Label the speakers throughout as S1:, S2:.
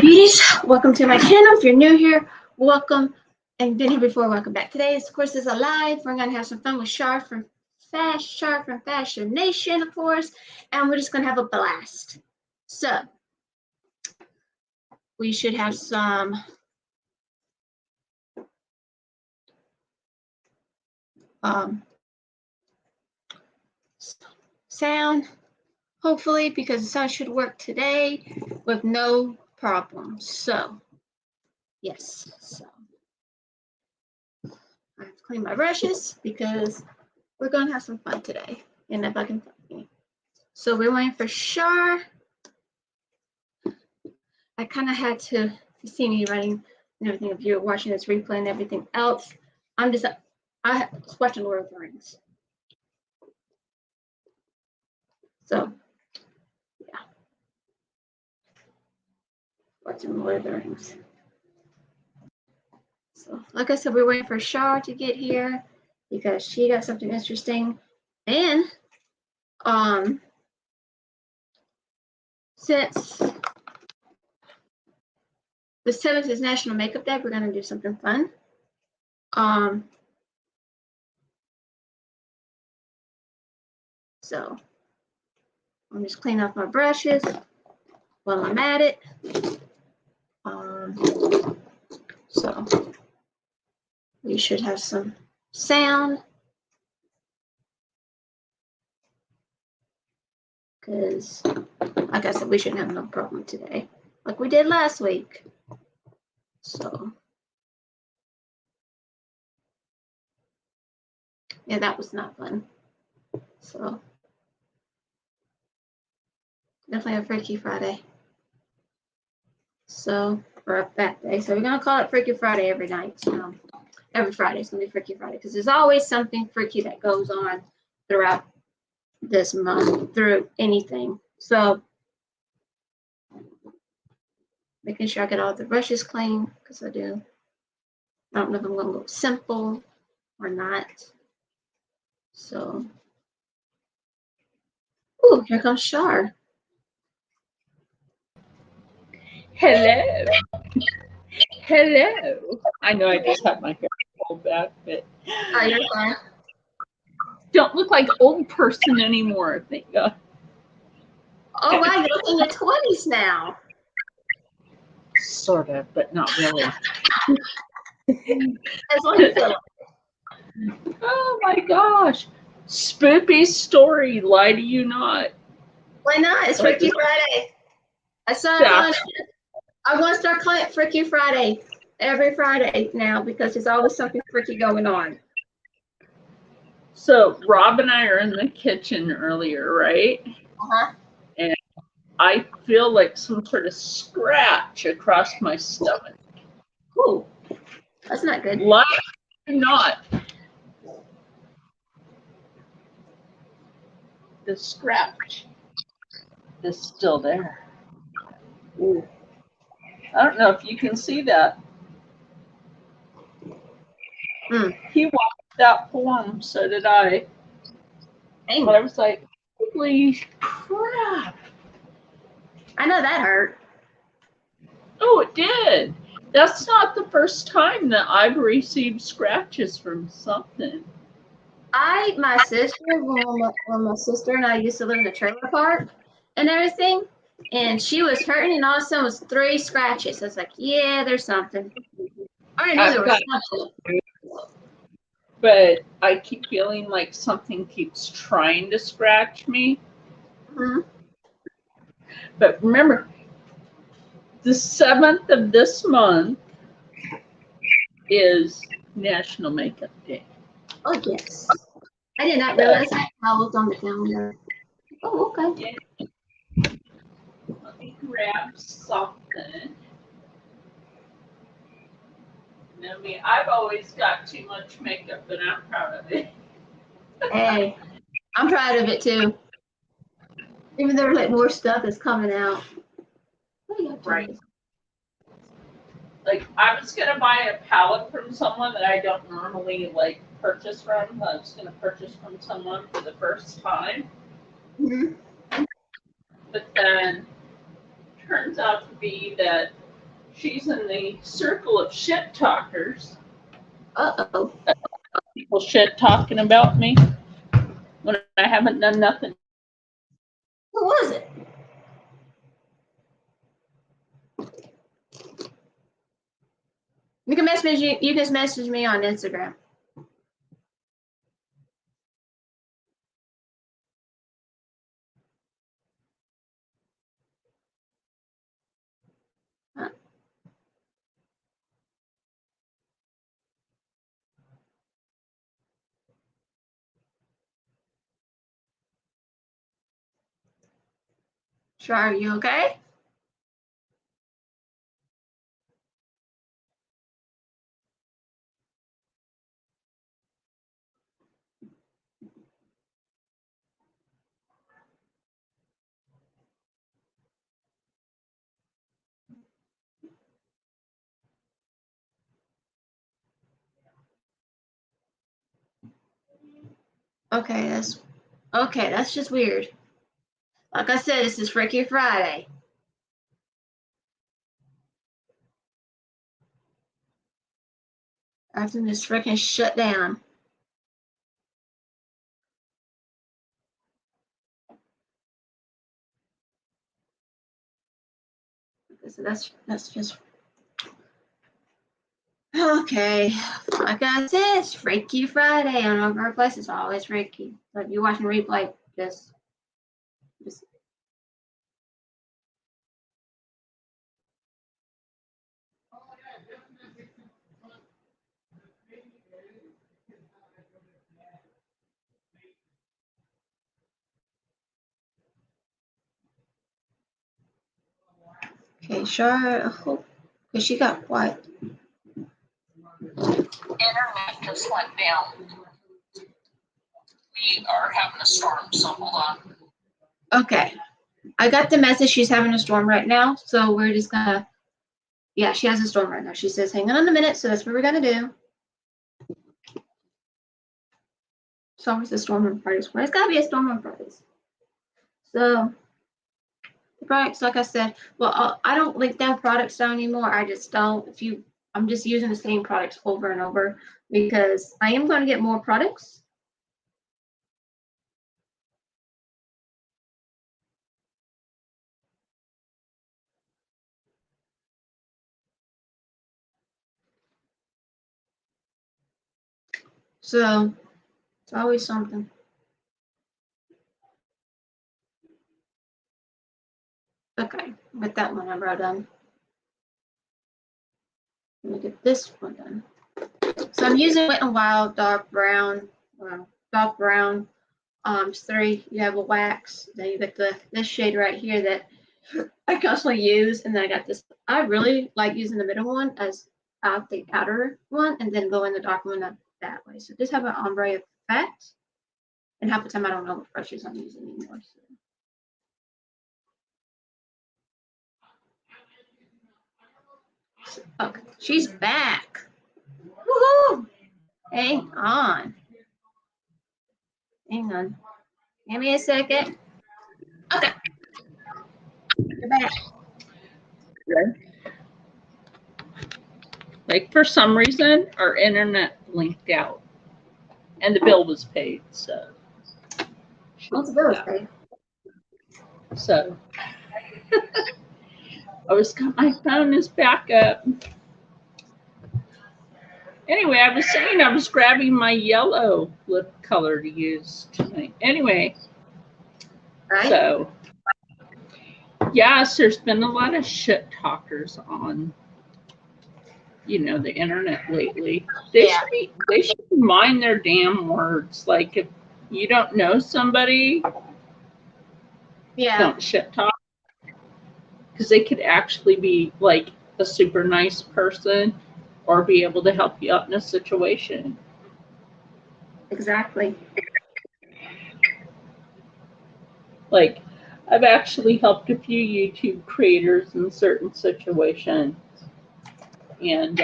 S1: Hey beauties, welcome to my channel. If you're new here, welcome, and been here before, welcome back. Today, of course, is a live. We're gonna have some fun with Char from Fashion Nation, of course, and we're just gonna have a blast. So we should have some sound, hopefully, because the sound should work today with no problem. So yes, so I have to clean my brushes because we're gonna have some fun today. And if I can find me. So we're waiting for Char. I kind of had to see me writing and everything. If you're watching this replay and everything else, I was watching Lord of the Rings. So yeah, watching Lord of the Rings. So like I said, we're waiting for Char to get here because she got something interesting. And since the 7th is National Makeup Day, we're gonna do something fun. So I'm just cleaning off my brushes while I'm at it. So we should have some sound because, like I said, we shouldn't have no problem today, like we did last week. So yeah, that was not fun. So definitely a Freaky Friday. So, or a fat day. So we're gonna call it Freaky Friday every night. So every Friday it's gonna be Freaky Friday because there's always something freaky that goes on throughout this month through anything. So making sure I get all the brushes clean because I don't know if I'm gonna go simple or not. So, ooh, here comes Char.
S2: Hello. Hello. I know I just have my hair pulled back, but
S1: Oh, you're fine.
S2: don't look like old person anymore, thank God.
S1: Oh wow, you're looking in your 20s now.
S2: Sort of, but not really.
S1: That's what you feel like.
S2: Oh my gosh. Spoopy story, lie to you not.
S1: Why not? It's Freaky Friday. I want to start calling it Freaky Friday every Friday now because there's always something freaky going on.
S2: So Rob and I are in the kitchen earlier, right?
S1: Uh-huh.
S2: And I feel like some sort of scratch across my stomach.
S1: Ooh, that's not good.
S2: Lie to you not. The scratch is still there.
S1: Ooh.
S2: I don't know if you can see that. He walked that form, so did I.
S1: Dang.
S2: But I was like, holy crap.
S1: I know that hurt.
S2: Oh, it did. That's not the first time that I've received scratches from something.
S1: My sister, when my sister and I used to live in a trailer park and everything, and she was hurting, and all of a sudden it was 3 scratches. I was like, yeah, there's something. I already knew there was something.
S2: But I keep feeling like something keeps trying to scratch me.
S1: Mm-hmm.
S2: But remember, the 7th of this month is National Makeup Day.
S1: Oh, yes. I did not realize I looked on the calendar. Oh, okay.
S2: Yeah. Let me grab something. I mean, I've always got too much makeup, and I'm proud of it.
S1: Hey, I'm proud of it too. Even though like more stuff is coming out.
S2: Right. Like, I was gonna buy a palette from someone that I don't normally like purchase from. I was gonna purchase from someone for the first time.
S1: Mm-hmm.
S2: But then turns out to be that she's in the circle of shit talkers.
S1: Uh-oh.
S2: People shit talking about me when I haven't done nothing.
S1: Who was it? You can message me on Instagram. Char, are you okay? Okay, that's just weird. Like I said, this is Freaky Friday. Everything is freaking shut down. So that's just okay. Like I said, it's Freaky Friday on all of our places. Always freaky. So if you're watching replay, just okay. Char, I hope because she got quiet.
S2: Internet just went down. We are having a storm, so hold on.
S1: Okay, I got the message. She's having a storm right now, so we're just gonna. Yeah, she has a storm right now. She says, "Hang on a minute." So that's what we're gonna do. It's always a storm on Fridays. Well, it's gotta be a storm on Fridays. So the products, like I said, well, I don't link down products down anymore. I just don't. I'm just using the same products over and over because I am going to get more products. So it's always something. Okay, with that one I wrote done. Let me get this one done. So I'm using Wet n Wild dark brown, 3. You have a wax, then you get this shade right here that I constantly use, and then I got this. I really like using the middle one as the outer one, and then go in the dark one that way. So just have an ombre effect, and half the time I don't know what brushes I'm using anymore. So. Okay, she's back. Woohoo! Hang on. Hang on. Give me a second. Okay. You're back.
S2: Like, for some reason, our internet blinked out. And the bill was paid, so.
S1: Once the bill was paid.
S2: So. My phone is back up. Anyway, I was saying I was grabbing my yellow lip color to use tonight. Anyway.
S1: Right.
S2: So. Yes, there's been a lot of shit talkers on, the internet lately. They should mind their damn words. Like, if you don't know somebody, don't shit talk. Because they could actually be like a super nice person or be able to help you out in a situation.
S1: Exactly.
S2: Like, I've actually helped a few YouTube creators in certain situations. And,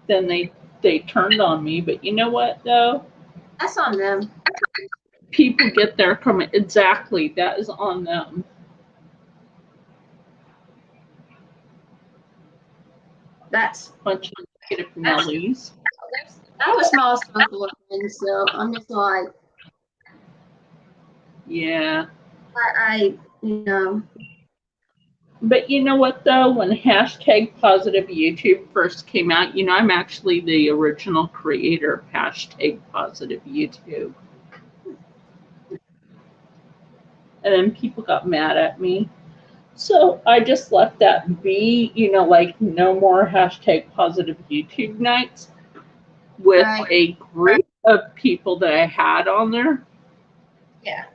S2: then they turned on me. But you know what, though?
S1: That's on them.
S2: People get their comment. Exactly. That is on them.
S1: That's
S2: Bunch of negative
S1: that's
S2: Nellies.
S1: I'm a small circle of friends, so I'm just like
S2: Yeah.
S1: I you know.
S2: But you know what though? When hashtag positive YouTube first came out, you know, I'm actually the original creator of hashtag positive YouTube. And then people got mad at me. So I just let that be, you know, like no more hashtag positive YouTube nights with
S1: Right.
S2: a group of people that I had on there.
S1: Yeah.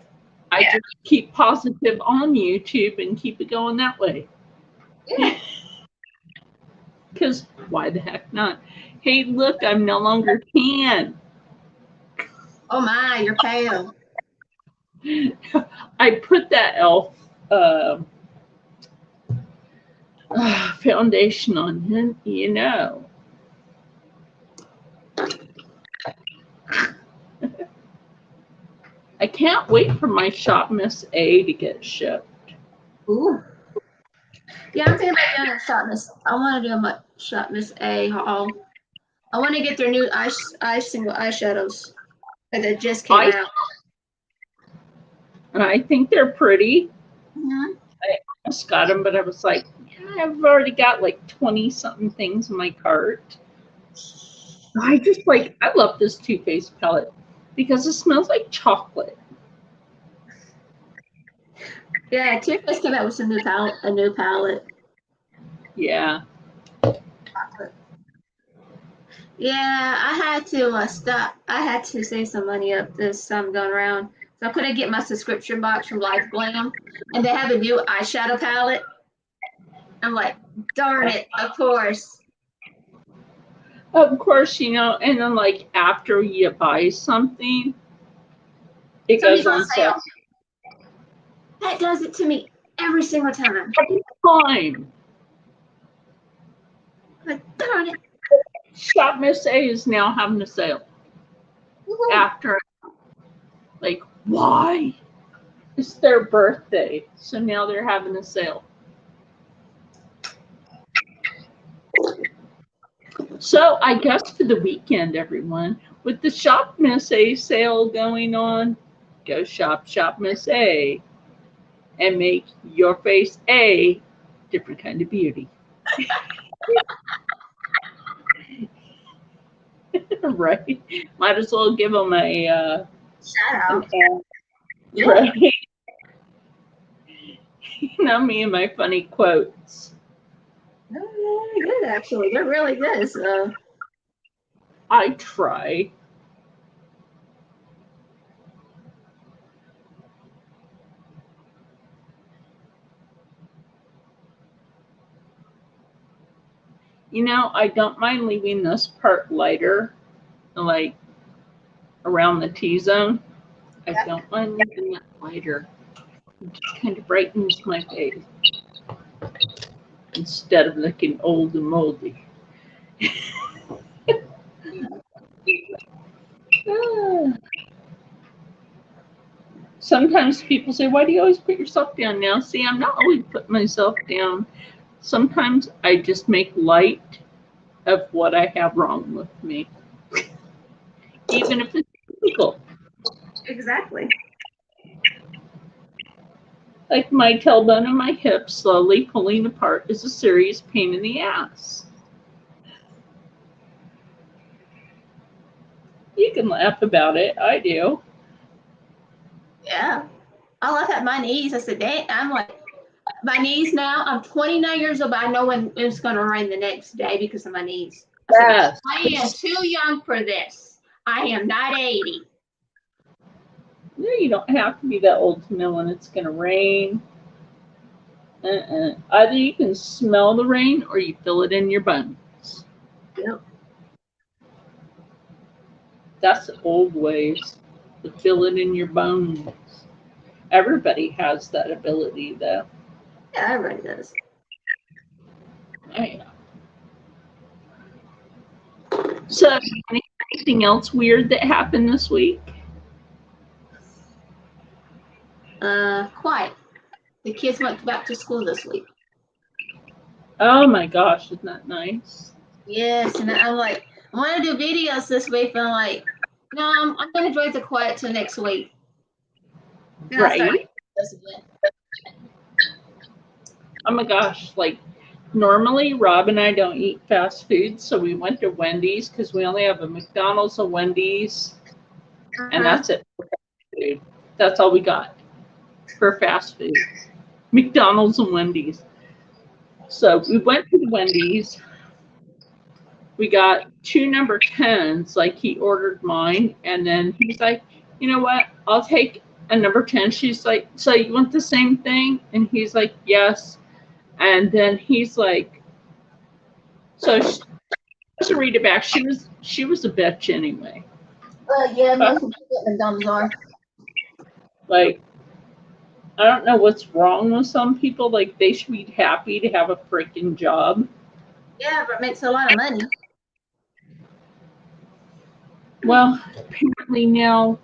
S2: I just keep positive on YouTube and keep it going that way.
S1: Yeah.
S2: Because why the heck not? Hey, look, I'm no longer tan.
S1: Oh my, you're pale.
S2: I put that elf foundation on him, you know. I can't wait for my Shop Miss A to get shipped.
S1: Ooh. Yeah, I'm thinking about doing a Shop Miss. I want to do a Shop Miss A haul. I want to get their new single eyeshadows that just came out.
S2: I think they're pretty.
S1: Mm-hmm.
S2: I almost got them, but I was like, yeah, I've already got like 20 something things in my cart. I love this Too Faced palette because it smells like chocolate.
S1: Yeah, Too Faced came out with some a new palette.
S2: Yeah.
S1: Yeah, I had to stop. I had to save some money up this time going around. So I couldn't get my subscription box from Life Glam. And they have a new eyeshadow palette. I'm like, darn it, of course.
S2: Of course, you know, and then like after you buy something, it goes on sale.
S1: That does it to me every single time.
S2: Every time.
S1: Like, darn it.
S2: Shop Miss A is now having a sale.
S1: Woo-hoo.
S2: After, like, why? It's their birthday, so now they're having a sale. So I guess for the weekend, everyone, with the Shop Miss A sale going on, go shop Miss A and make your face a different kind of beauty. Right? Might as well give them a
S1: shout out.
S2: Yeah. Right? You know me and my funny quotes.
S1: They're really good, actually. They're really good. So
S2: I try. You know, I don't mind leaving this part lighter, like around the T-zone. I don't mind leaving that lighter. It just kind of brightens my face instead of looking old and moldy. Sometimes people say, why do you always put yourself down? Now, see, I'm not always putting myself down. Sometimes I just make light of what I have wrong with me, even if it's physical.
S1: exactly.
S2: Like my tailbone and my hip slowly pulling apart is a serious pain in the ass. You can laugh about it. I do.
S1: Yeah. I laugh at my knees. I said, dang, I'm like, my knees now, I'm 29 years old, but I know when it's going to rain the next day because of my knees. I said, I am too young for this. I am not 80.
S2: No, you don't have to be that old to know when it's going to rain. Either you can smell the rain or you feel it in your bones.
S1: Yep.
S2: That's the old ways, to feel it in your bones. Everybody has that ability, though.
S1: Yeah, everybody does.
S2: Oh, yeah. So, anything else weird that happened this week?
S1: Quite. The kids went back to school this week.
S2: Oh my gosh, isn't that nice?
S1: Yes, and I'm like, I want to do videos this week, but I'm like, no, I'm going to drive the quiet till next week. Then I'll start
S2: Right?
S1: this again.
S2: Oh my gosh, like normally Rob and I don't eat fast food, so we went to Wendy's because we only have a McDonald's, a Wendy's, and that's it for fast food. That's all we got for fast food. McDonald's and Wendy's. So we went to the Wendy's. We got 2 number 10s, like he ordered mine, and then he's like, you know what? I'll take a number 10. She's like, so you want the same thing? And he's like, yes. And then he's like, so to read it back, she was a bitch anyway.
S1: Yeah, most people at McDonald's are.
S2: Like, I don't know what's wrong with some people. Like, they should be happy to have a freaking job.
S1: Yeah, but it makes a lot of money.
S2: Well, apparently now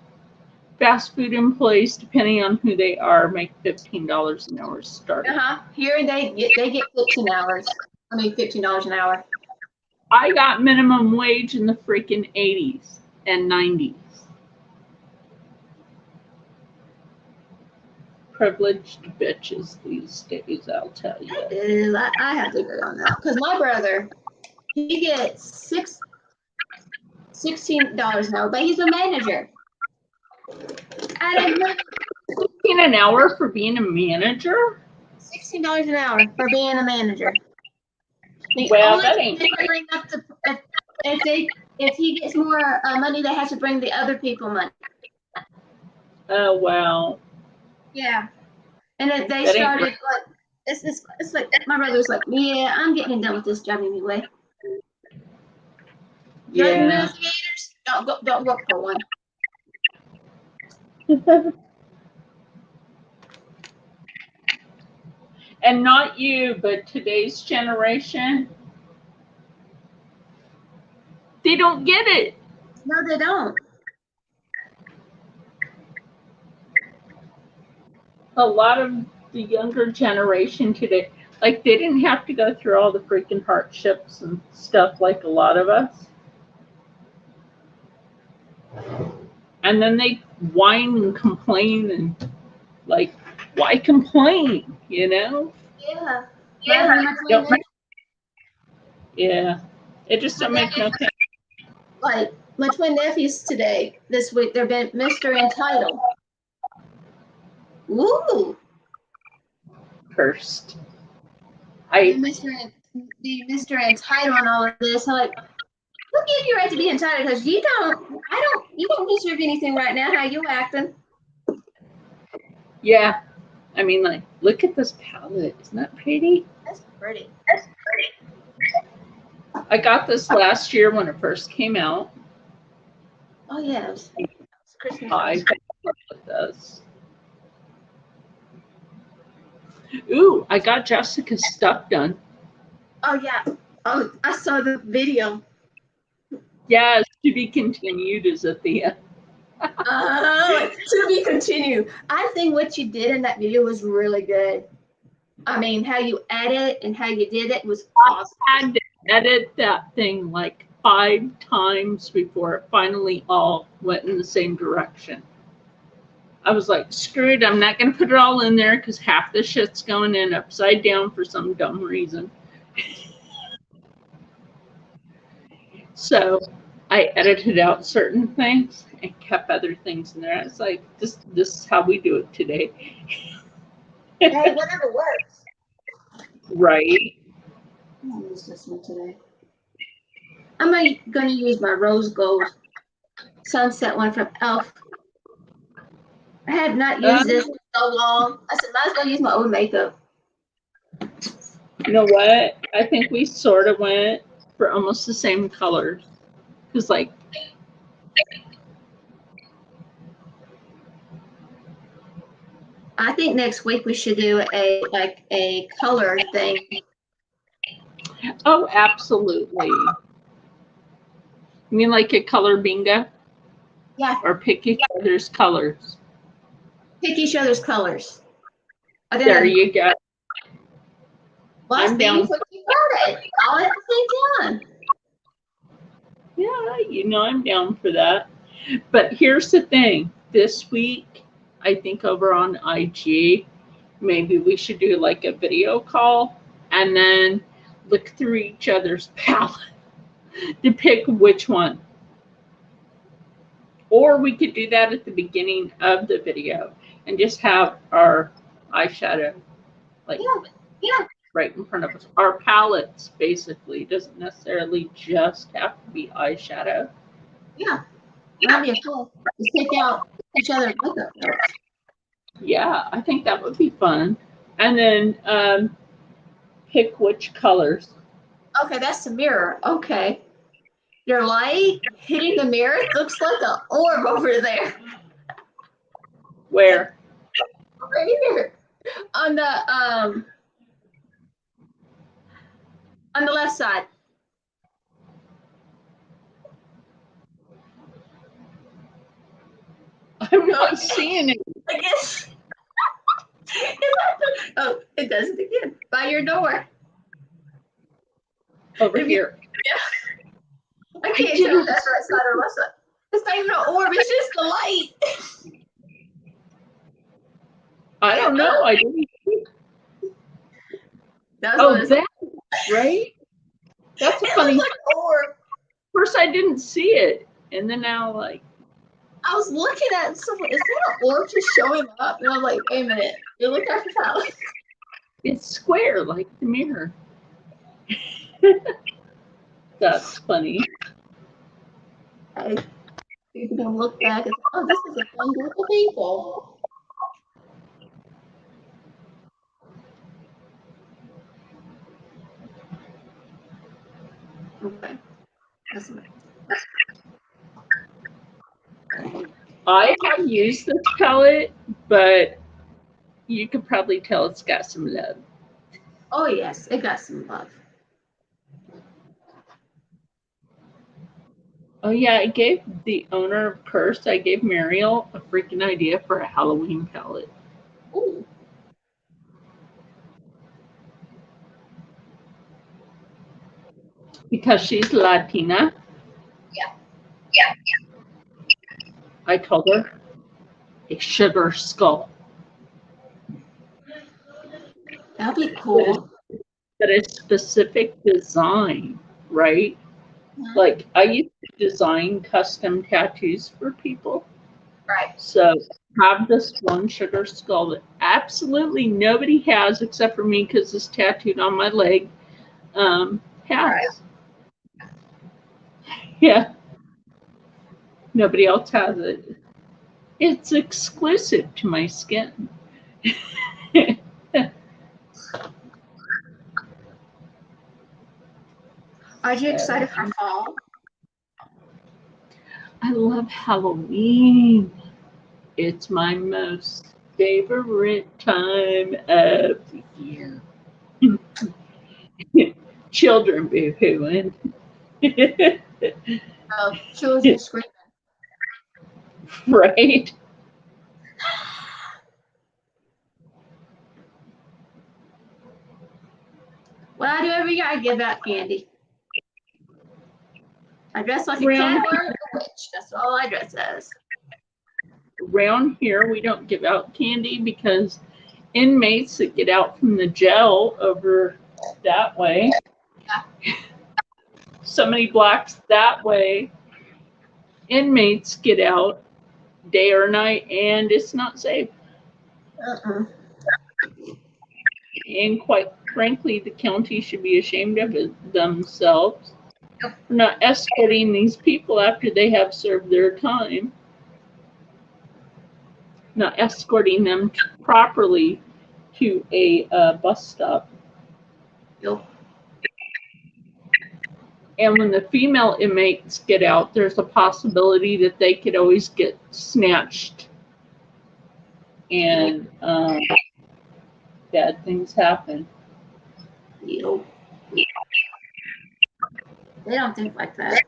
S2: fast food employees, depending on who they are, make $15 an hour starting.
S1: Here they get 15 hours. I mean, $15 an hour.
S2: I got minimum wage in the freaking 80s and 90s. Privileged bitches these days, I'll tell you.
S1: It is. I have to agree on that because my brother, he gets $16 an hour, but he's a manager. And
S2: $16 an hour for being a manager?
S1: $16 an hour for being a manager.
S2: Well, that ain't
S1: bring up the, if he gets more money, they have to bring the other people money.
S2: Oh wow.
S1: Yeah, and they started like it's like my brother's like, yeah, I'm getting done with this job anyway.
S2: Yeah.
S1: Investigators, don't work for one.
S2: And not you, but today's generation, they don't get it.
S1: No, they don't.
S2: A lot of the younger generation today, like they didn't have to go through all the freaking hardships and stuff like a lot of us. And then they whine and complain and like, why complain, you know?
S1: Yeah.
S2: Yeah. It just don't make no sense.
S1: Like my twin nephews this week, they've been Mr. Entitled. Woo!
S2: Cursed.
S1: Mr. Entitled on all of this. I'm like, who gave you right to be entitled? Because you don't deserve anything right now. How you acting?
S2: Yeah. I mean, like, look at this palette. Isn't that pretty?
S1: That's pretty.
S2: I got this last year when it first came out.
S1: Oh yeah, it's Christmas.
S2: I love this. Ooh, I got Jessica's stuff done.
S1: Oh yeah. Oh, I saw the video.
S2: Yes, to be continued is at the end.
S1: To be continued. I think what you did in that video was really good. I mean, how you edited and how you did it was awesome.
S2: I had to edit that thing like 5 times before it finally all went in the same direction. I was like, screw it, I'm not going to put it all in there because half the shit's going in upside down for some dumb reason. So I edited out certain things and kept other things in there. It's like, this is how we do it today.
S1: Hey, whatever works.
S2: Right.
S1: I'm going to use this one today. I'm going to use my rose gold sunset one from e.l.f. I have not used this in so long. I said, might as well use my old makeup.
S2: You know what? I think we sort of went for almost the same colors. Because, like,
S1: I think next week we should do a color thing.
S2: Oh, absolutely. You mean like a color bingo?
S1: Yeah.
S2: Or pick each other's colors?
S1: Pick each other's colors.
S2: There you go.
S1: Plus,
S2: I'm
S1: then you
S2: down.
S1: put your credit all at the same time.
S2: Yeah, you know I'm down for that. But here's the thing. This week, I think over on IG, maybe we should do like a video call and then look through each other's palette to pick which one. Or we could do that at the beginning of the video and just have our eyeshadow like right in front of us. Our palettes basically doesn't necessarily just have to be eyeshadow.
S1: Yeah. That'd be cool. Just take out each other's makeup notes.
S2: Yeah, I think that would be fun. And then pick which colors.
S1: Okay, that's the mirror. Okay. Your light hitting the mirror looks like an orb over there.
S2: Where?
S1: Right here. On the left side.
S2: I'm not seeing it.
S1: I guess. Oh, it does it again. By your door.
S2: Over here.
S1: Yeah. I can't tell if that's right side or left side. It's not even an orb, it's just the light.
S2: I don't know. I didn't see.
S1: That's
S2: that, right? That's a funny.
S1: Like orb.
S2: First, I didn't see it, and then now, like,
S1: I was looking at someone. Is that an orb just showing up? And I was like, wait a minute. You look at your palette.
S2: it's square like the mirror. That's funny.
S1: Hey, people gonna look back and say, oh, this is a fun group of people. Okay. That's nice.
S2: I have used this palette, but you could probably tell it's got some love.
S1: Oh yes, it got some love.
S2: Oh yeah, I gave the owner of Curst, I gave Mariel a freaking idea for a Halloween palette.
S1: Ooh.
S2: Because she's Latina.
S1: Yeah.
S2: I told her a sugar skull.
S1: That'd be cool.
S2: But a specific design, right? Like I used to design custom tattoos for people.
S1: Right.
S2: So have this one sugar skull that absolutely nobody has except for me because it's tattooed on my leg. Has. Right. Yeah. Nobody else has it. It's exclusive to my skin.
S1: Are you excited for fall?
S2: I love Halloween. It's my most favorite time of the year. Children boo-hooing.
S1: Oh, children screaming.
S2: Right?
S1: What I do every year, I give out candy. I dress like a cat or a witch. That's all I dress as.
S2: Around here, we don't give out candy because inmates that get out from the jail over that way, so many blocks that way, inmates get out day or night, and it's not safe. And quite frankly, the county should be ashamed of themselves for not escorting these people after they have served their time, not escorting them properly to a bus stop.
S1: Yep.
S2: And when the female inmates get out, there's a possibility that they could always get snatched and bad things happen.
S1: Yep. They don't think like that.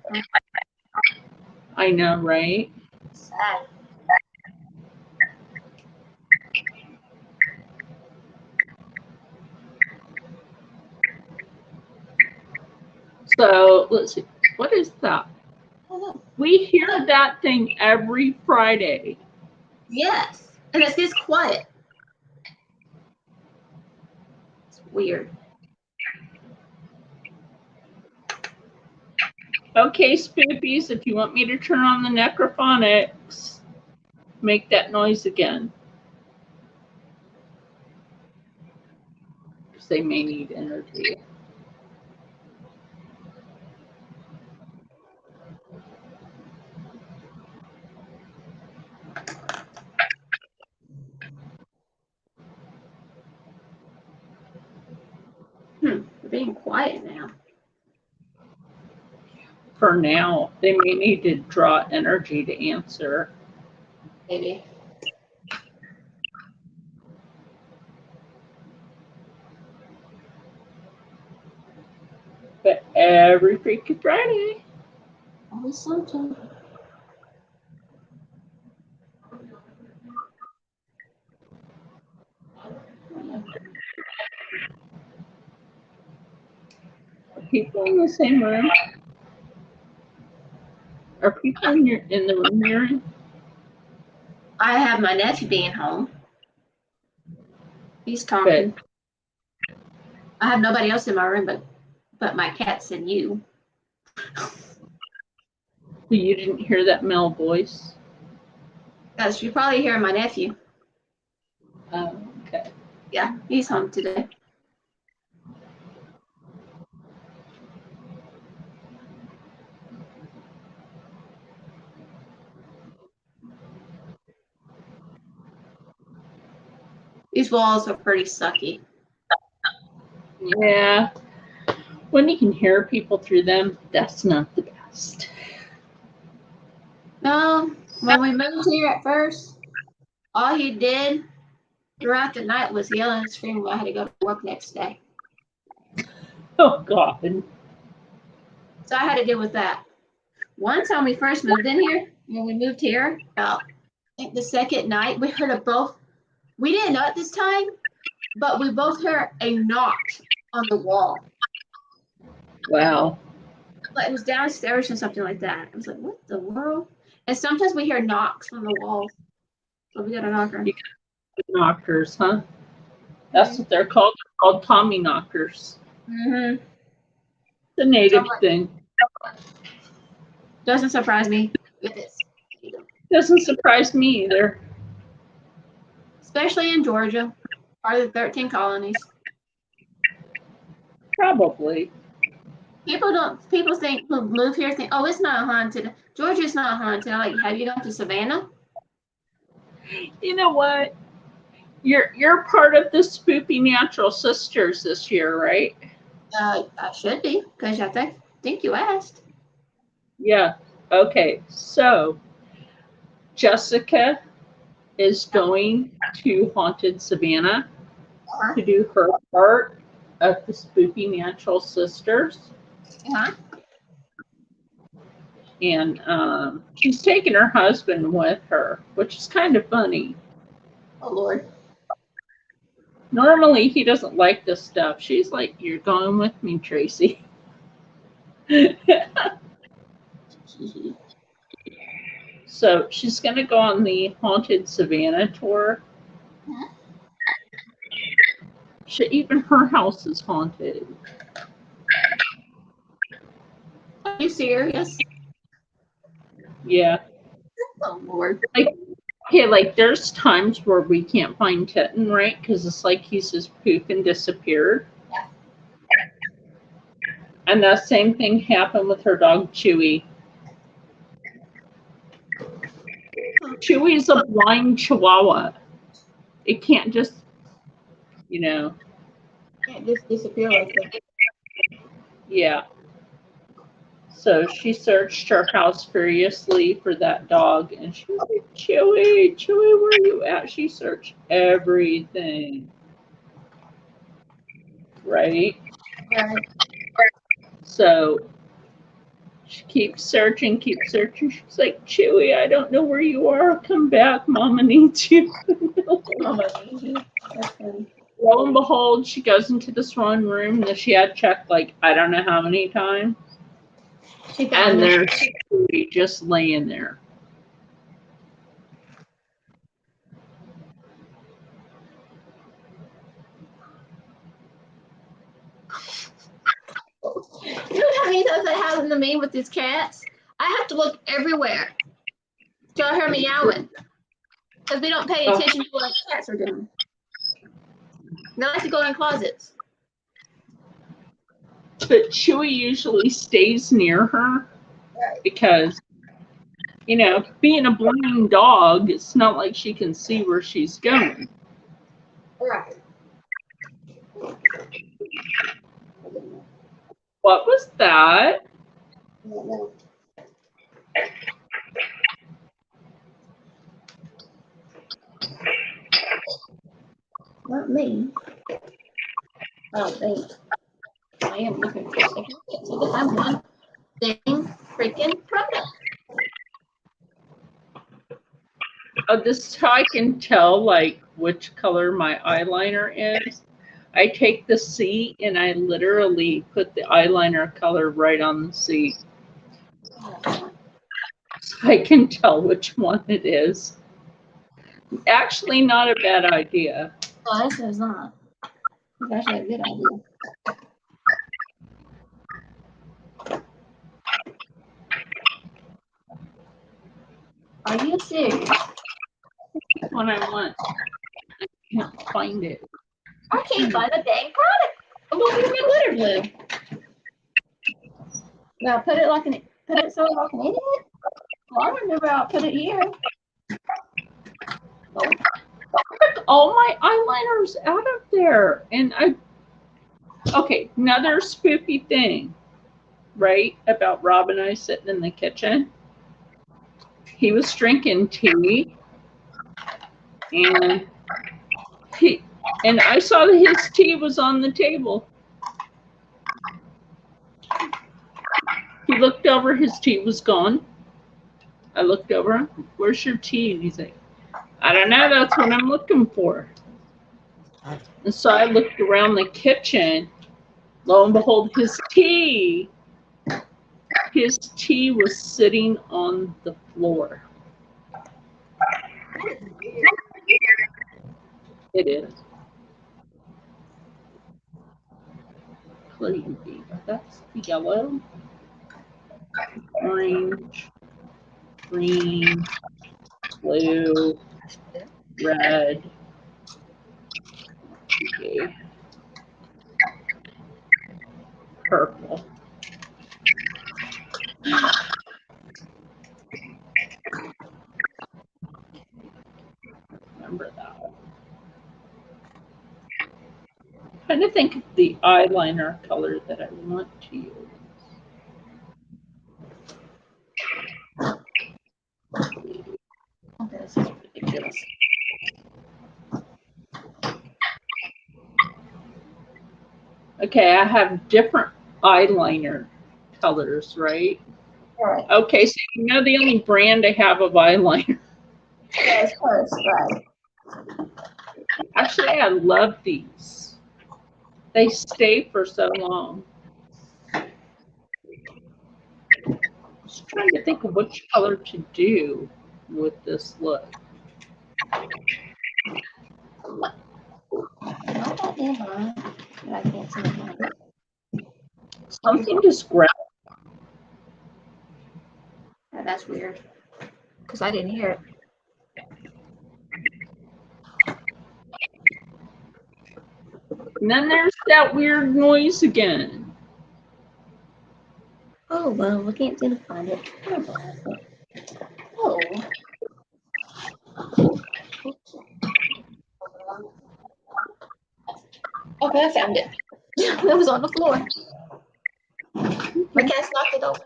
S2: I know, right?
S1: Sad.
S2: So let's see. What is that?
S1: Oh,
S2: We hear that thing every Friday.
S1: yes. And it's just quiet. It's weird.
S2: Okay, spoopies, if you want me to turn on the necrophonics, make that noise again. Because they may need energy.
S1: They're being quiet now.
S2: For now, they may need to draw energy to answer.
S1: Maybe.
S2: But every freaking Friday.
S1: Always something.
S2: Are people in the same room? Are people in the room you're in?
S1: I have my nephew being home. He's talking.
S2: But
S1: I have nobody else in my room but my cats and you.
S2: you didn't hear that male voice?
S1: Yes, you probably hear my nephew.
S2: Oh, okay.
S1: Yeah, he's home today. These walls are pretty sucky.
S2: Yeah. When you can hear people through them, that's not the best.
S1: No, when we moved here at first, all he did throughout the night was yelling and screaming when I had to go to work next day.
S2: Oh, God.
S1: So I had to deal with that. One time we first moved in here, when we moved here, I think the second night, we heard a both. We didn't know at this time, but we both heard a knock on the wall.
S2: Wow.
S1: Like it was downstairs or something like that. I was like, what the world? And sometimes we hear knocks on the walls. So we got a knocker.
S2: Knockers, huh? That's what they're called. They're called Tommy knockers.
S1: Mm-hmm.
S2: The native thing.
S1: Doesn't surprise me if it's
S2: Doesn't surprise me either.
S1: especially in Georgia, part of the 13 colonies.
S2: Probably.
S1: People think who move here think, oh, it's not haunted. Georgia's not haunted. I'm like, have you gone to Savannah?
S2: You know what? You're part of the Spoopy Natural Sisters this year, right?
S1: I should be, because I think you asked.
S2: Yeah. Okay. So Jessica is going to Haunted Savannah to do her part of the Spoopy Natural Sisters.
S1: Uh-huh.
S2: And she's taking her husband with her, which is kind of funny.
S1: Oh, Lord.
S2: Normally, he doesn't like this stuff. She's like, you're going with me, Tracy. So she's going to go on the Haunted Savannah tour.
S1: Huh?
S2: Even her house is haunted.
S1: Are you serious?
S2: Yeah.
S1: Oh, Lord.
S2: Like there's times where we can't find Titten, right? Because it's like he's just poof and disappeared.
S1: Yeah.
S2: And that same thing happened with her dog, Chewy. Chewy's a blind chihuahua. It can't just,
S1: Can't just disappear like that.
S2: Yeah. So she searched her house furiously for that dog, and she was like, Chewy, where are you at? She searched everything. Right?
S1: Right.
S2: So she keeps searching. She's like, Chewy, I don't know where you are. Come back. Mama needs you.
S1: Mama needs you. That's funny.
S2: lo and behold, she goes into this one room that she had checked like I don't know how many times,
S1: She
S2: and
S1: found it.
S2: there's Stewie just laying there.
S1: You know how many times I have in the meme with these cats? I have to look everywhere till I hear meowing because we don't pay attention to what cats are doing. They like to go in closets.
S2: But Chewie usually stays near her because, you know, being a blind dog, it's not like she can see where she's going.
S1: Right.
S2: What was that?
S1: Not me. Oh, think. I am looking for a second. So I'm one dang freaking product.
S2: Oh, this is how I can tell like which color my eyeliner is. I take the seat and I literally put the eyeliner color right on the seat. So I can tell which one it is. Actually, not a bad idea.
S1: Oh, this is not. It's actually a good idea. Are you serious?
S2: What I want. I can't find it.
S1: I can't find a dang product. I'm looking for my glitter glue. Now put it so like an idiot. Well, I remember I'll put it here. Oh.
S2: All my eyeliner's out of there, and okay, another spooky thing, right? About Rob and I sitting in the kitchen. He was drinking tea, and I saw that his tea was on the table. He looked over, his tea was gone. I looked over, where's your tea? And he's like, I don't know, that's what I'm looking for. And so I looked around the kitchen. Lo and behold, his tea was sitting on the floor. It is. Clean beef. That's yellow, orange, green, blue, red. Okay. Purple. Remember that. I'm trying to think of the eyeliner color that I want to use.
S1: Okay, this is ridiculous.
S2: Okay, I have different eyeliner colors, right?
S1: All right.
S2: Okay, so you know the only brand I have of eyeliner.
S1: Yes, first, right.
S2: Actually, I love these. They stay for so long. I'm just trying to think of which color to do with this look.
S1: I can't see it.
S2: Something just grabbed.
S1: Oh, that's weird. Because I didn't hear it.
S2: And then there's that weird noise again.
S1: Oh, well, we can't seem to find it. Oh. Okay, I found it. It was on the floor. My cat's knocked it over.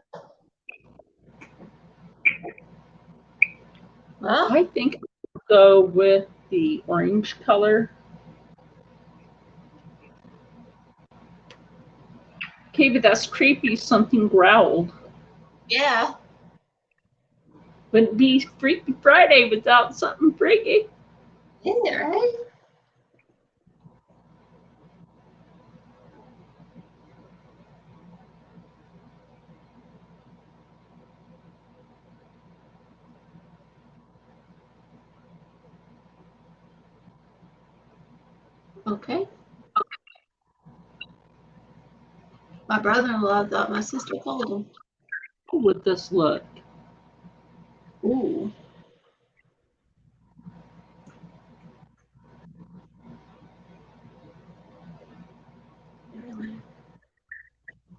S1: Well,
S2: I think I'll go with the orange color. Okay, but that's creepy. Something growled.
S1: yeah.
S2: Wouldn't be Freaky Friday without something freaky.
S1: Isn't it right? Okay. My brother-in-law thought my sister called him.
S2: How would this look?
S1: Ooh.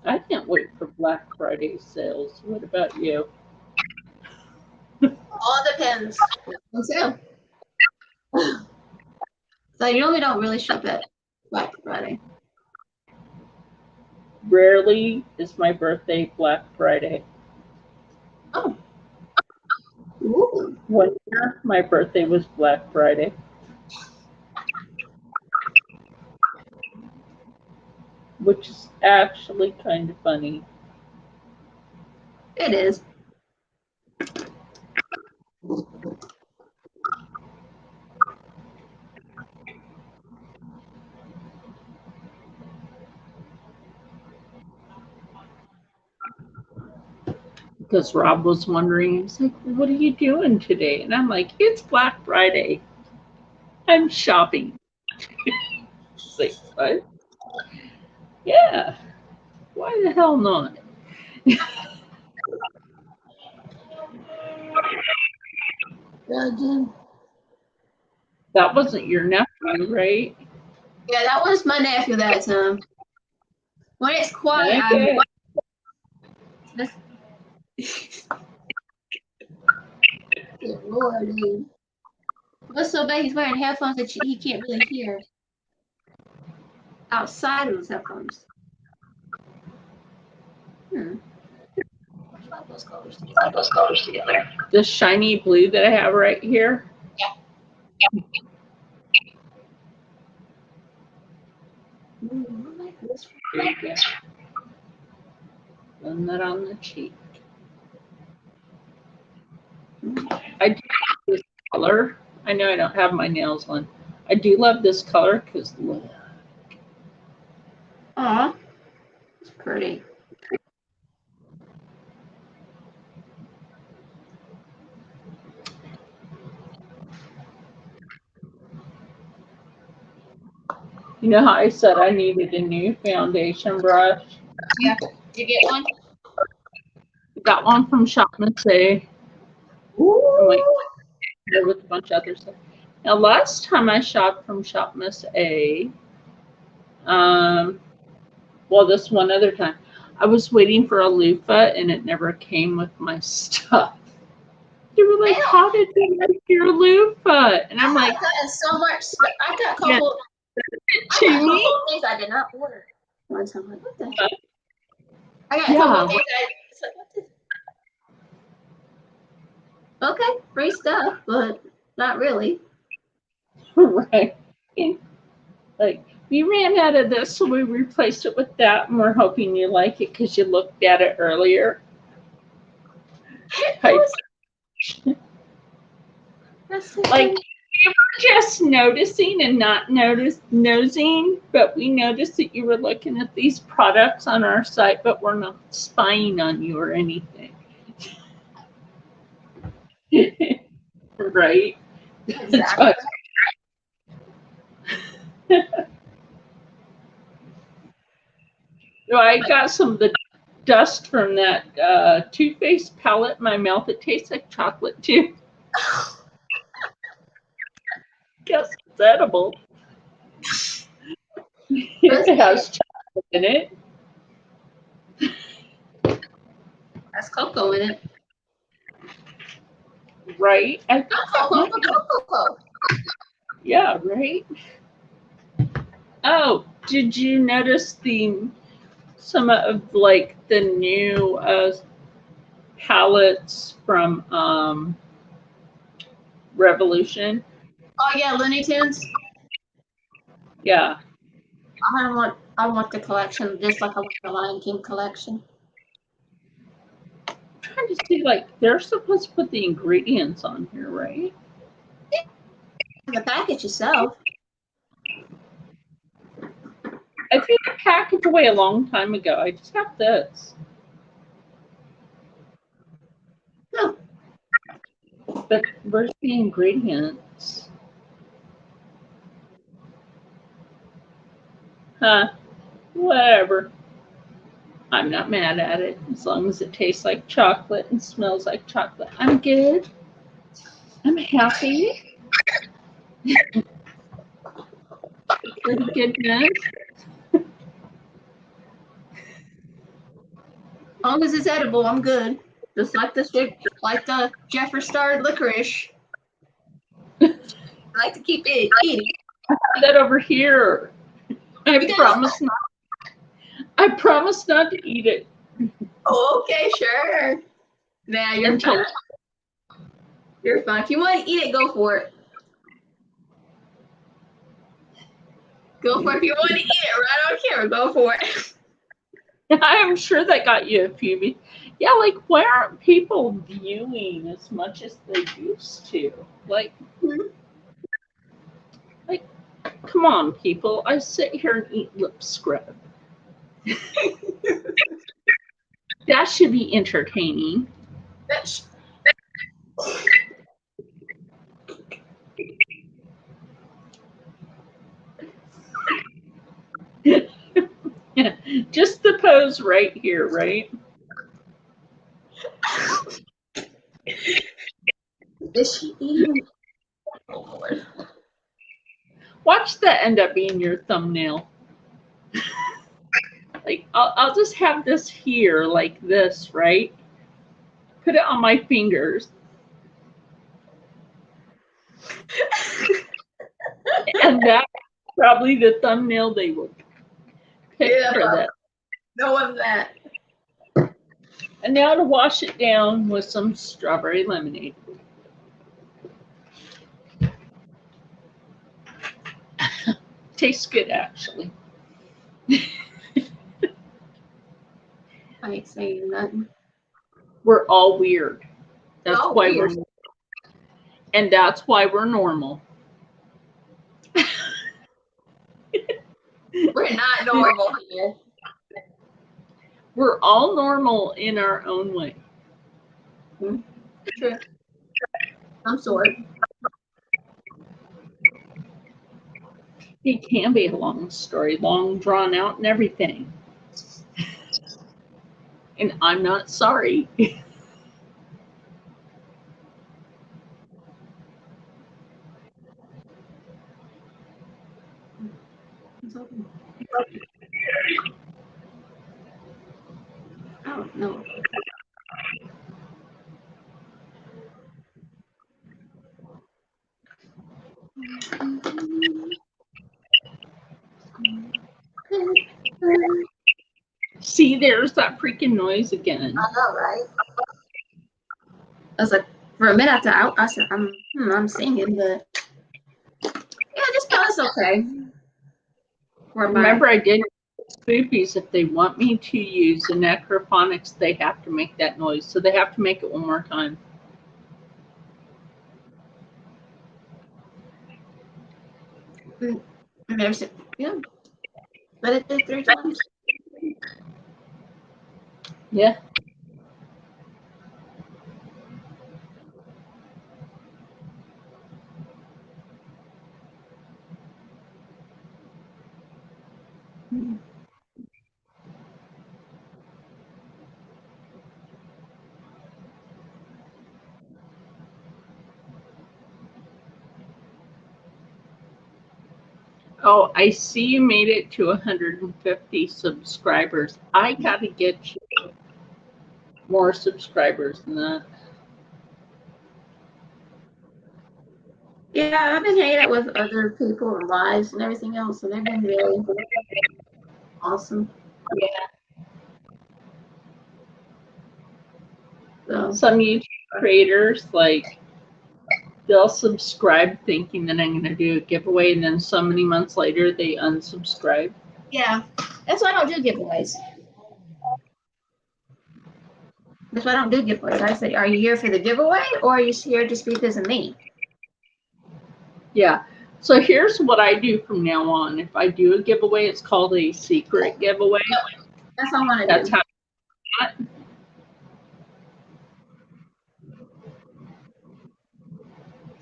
S2: I can't wait for Black Friday sales. What about you?
S1: All depends. So you know we don't really shop at Black Friday.
S2: Rarely is my birthday Black Friday.
S1: Oh. Ooh.
S2: One year, my birthday was Black Friday. Which is actually kind of funny.
S1: It is.
S2: Because Rob was wondering, he's like, what are you doing today? And I'm like, it's Black Friday. I'm shopping. She's like, what? Yeah. Why the hell not? That wasn't your nephew, right?
S1: Yeah, that was my nephew that time. When it's quiet,
S2: Okay.
S1: Good Lord, dude. What's so bad? He's wearing headphones that he can't really hear outside of those headphones. Slap those colors together.
S2: The shiny blue that I have right here.
S1: Yeah. Ooh, I like this.
S2: There you go. Run that on the cheek. I do love this color. I know I don't have my nails on. I do love this color because look.
S1: Aw, it's pretty.
S2: You know how I said I needed a new foundation brush?
S1: Yeah. Did you get one?
S2: Got one from Shop Miss A. I'm like, there with a bunch of other stuff. Now, last time I shopped from Shop Miss A, well, this one other time, I was waiting for a loofah and it never came with my stuff. They were like, how did you make your loofah? And I'm like,
S1: so much. I got a couple.
S2: to me?
S1: Things I did not order. One time, like, what the heck?
S2: Uh,
S1: I got a couple of things it's like, what the? Okay, free stuff, but not really.
S2: Right. Like, we ran out of this, so we replaced it with that, and we're hoping you like it because you looked at it earlier. Like, we were just noticing and not nosing, but we noticed that you were looking at these products on our site, but we're not spying on you or anything. Right?
S1: Exactly.
S2: So I got some of the dust from that toothpaste palette in my mouth. It tastes like chocolate too. Guess it's edible. It has chocolate in it.
S1: That's cocoa in it.
S2: Right? I think
S1: Cocoa.
S2: yeah, right? Oh, did you notice some of like the new palettes from Revolution?
S1: Oh yeah, Looney Tunes.
S2: Yeah.
S1: I want the collection just like I want the Lion King collection.
S2: I'm trying to see, like, they're supposed to put the ingredients on here, right?
S1: The package itself.
S2: I threw the package away a long time ago. I just have this.
S1: No.
S2: But where's the ingredients? Whatever. I'm not mad at it as long as it tastes like chocolate and smells like chocolate. I'm good. I'm happy. Pretty goodness.
S1: As long as it's edible, I'm good. Just like the Jeffree Star licorice. I like to keep it eating.
S2: I have that over here. I promise not. I promise not to eat it.
S1: Oh, okay, sure. Nah, you're fine. You're fine. If you want to eat it, go for it. Go for it. If you want to eat it, right? I don't care. Go for it.
S2: I'm sure that got you a few. Yeah, like why aren't people viewing as much as they used to? Like, come on, people. I sit here and eat lip scrub. That should be entertaining. Just the pose right here, right?
S1: Is she eating? Oh, Lord.
S2: Watch that end up being your thumbnail. Like, I'll just have this here like this, right? Put it on my fingers. And that's probably the thumbnail they would pick for that.
S1: No of that.
S2: And now to wash it down with some strawberry lemonade. Tastes good, actually.
S1: I ain't saying nothing.
S2: We're all weird. That's
S1: Oh,
S2: why
S1: weird.
S2: and that's why we're normal.
S1: We're not normal here.
S2: We're all normal in our own way.
S1: True. Some sort.
S2: It can be a long story, long drawn out and everything. And I'm not sorry.
S1: Oh, no.
S2: See, there's that freaking noise again.
S1: I know, right? I was like, for a minute, I said, I'm singing, but yeah, just tell us okay.
S2: Remember, I did spoopies. If they want me to use the necrophonics, they have to make that noise. So they have to make it one more time.
S1: Yeah. But it did 3 times.
S2: Yeah. Oh, I see you made it to 150 subscribers. I gotta get you more subscribers than that.
S1: Yeah, I've been hanging out with other people and lives and everything else, and they've been really awesome.
S2: Yeah.
S1: So
S2: some YouTube creators, like, they'll subscribe thinking that I'm going to do a giveaway, and then so many months later, they unsubscribe.
S1: yeah, that's why I don't do giveaways. That's why I don't do giveaways. I say, are you here for the giveaway, or are you here just because of me?
S2: Yeah. So here's what I do from now on. If I do a giveaway, it's called a secret giveaway.
S1: That's all I want to do.
S2: That's how.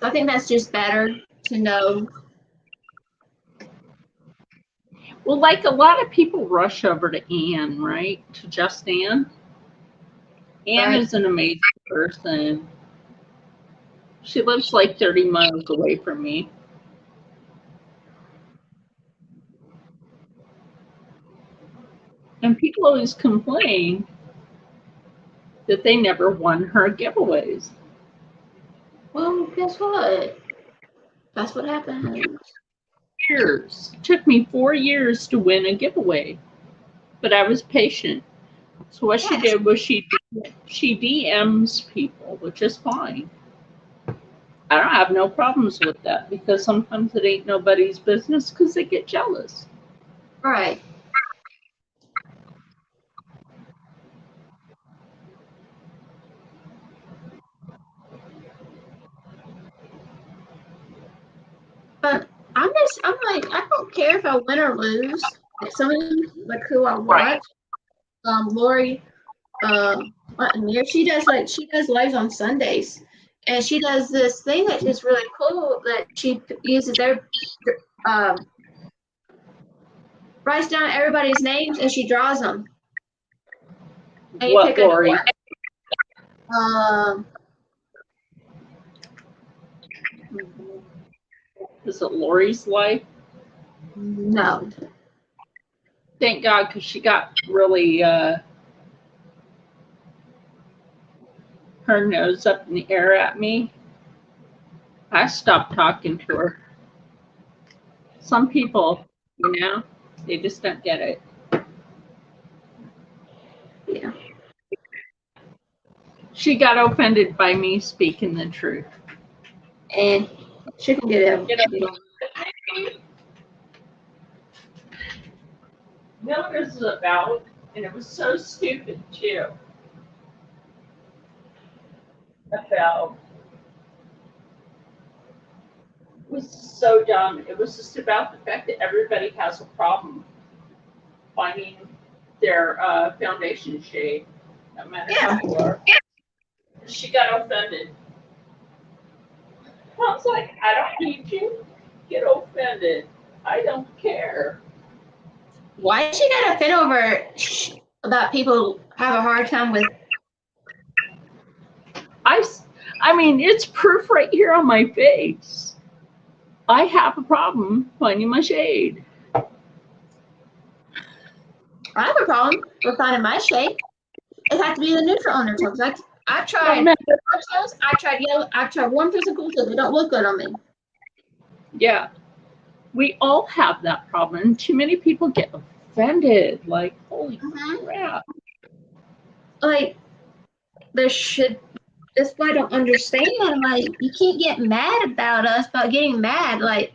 S1: So I think that's just better to know.
S2: Well, like a lot of people rush over to Anne, right? To just Anne. Anne
S1: Right.
S2: is an amazing person. She lives like 30 miles away from me. And people always complain that they never won her giveaways.
S1: Well, guess what? That's what happened.
S2: Years. It took me 4 years to win a giveaway, but I was patient. So what she
S1: Yes.
S2: did was she DMs people, which is fine. I don't have no problems with that because sometimes it ain't nobody's business because they get jealous.
S1: Right. But I'm like, I don't care if I win or lose. Like some of them, like who I watch, Lori, she does lives on Sundays, and she does this thing that is really cool that she uses writes down everybody's names and she draws them. And you
S2: What,
S1: pick
S2: Lori? Is it Lori's life?
S1: No.
S2: Thank God, because she got really her nose up in the air at me. I stopped talking to her. Some people, they just don't get it.
S1: Yeah.
S2: She got offended by me speaking the truth.
S1: And she can get it.
S2: You know what this is about? And it was so stupid, too. It was so dumb. It was just about the fact that everybody has a problem finding their foundation shade, no matter how you are. She got offended. I was like, I don't need you. Get offended. I don't care.
S1: Why she got offended over about people have a hard time with?
S2: I mean, it's proof right here on my face. I have a problem finding my shade.
S1: I have a problem with finding my shade. It has to be the neutral undertones. Like I tried undertones, I tried yellow, I tried warm tones and cool tones. They don't look good on me.
S2: Yeah, we all have that problem. And too many people get offended. Like, holy crap.
S1: Like there should. That's why I don't understand that. I'm like, you can't get mad about us about getting mad. Like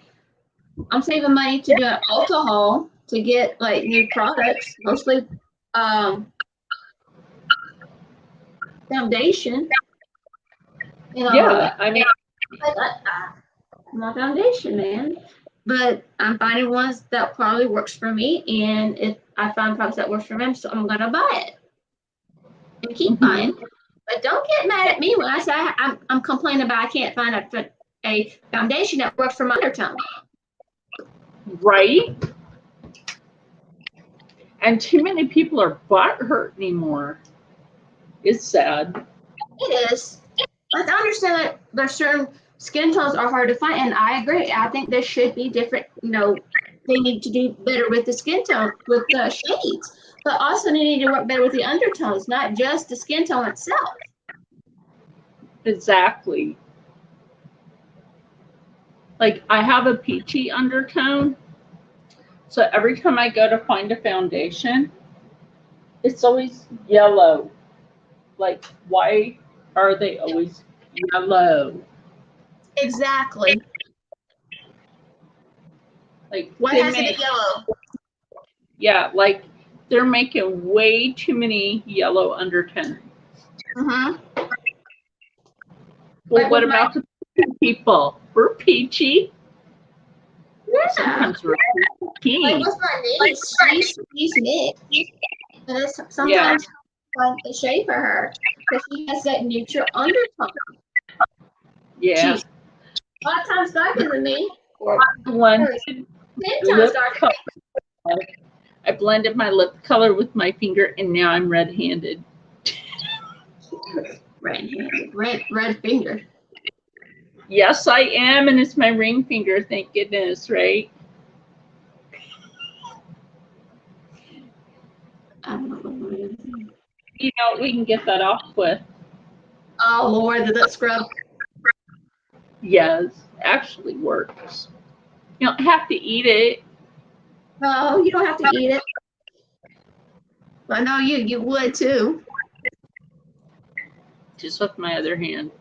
S1: I'm saving money to do alcohol to get like new products, mostly foundation.
S2: Yeah, I mean,
S1: my foundation, man. But I'm finding ones that probably works for me, and if I find products that works for them, so I'm gonna buy it and keep buying. But don't get mad at me when I say I'm complaining about I can't find a foundation that works for my undertone.
S2: Right? And too many people are butthurt anymore. It's sad.
S1: It is. Like I understand that there's certain skin tones are hard to find, and I agree. I think there should be different. They need to do better with the skin tone, with the shades, but also they need to work better with the undertones, not just the skin tone itself.
S2: Exactly. Like I have a peachy undertone, so every time I go to find a foundation, it's always yellow. Like, why are they always yellow?
S1: Exactly.
S2: Like,
S1: why has it yellow?
S2: Yeah, like they're making way too many yellow undertones.
S1: Mm-hmm.
S2: Well, what about the people? We're peachy.
S1: Yeah.
S2: Sometimes we're peachy.
S1: Like what's my niece? She's mixed. And sometimes find a shade for her because she has that neutral undertone.
S2: Yeah.
S1: She's a lot of times darker than me, or
S2: One
S1: 10 times darker than me.
S2: I blended my lip color with my finger, and now I'm red-handed.
S1: Red-handed. Red finger.
S2: Yes, I am, and it's my ring finger, thank goodness, right?
S1: I don't know.
S2: You know what we can get that off with?
S1: Oh, Lord, did that scrub?
S2: Yes, actually works. You don't have to eat it.
S1: No, you don't have to eat it. I know you would too.
S2: Just with my other hand.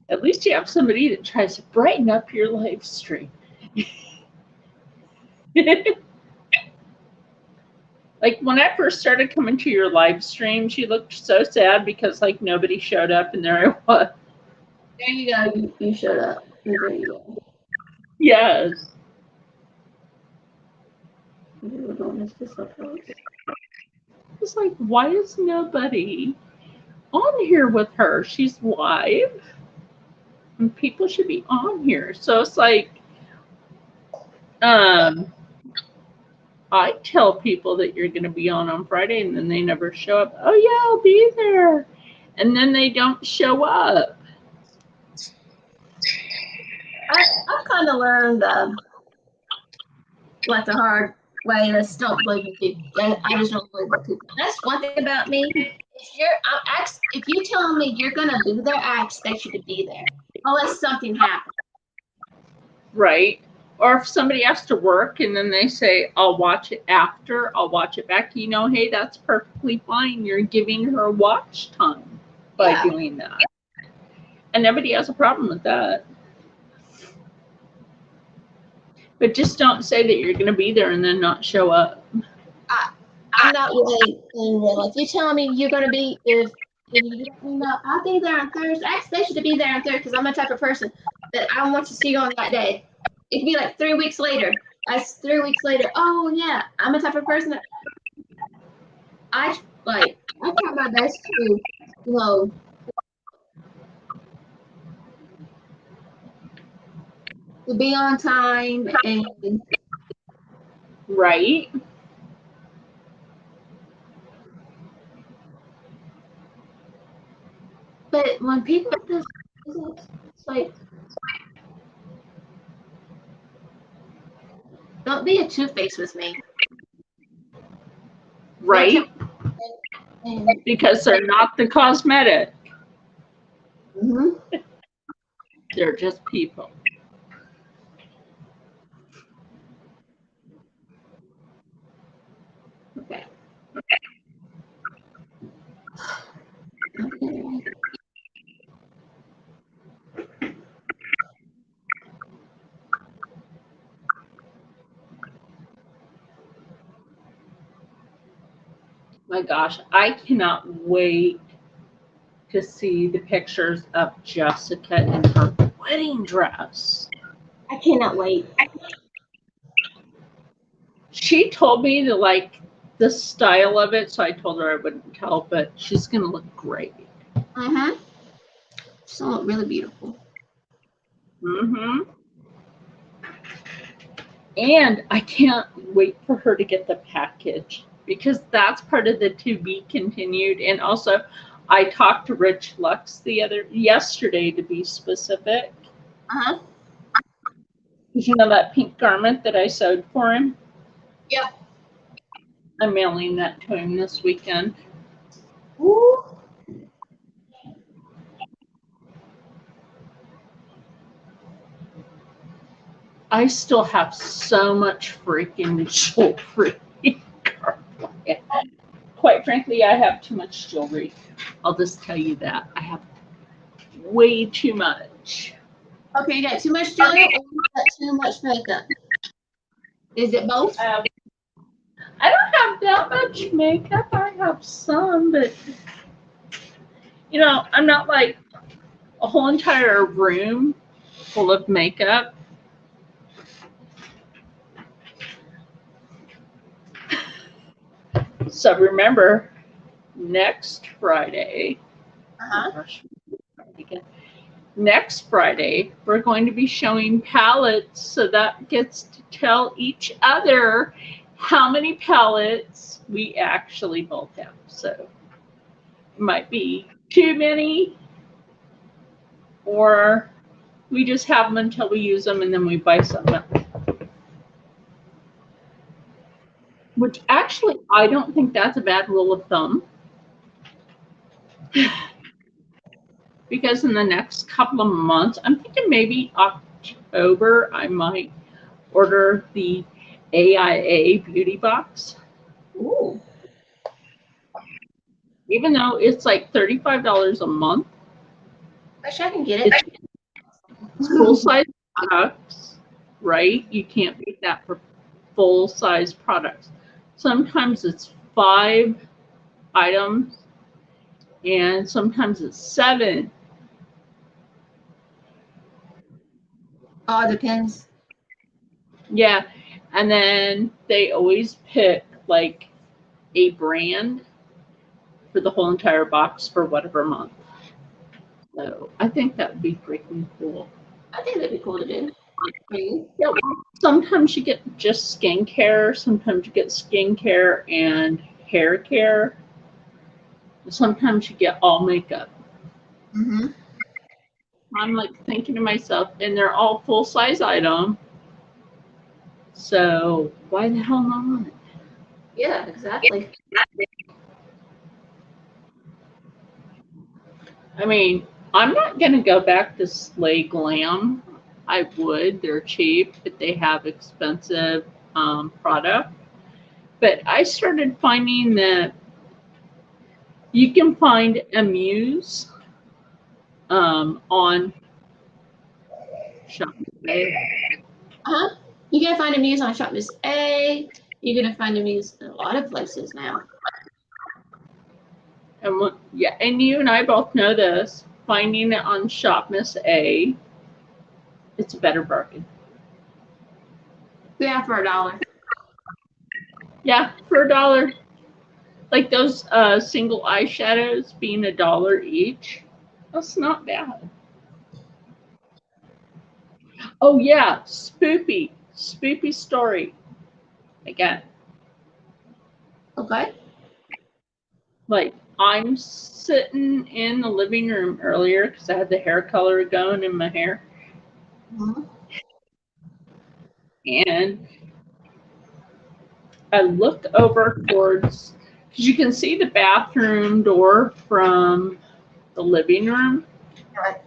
S2: At least you have somebody that tries to brighten up your live stream. Like when I first started coming to your live stream, she looked so sad because like nobody showed up, and there I was.
S1: There you go. You showed up. There you go.
S2: Yes. It's like, why is nobody on here with her? She's live, and people should be on here. So it's like, I tell people that you're going to be on Friday, and then they never show up. Oh yeah, I'll be there, and then they don't show up.
S1: I've kind of learned like the hard way. I just don't believe in people. I just don't believe in people. That's one thing about me. If you tell me you're gonna be there, I expect you to be there, unless something happens.
S2: Right. Or if somebody has to work and then they say, I'll watch it after, I'll watch it back, you know, hey, that's perfectly fine. You're giving her watch time by doing that. And nobody has a problem with that. But just don't say that you're going to be there and then not show up.
S1: I'm not really in real. If you tell me you're going to be, if you know, I'll be there on Thursday. I expect you to be there on Thursday because I'm the type of person that I want to see you on that day. It could be like 3 weeks later. 3 weeks later. Oh yeah, I'm the type of person that I try my best to, you know, to be on time and
S2: right.
S1: But when people do, it's like, don't be a two-face with me.
S2: Right. Because they're not the cosmetic.
S1: Mm-hmm.
S2: They're just people.
S1: Okay.
S2: My gosh, I cannot wait to see the pictures of Jessica in her wedding dress.
S1: I cannot wait.
S2: She told me to like the style of it, so I told her I wouldn't tell, but she's gonna look great.
S1: Mm-hmm. She's gonna look really beautiful.
S2: Mm-hmm. And I can't wait for her to get the package because that's part of the to be continued. And also, I talked to Rich Lux yesterday to be specific.
S1: Uh-huh.
S2: You know that pink garment that I sewed for him?
S1: Yeah.
S2: I'm mailing that to him this weekend.
S1: Ooh.
S2: I still have so much freaking jewelry. Quite frankly, I have too much jewelry. I'll just tell you that. I have way too much.
S1: Okay, you got too much jewelry or you got too much makeup? Is it both?
S2: I don't have that much makeup. I have some, but you know, I'm not like a whole entire room full of makeup. So remember, next Friday.
S1: Uh-huh.
S2: Gosh, weekend. Next Friday, we're going to be showing palettes, so that gets to tell each other how many palettes we actually both have. So it might be too many, or we just have them until we use them and then we buy some. Which actually, I don't think that's a bad rule of thumb. Because in the next couple of months, I'm thinking maybe October, I might order the AIA beauty box.
S1: Ooh.
S2: Even though it's like $35 a month.
S1: Wish I can get it.
S2: It's full-size products, right? You can't beat that for full-size products. Sometimes it's 5 items, and sometimes it's 7.
S1: Oh, it depends.
S2: Yeah, and then they always pick like a brand for the whole entire box for whatever month. So I think that would be freaking cool.
S1: I think that'd be cool to do. For you?
S2: Yeah, sometimes you get just skincare, sometimes you get skincare and hair care. Sometimes you get all makeup.
S1: Mm-hmm.
S2: I'm like thinking to myself, and they're all full-size item. So why the hell not?
S1: Yeah, exactly.
S2: I mean, I'm not going to go back to Slay Glam. I would. They're cheap, but they have expensive product. But I started finding that you can find Amuse on Shopify.
S1: Uh-huh. You're gonna find Amuse on Shop Miss A. You're gonna find Amuse in a lot of places now.
S2: And yeah, and you and I both know this. Finding it on Shop Miss A, it's a better bargain.
S1: Yeah, for $1.
S2: Yeah, for $1. Like those single eyeshadows being $1 each. That's not bad. Oh yeah, spoopy story. Again,
S1: Okay.
S2: like I'm sitting in the living room earlier because I had the hair color going in my hair,
S1: Mm-hmm.
S2: and I look over towards, because you can see the bathroom door from the living room.
S1: Right.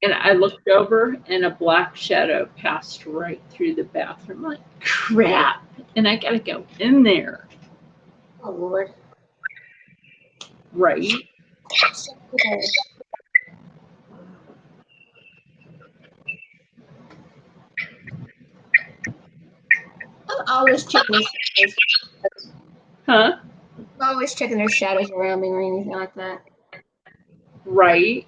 S2: And I looked over and a black shadow passed right through the bathroom. Like, crap. And I got to go in there.
S1: Oh, Lord.
S2: Right?
S1: I'm always checking their shadows.
S2: Huh?
S1: I'm always checking their shadows around me or anything like that.
S2: Right?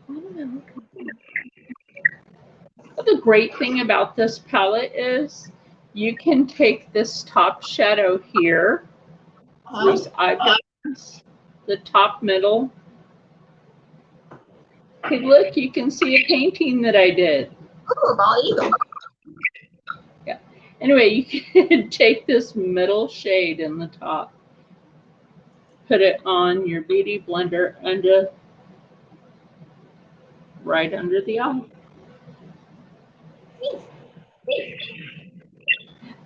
S2: I don't know. But the great thing about this palette is you can take this top shadow here, these eyebrows, the top middle. Hey, look, you can see a painting that I did.
S1: Oh, bald eagle.
S2: Yeah. Anyway, you can take this middle shade in the top, put it on your beauty blender right under the eye.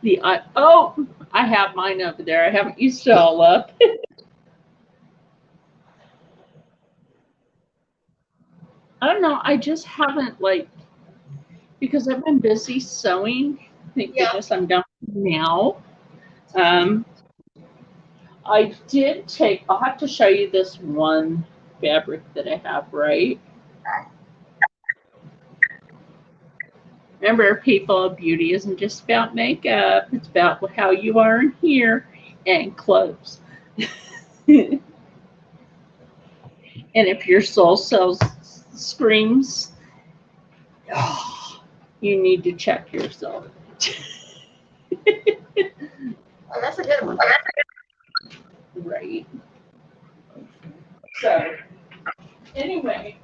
S2: The eye. Oh, I have mine over there. I haven't used it all up. I don't know. I just haven't because I've been busy sewing. Thank goodness I'm done now. I did take. I'll have to show you this one fabric that I have. Right. Remember, people, beauty isn't just about makeup. It's about how you are in here and clothes. And if your soul cells screams, oh, you need to check yourself.
S1: Oh, that's a good one.
S2: Right. So anyway,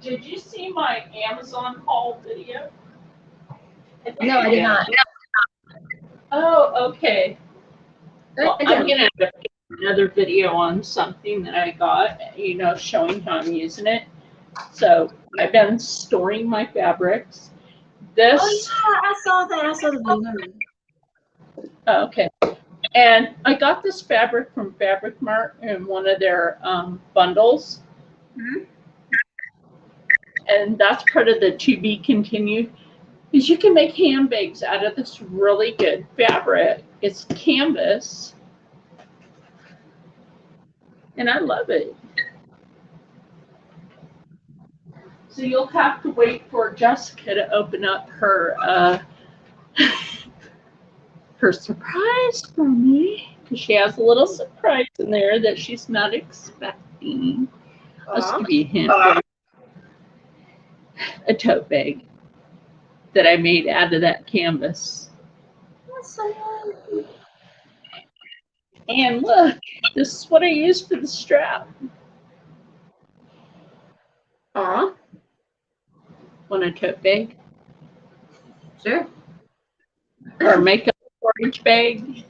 S2: did you see my Amazon haul video?
S1: No, I did not.
S2: Oh, okay. Well,
S1: I
S2: I'm
S1: did.
S2: gonna have another video on something that I got, showing how I'm using it. So I've been storing my fabrics. This.
S1: Oh yeah, I saw that. I saw the video.
S2: Okay. And I got this fabric from Fabric Mart in one of their bundles.
S1: Mm-hmm.
S2: And that's part of the to be continued. Is you can make handbags out of this really good fabric. It's canvas. And I love it. So you'll have to wait for Jessica to open up her her surprise for me. Because she has a little surprise in there that she's not expecting. I'll give you a hint. A tote bag that I made out of that canvas.
S1: That's so nice.
S2: And look, this is what I used for the strap.
S1: Aw.
S2: Want a tote bag?
S1: Sure.
S2: Or a makeup storage bag?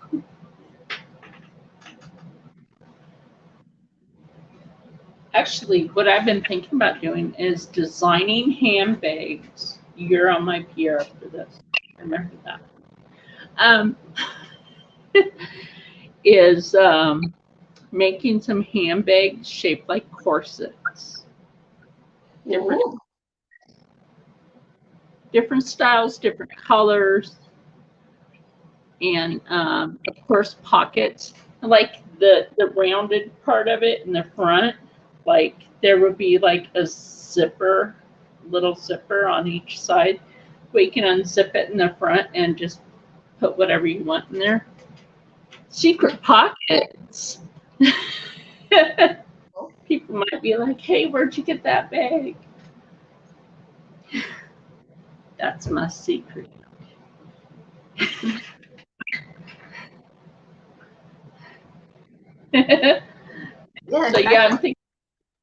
S2: Actually, what I've been thinking about doing is designing handbags. You're on my PR for this. Remember that. Is making some handbags shaped like corsets. Different styles, different colors, and of course pockets. Like the rounded part of it in the front, like there would be like a zipper, little zipper on each side, where you can unzip it in the front and just put whatever you want in there. Secret pockets. People might be like, hey, where'd you get that bag? That's my secret.
S1: Yeah.
S2: So yeah, I'm thinking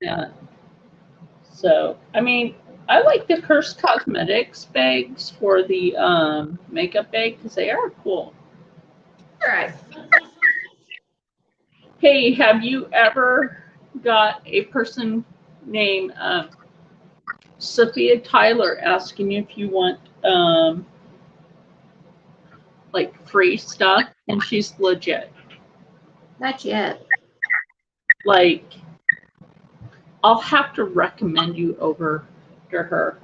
S2: that. So I mean, I like the Curst Cosmetics bags for the makeup bag because they are cool.
S1: All right.
S2: Hey, have you ever got a person named Sophia Tyler asking you if you want like free stuff? And she's legit.
S1: Not yet.
S2: Like, I'll have to recommend you over to her.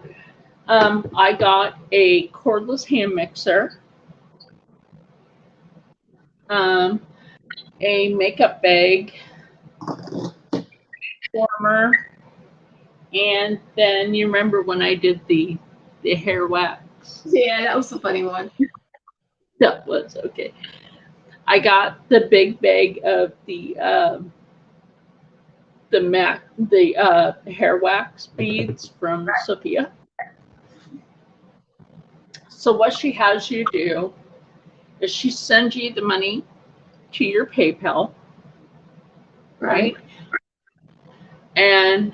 S2: I got a cordless hand mixer, a makeup bag, former, and then you remember when I did the hair wax?
S1: Yeah, that was a funny one.
S2: That was okay. I got the big bag of the hair wax beads from Sophia. So what she has you do is she sends you the money to your PayPal, right? And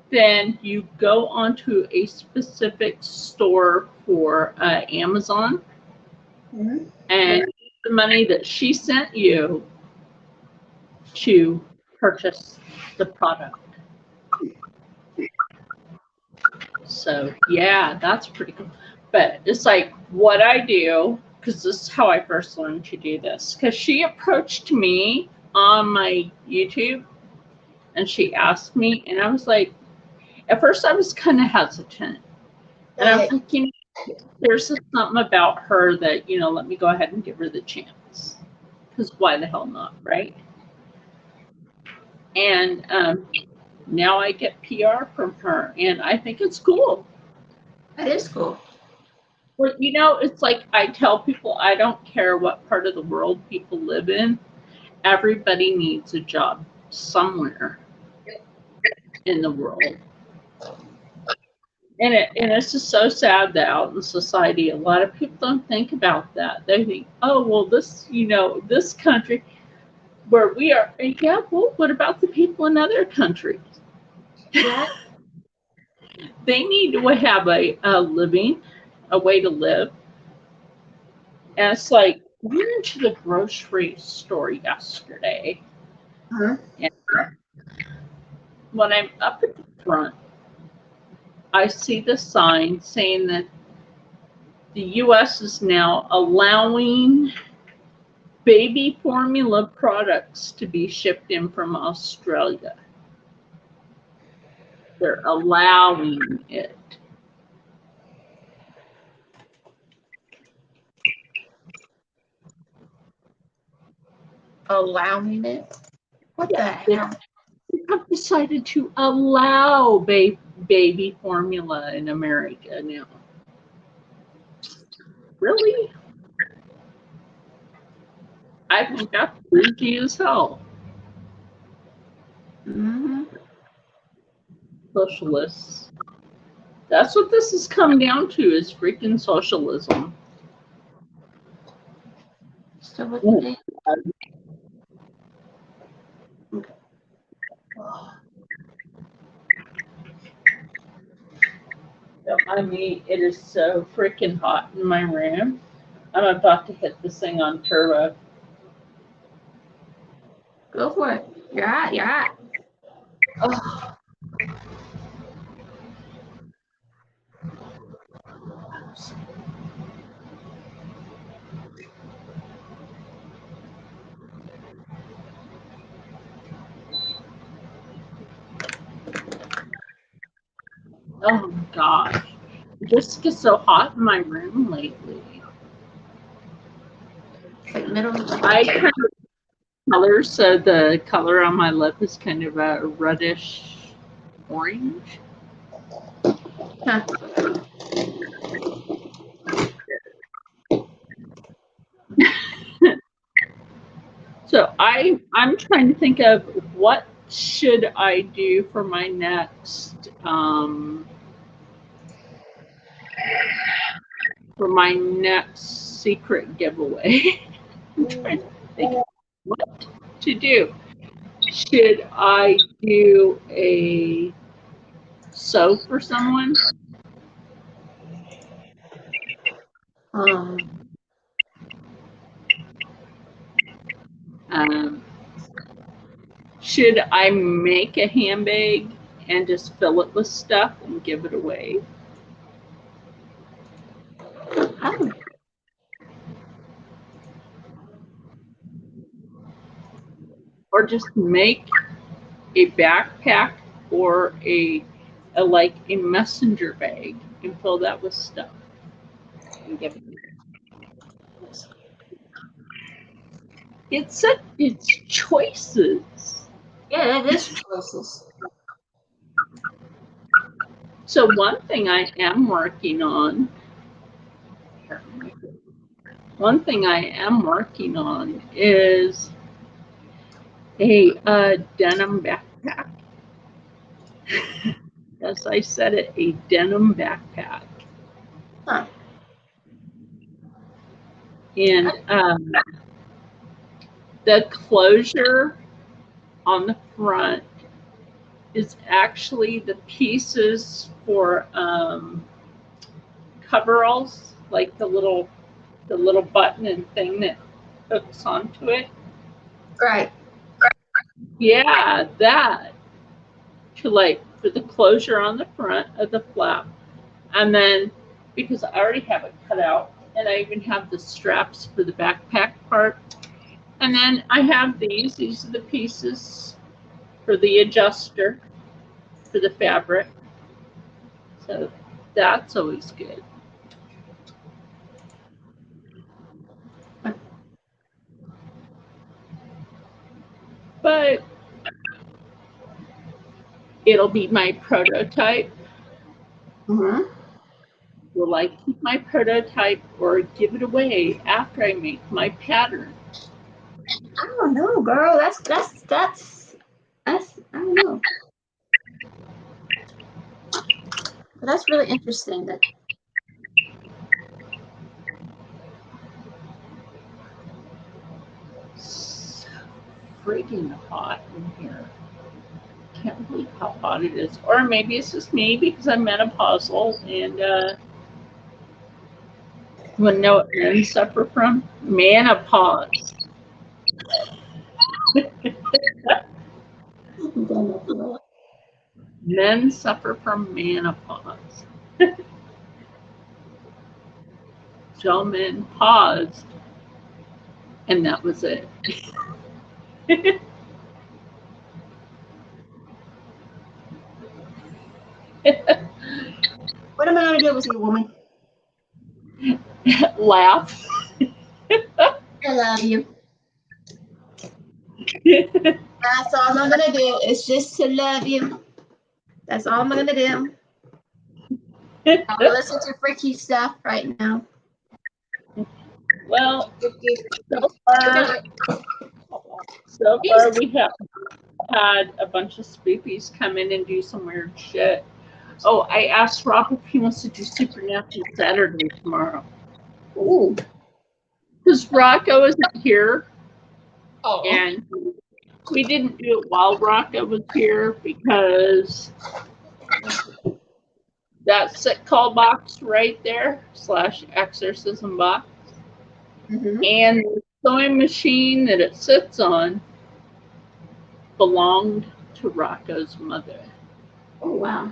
S2: then you go onto a specific store for Amazon, and the money that she sent you to purchase the product. So yeah, that's pretty cool. But it's like what I do, because this is how I first learned to do this. Because she approached me on my YouTube and she asked me, and I was like, at first I was kind of hesitant. And I was like, there's just something about her that, let me go ahead and give her the chance. Because why the hell not, right? And now I get PR from her, and I think it's cool.
S1: That is cool.
S2: Well, it's like I tell people, I don't care what part of the world people live in. Everybody needs a job somewhere in the world. And it's just so sad that out in society, a lot of people don't think about that. They think, oh, well, this country. where we are. Yeah, well, what about the people in other countries?
S1: Yeah.
S2: They need to have a living, a way to live. And it's like, we went to the grocery store yesterday.
S1: Uh-huh.
S2: And when I'm up at the front, I see the sign saying that the U.S. is now allowing baby formula products to be shipped in from Australia. They're allowing it.
S1: Allowing it. What the hell?
S2: They have decided to allow baby formula in America now. Really? I think that's freaky as hell.
S1: Mm-hmm.
S2: Socialists. That's what this has come down to, is freaking socialism.
S1: So what do they? Okay.
S2: I mean, it is so freaking hot in my room. I'm about to hit this thing on turbo.
S1: Go for it. You're hot. You're hot.
S2: Oh. Oh my gosh. It just gets so hot in my room lately.
S1: It's like middle.
S2: I kind of color, so the color on my lip is kind of a reddish orange.
S1: Huh.
S2: So I'm trying to think of what should I do for my next secret giveaway. I'm trying to think what to do. Should I do a sew for someone?
S1: Um.
S2: Um, should I make a handbag and just fill it with stuff and give it away?
S1: Oh.
S2: Or just make a backpack or a like a messenger bag and fill that with stuff and give it away? It's choices.
S1: Yeah, that is choices.
S2: So one thing I am working on is a denim backpack. Yes, I said it, a denim backpack.
S1: Huh.
S2: And the closure on the front is actually the pieces for coveralls, like the little button and thing that hooks onto it.
S1: Right.
S2: Yeah, that to like for the closure on the front of the flap, and then because I already have it cut out, and I even have the straps for the backpack part, and then I have these. These are the pieces for the adjuster for the fabric. So that's always good. But it'll be my prototype.
S1: Mm-hmm.
S2: Will I keep my prototype or give it away after I make my pattern?
S1: I don't know, girl. That's. I don't know. But that's really interesting. That.
S2: So friggin' hot in here. Can't believe how hot it is. Or maybe it's just me because I'm menopausal and you want to know what men suffer from? Menopause. Men suffer from menopause. Gentlemen paused, and that was it.
S1: What am I going to do with you, woman?
S2: Laugh.
S1: I love you. That's all I'm going to do is just to love you. That's all I'm going to do. I'm going to listen to freaky stuff right now.
S2: Well, so far we have had a bunch of spoopies come in and do some weird shit. Oh, I asked Rob if he wants to do Supernatural Saturday tomorrow.
S1: Ooh.
S2: Because Rocco isn't here.
S1: Oh.
S2: And we didn't do it while Rocco was here because that sick call box right there / exorcism box and the sewing machine that it sits on belonged to Rocco's mother.
S1: Oh, wow.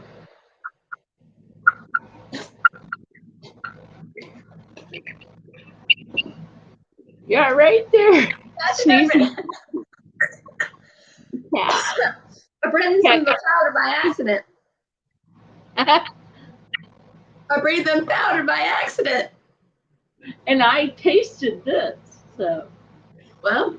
S2: Yeah, right there.
S1: That's
S2: Sneezing.
S1: Yeah. I breathed some powder by accident. I breathed some powder by accident.
S2: And I tasted this, so.
S1: Well.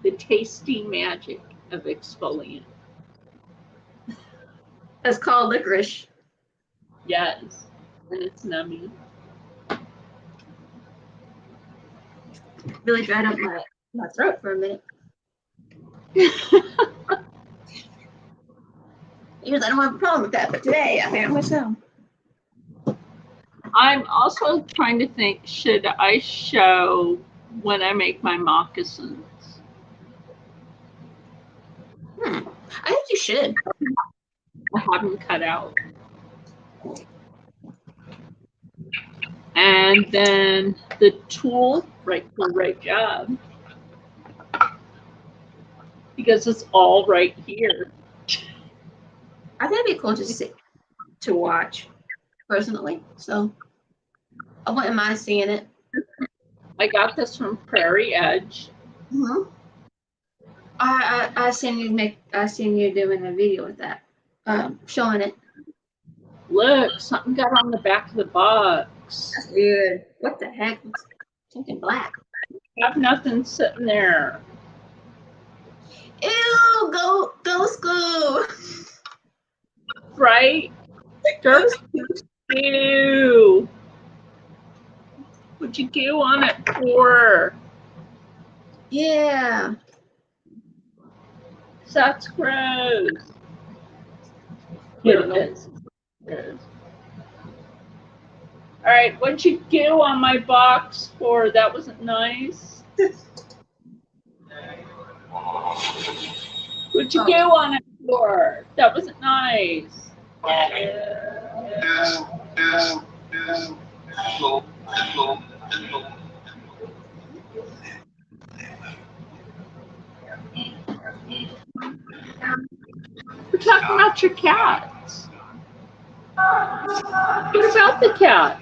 S2: The tasty magic of exfoliant.
S1: That's called licorice.
S2: Yes, and it's nummy.
S1: Really dried up my throat for a minute. Usually I don't have a problem with that, but today apparently so.
S2: I'm also trying to think, should I show when I make my moccasins?
S1: I think you should.
S2: I have them cut out. And then the tool, right job. Because it's all right here.
S1: I think it'd be cool just to watch, personally. So I wouldn't mind seeing it.
S2: I got this from Prairie Edge.
S1: I seen you doing a video with that, showing it.
S2: Look, something got on the back of the box.
S1: That's weird. What the heck? Something black.
S2: I have nothing sitting there.
S1: Ew, ghost glue.
S2: Right? There's ew. What'd you do on it for?
S1: Yeah.
S2: That's gross. It is. All right, what'd you do on my box for? That wasn't nice. What'd you do on it for? That wasn't nice. We're talking about your cats. What about the cats?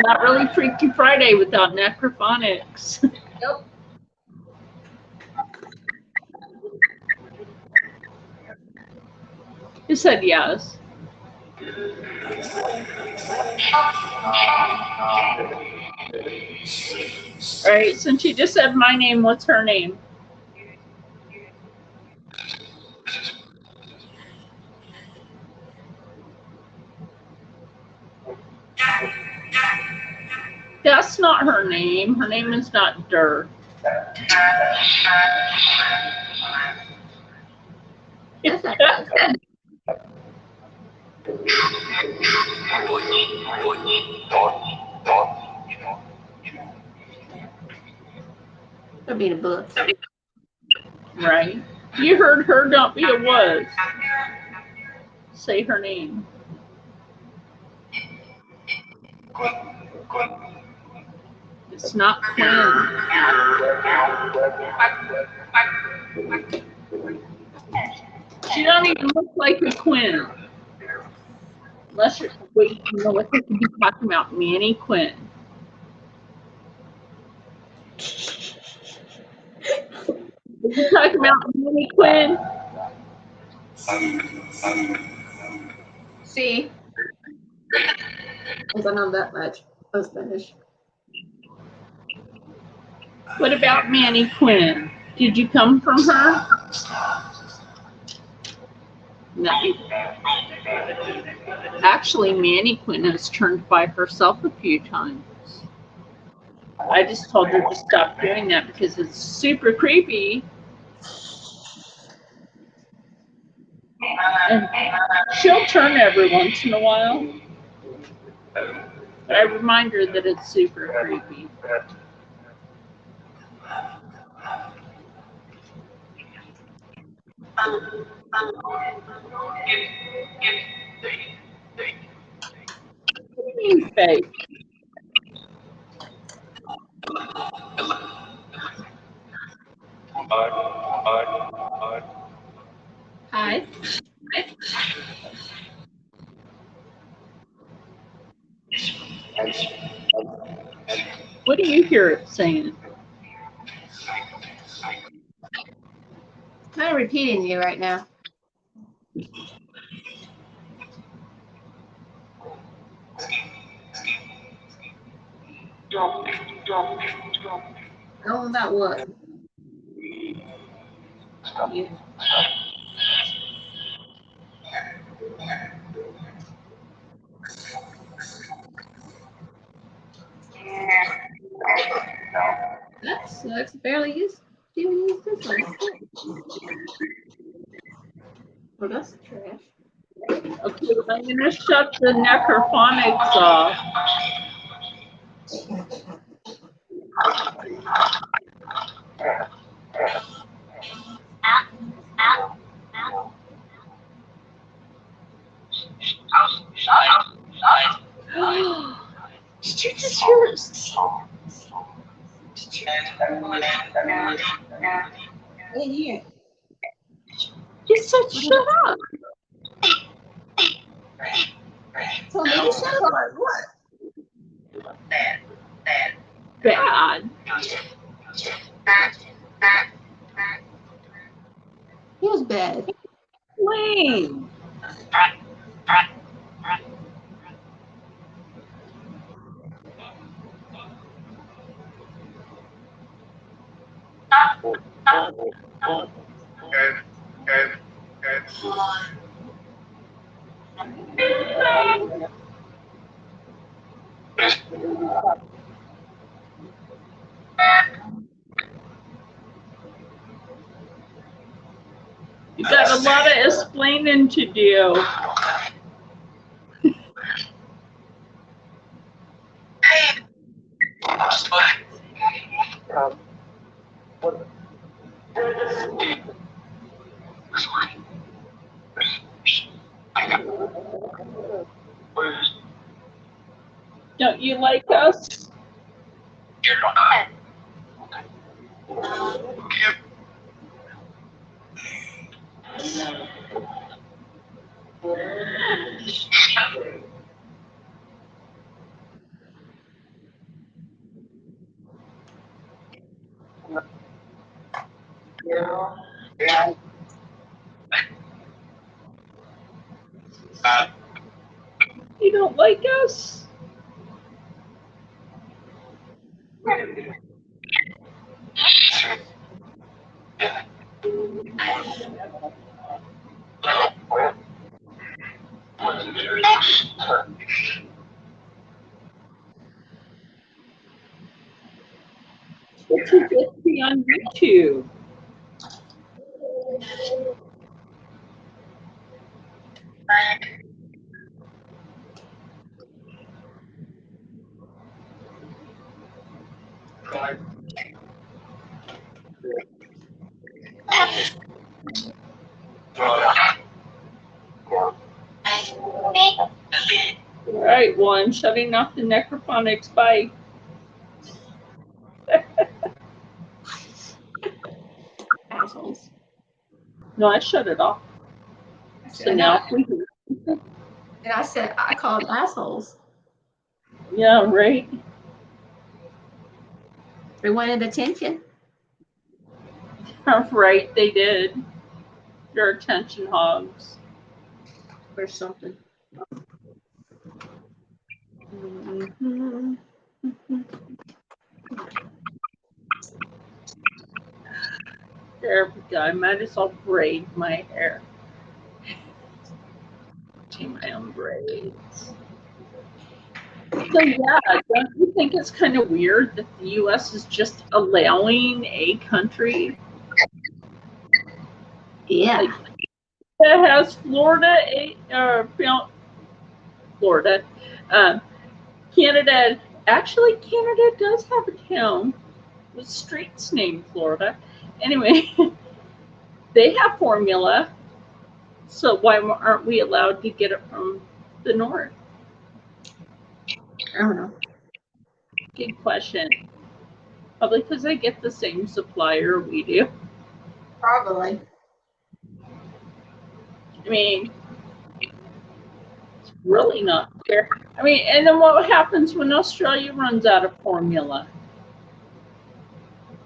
S2: Not really Freaky Friday without necrophonics.
S1: Nope.
S2: You said yes. All right, since you just said my name, what's her name? That's not her name. Her name is not Dur.
S1: That's not bad. Or being a book.
S2: Right. You heard her, don't be a was. Say her name. It's not Quinn. She don't even look like a Quinn. Unless you're, wait, you know what they could be talking about? Manny Quinn. Are you talking about Manny Quinn?
S1: See? Because I know that much. I was Spanish.
S2: What about Manny Quinn? Did you come from her? No. Actually, Manny Quinn has turned by herself a few times. I just told her to stop doing that because it's super creepy. And she'll turn every once in a while. But I remind her that it's super creepy. What do you mean fake?
S1: Hi.
S2: What do you hear it saying?
S1: Kind of repeating you right now. Know about what? You. That sucks. Barely used. Even use this one. Oh, that's trash.
S2: Okay, I'm going to shut the necrophonics off. Did you just hear it?
S1: I didn't hear it.
S2: You said shut up.
S1: Told me to shut up. What?
S2: Bad.
S1: It was bad.
S2: Lame. You got a lot of explaining to do. Don't you like us? You don't like us? on YouTube. All right, well, I'm shutting off the necrophonics. Bye.
S1: Assholes.
S2: No, I shut it off. So now we can.
S1: And I said, I called assholes.
S2: Yeah, right.
S1: They wanted attention.
S2: Right, they did. They're attention hogs.
S1: Or something.
S2: Mm-hmm. There we go. I might as well braid my hair. Do my own braids. So yeah, don't you think it's kind of weird that the U.S. is just allowing a country
S1: Yeah.
S2: like, that has Florida, Florida, Canada. Actually, Canada does have a town with streets named Florida. Anyway, they have formula. So why aren't we allowed to get it from the north?
S1: I don't know.
S2: Good question. Probably because they get the same supplier we do.
S1: Probably.
S2: I mean, it's really not fair. I mean, and then what happens when Australia runs out of formula?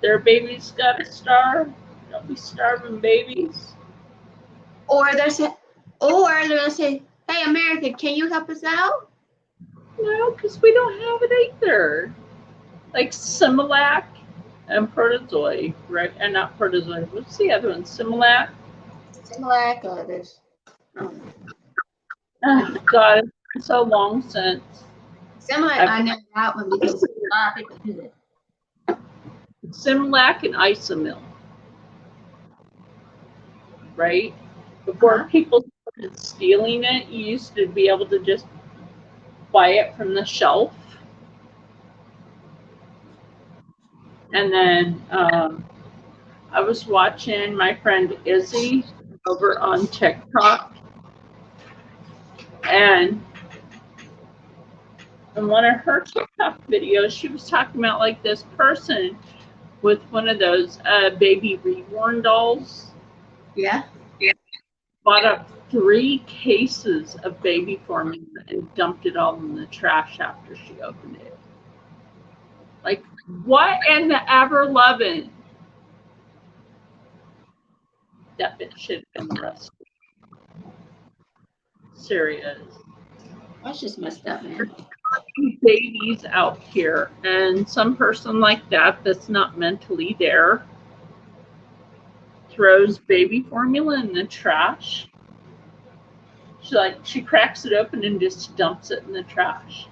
S2: Their babies got to starve. Don't be starving babies.
S1: Or they're gonna say, "Hey, America, can you help us out?"
S2: No, because we don't have it either. Like Similac and Protozoa, right? And not Protozoa. What's the other one? Similac.
S1: Similac, there's.
S2: Oh, God, it's been so long since.
S1: Similac, I know that one because a lot of people use it.
S2: Similac and Isomil, right? Before people started stealing it, you used to be able to just buy it from the shelf. And then I was watching my friend Izzy over on TikTok, and in one of her TikTok videos, she was talking about like this person with one of those baby reborn dolls.
S1: Yeah.
S2: Bought up 3 cases of baby formula and dumped it all in the trash after she opened it. Like, what in the ever-loving? That bitch should have been arrested. Serious.
S1: That's just messed up, man.
S2: Babies out here, and some person like that that's not mentally there throws baby formula in the trash. She cracks it open and just dumps it in the trash.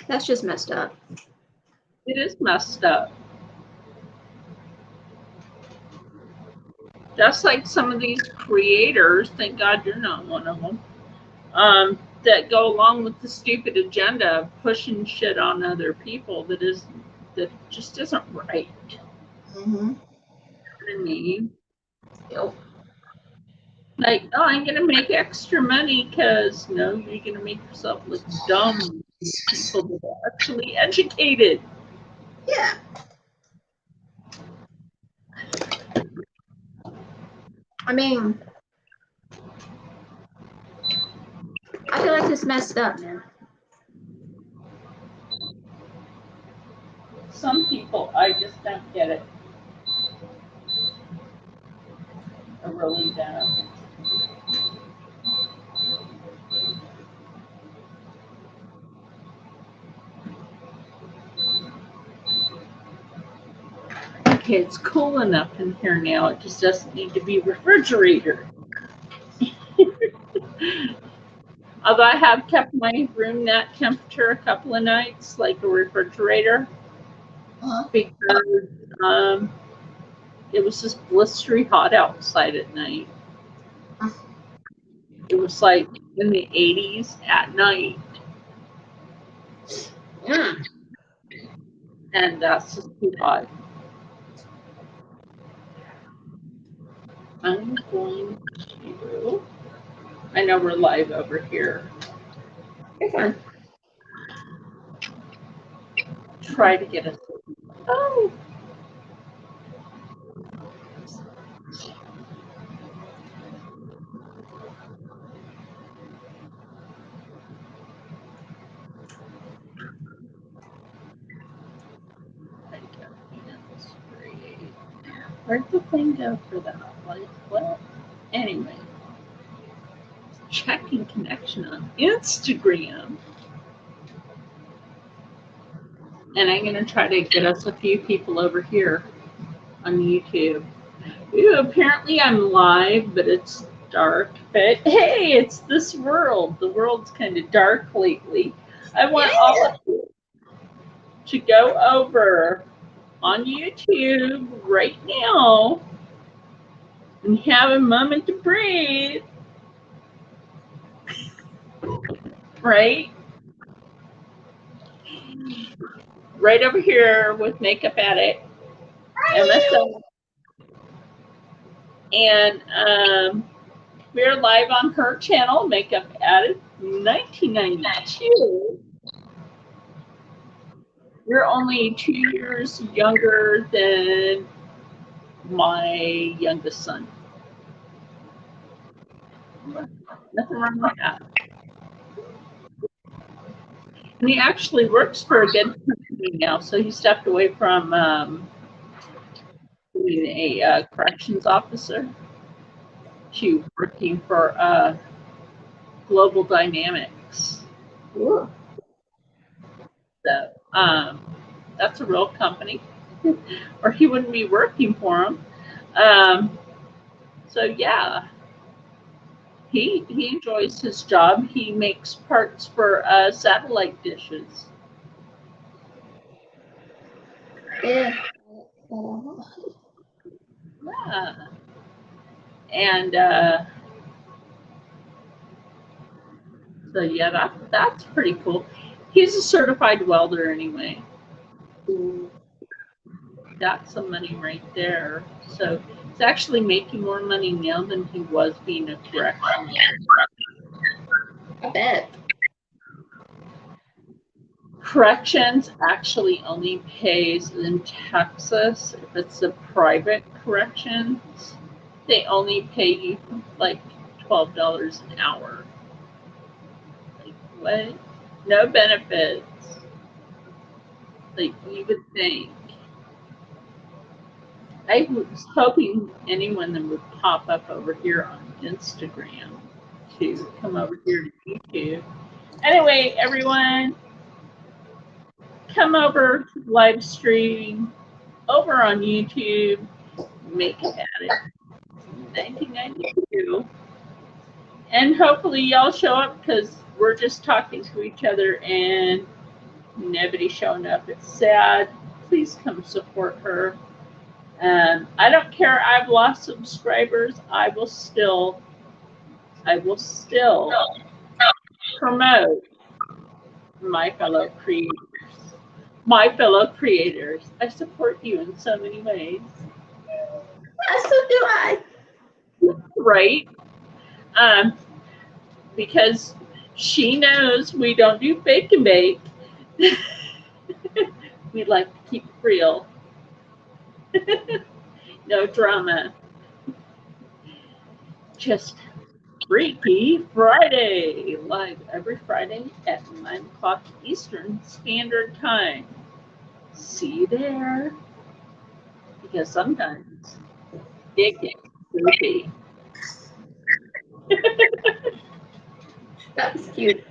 S1: That's just messed up.
S2: It is messed up. Just like some of these creators, thank God you're not one of them, that go along with the stupid agenda of pushing shit on other people that just isn't right.
S1: Mm-hmm.
S2: You know what I mean?
S1: Yep.
S2: Like, oh, I'm gonna make extra money because no, you're gonna make yourself look dumb. People that are actually educated.
S1: Yeah. I mean, I feel like it's messed up, man.
S2: Some people, I just don't get it. I really don't. Okay, it's cool enough in here now. It just doesn't need to be refrigerator. Although I have kept my room that temperature a couple of nights, like a refrigerator, because it was just blistery hot outside at night. It was like in the 80s at night. And that's just too hot. I'm going to, I know we're live over here. Try to get us. Oh. Where'd the thing go for that? Like, what? Anyway, checking connection on Instagram. And I'm going to try to get us a few people over here on YouTube. Ooh, apparently I'm live, but it's dark. But hey, it's this world. The world's kind of dark lately. I want all of you to go over on YouTube right now and have a moment to breathe. Right? Right over here with Makeup Addict, MSN. And we're live on her channel, Makeup Addict 1992. You're only 2 years younger than my youngest son. Nothing wrong with that. And he actually works for a good company now, so he stepped away from being a corrections officer to working for Global Dynamics.
S1: Ooh.
S2: So that's a real company, or he wouldn't be working for them. So yeah, he enjoys his job. He makes parts for satellite dishes.
S1: Yeah.
S2: Yeah. And so yeah, that's pretty cool. He's a certified welder anyway. Got some money right there. So he's actually making more money now than he was being a corrections.
S1: I bet.
S2: Corrections actually only pays in Texas if it's a private corrections. They only pay you like $12 an hour. Like what? No benefits. Like you would think. I was hoping anyone that would pop up over here on Instagram to come over here to YouTube. Anyway, everyone, come over to live stream over on YouTube. Makeup Addict 1992. And hopefully y'all show up because we're just talking to each other and nobody's showing up. It's sad. Please come support her. I don't care. I've lost subscribers. I will still promote my fellow creators. My fellow creators. I support you in so many ways.
S1: So do I.
S2: Right? Because she knows we don't do fake and bake. We like to keep it real. No drama. Just Freaky Friday, live every Friday at 9 o'clock Eastern Standard Time. See you there. Because sometimes it gets creepy.
S1: That was cute.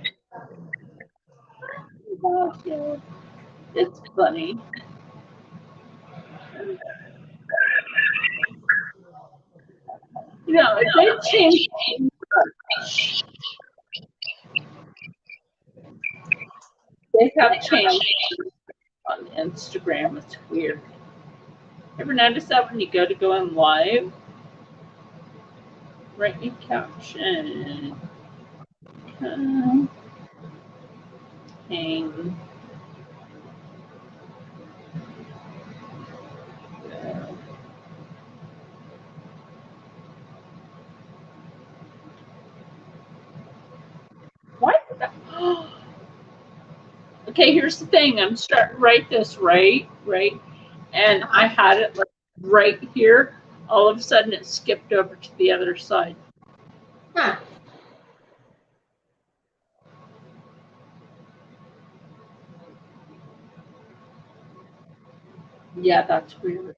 S2: Oh, yeah. It's funny. You know, if they change They have changed on Instagram. It's weird. Ever notice that when you go on live? Write your caption. Hang. What? Okay, here's the thing. I'm starting to write this right, and I had it like right here. All of a sudden, it skipped over to the other side.
S1: Huh.
S2: Yeah, that's weird.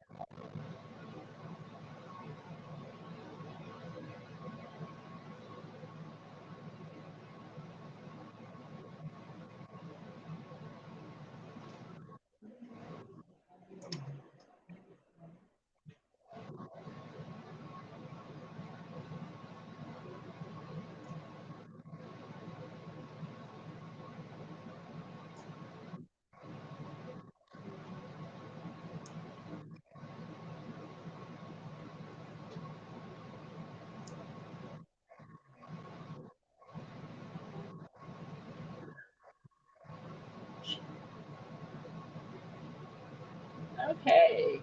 S2: Okay.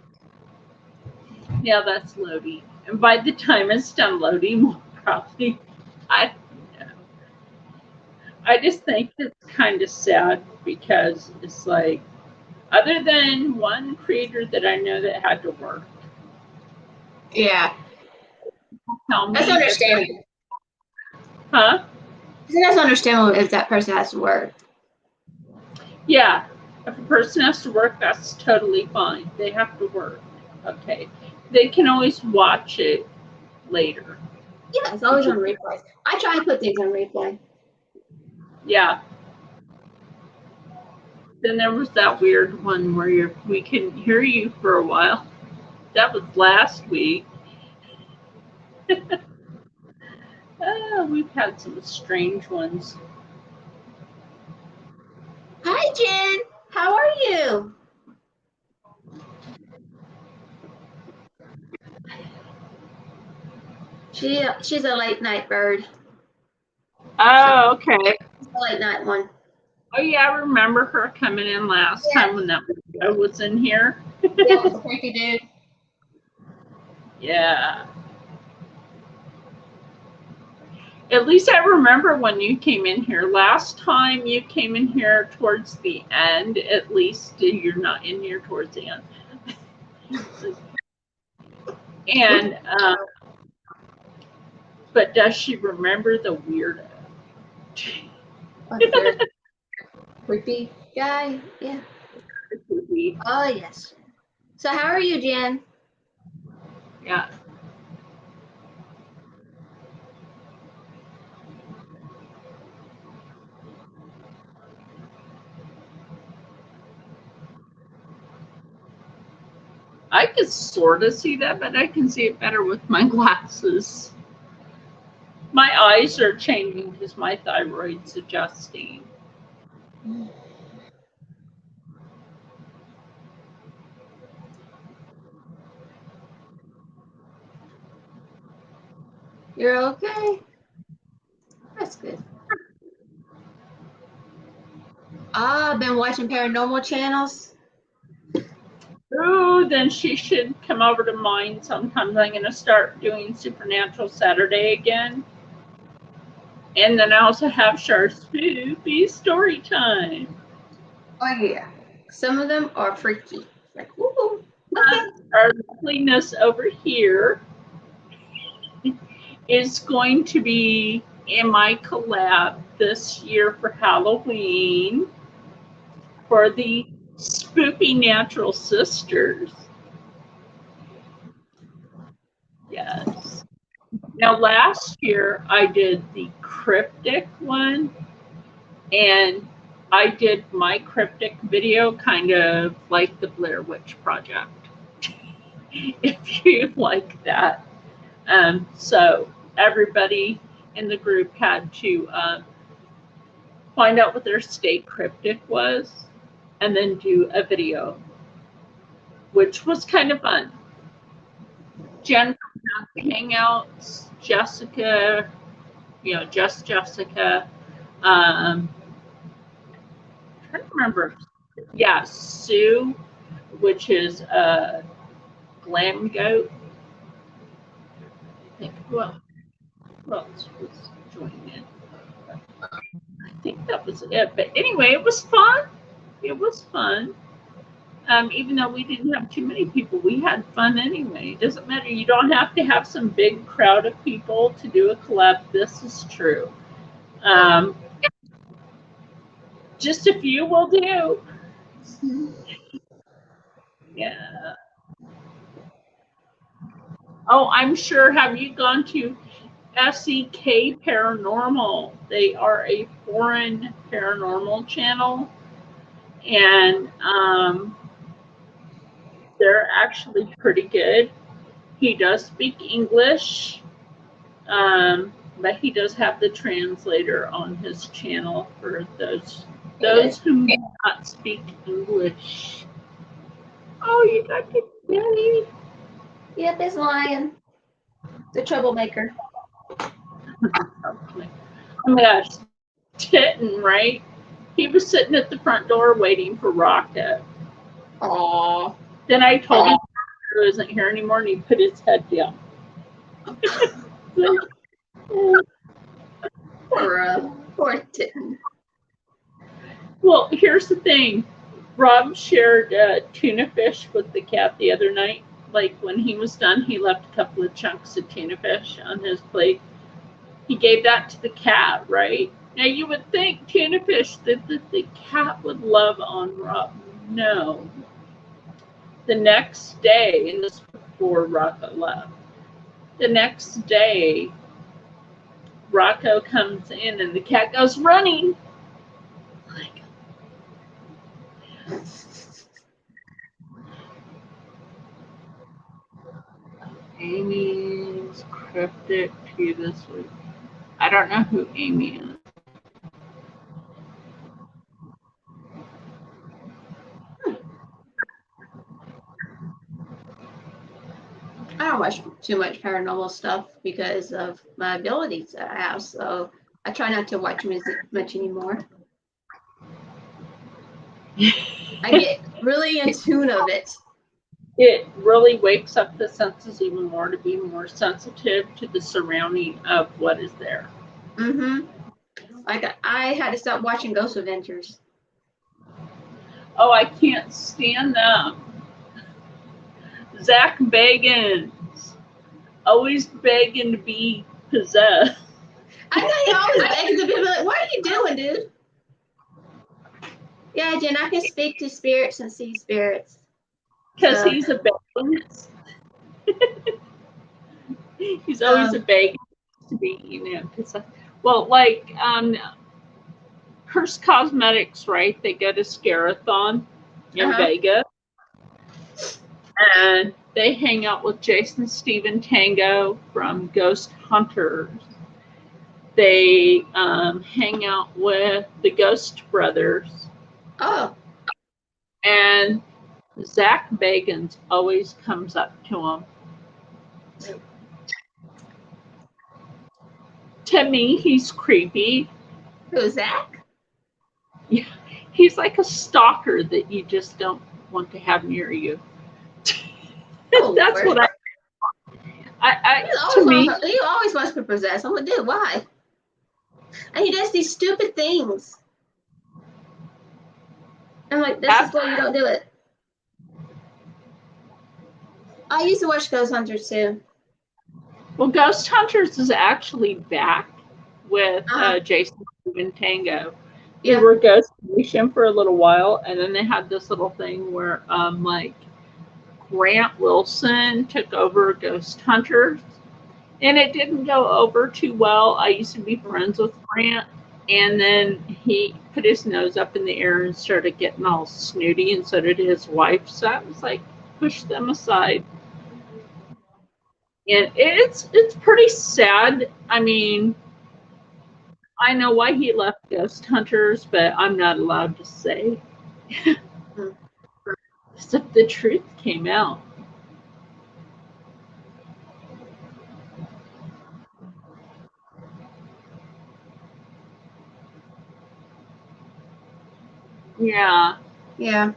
S2: Yeah, that's loading. And by the time it's done loading, we'll probably, I don't know. I just think it's kind of sad because it's like, other than one creator that I know that had to work.
S1: Yeah.
S2: Tell me
S1: That's understandable.
S2: Huh?
S1: That's understandable if that person has to work.
S2: Yeah. If a person has to work, that's totally fine. They have to work. Okay. They can always watch it later.
S1: Yeah, it's always on replay. I try to put things on replay.
S2: Yeah. Then there was that weird one where we couldn't hear you for a while. That was last week. We've had some strange ones.
S1: Hi, Jen. How are you? She's a late night bird.
S2: Oh, okay.
S1: She's a late night one.
S2: Oh, yeah, I remember her coming in last time when that window was in here.
S1: Yeah, it's a freaky dude.
S2: Yeah. At least I remember when you came in here. Last time you came in here towards the end, at least you're not in here towards the end. And, but does she remember the weirdo?
S1: Creepy guy? Yeah. Oh, yes. So how are you, Jen?
S2: Yeah. I can sort of see that, but I can see it better with my glasses. My eyes are changing because my thyroid's adjusting.
S1: You're okay? That's good. I've been watching paranormal channels.
S2: Oh, then she should come over to mine sometimes. I'm going to start doing Supernatural Saturday again. And then I also have Char's Spooky Story Time.
S1: Oh, yeah. Some of them are freaky. Like, woo. Okay.
S2: Our loveliness over here is going to be in my collab this year for Halloween for the Spooky Natural Sisters. Yes. Now, last year I did the cryptic one, and I did my cryptic video kind of like the Blair Witch Project, if you like that. So everybody in the group had to find out what their Stay Cryptic was, and then do a video, which was kind of fun. Jen from Hangouts, Jessica, just Jessica. I'm trying to remember. Yeah, Sue, which is a glam goat. I think who else was joining in? I think that was it. But anyway, it was fun. It was fun. Even though we didn't have too many people, we had fun anyway. It doesn't matter. You don't have to have some big crowd of people to do a collab. This is true. Just a few will do. Yeah. Oh, I'm sure. Have you gone to SEK Paranormal? They are a foreign paranormal channel, and they're actually pretty good. He does speak English, but he does have the translator on his channel for those who do not speak English. Oh, you got the Daddy.
S1: Yep, it's Lion, the troublemaker.
S2: Oh my gosh, Titten, right? He was sitting at the front door waiting for Rocco.
S1: Aww.
S2: Then I told him he wasn't here anymore, and he put his head down.
S1: Poor Titten.
S2: Well, here's the thing. Rob shared tuna fish with the cat the other night. Like when he was done, he left a couple of chunks of tuna fish on his plate. He gave that to the cat, right? Now you would think tuna fish that the cat would love on Rob. No. The next day, and this was before Rocco left, the next day, Rocco comes in and the cat goes running. Like, Amy's cryptic to this week. I don't know who Amy is.
S1: I don't watch too much paranormal stuff because of my abilities that I have, so I try not to watch much anymore. I get really in tune of it.
S2: It really wakes up the senses even more to be more sensitive to the surrounding of what is there.
S1: Mm-hmm. Like I had to stop watching Ghost Adventures.
S2: Oh, I can't stand them. Zach Bagans, always begging to be possessed.
S1: I know he always begging to be like, what are you doing, dude? Yeah, Jen, I can speak to spirits and see spirits.
S2: Because he's a Bagans. He's always a Bagans to be, possessed. Well, like Curst Cosmetics, right? They go to Scarathon in Vegas. And they hang out with Jason Stephen Tango from Ghost Hunters. They hang out with the Ghost Brothers.
S1: Oh.
S2: And Zach Bagans always comes up to him. To me, he's creepy.
S1: Who's Zach?
S2: Yeah, he's like a stalker that you just don't want to have near you.
S1: Oh,
S2: that's
S1: Lord.
S2: what
S1: He always wants to possess. I'm like, dude, why? And he does these stupid things. I'm like, this is why you don't do it. I used to watch Ghost Hunters too.
S2: Well, Ghost Hunters is actually back with Jason and Tango. They were Ghost Nation for a little while, and then they had this little thing where like Grant Wilson took over Ghost Hunters, and it didn't go over too well. I used to be friends with Grant, and then he put his nose up in the air and started getting all snooty, and so did his wife. So I was like, push them aside. And it's pretty sad. I mean, I know why he left Ghost Hunters, but I'm not allowed to say. Except the truth came out. Yeah.
S1: Yeah.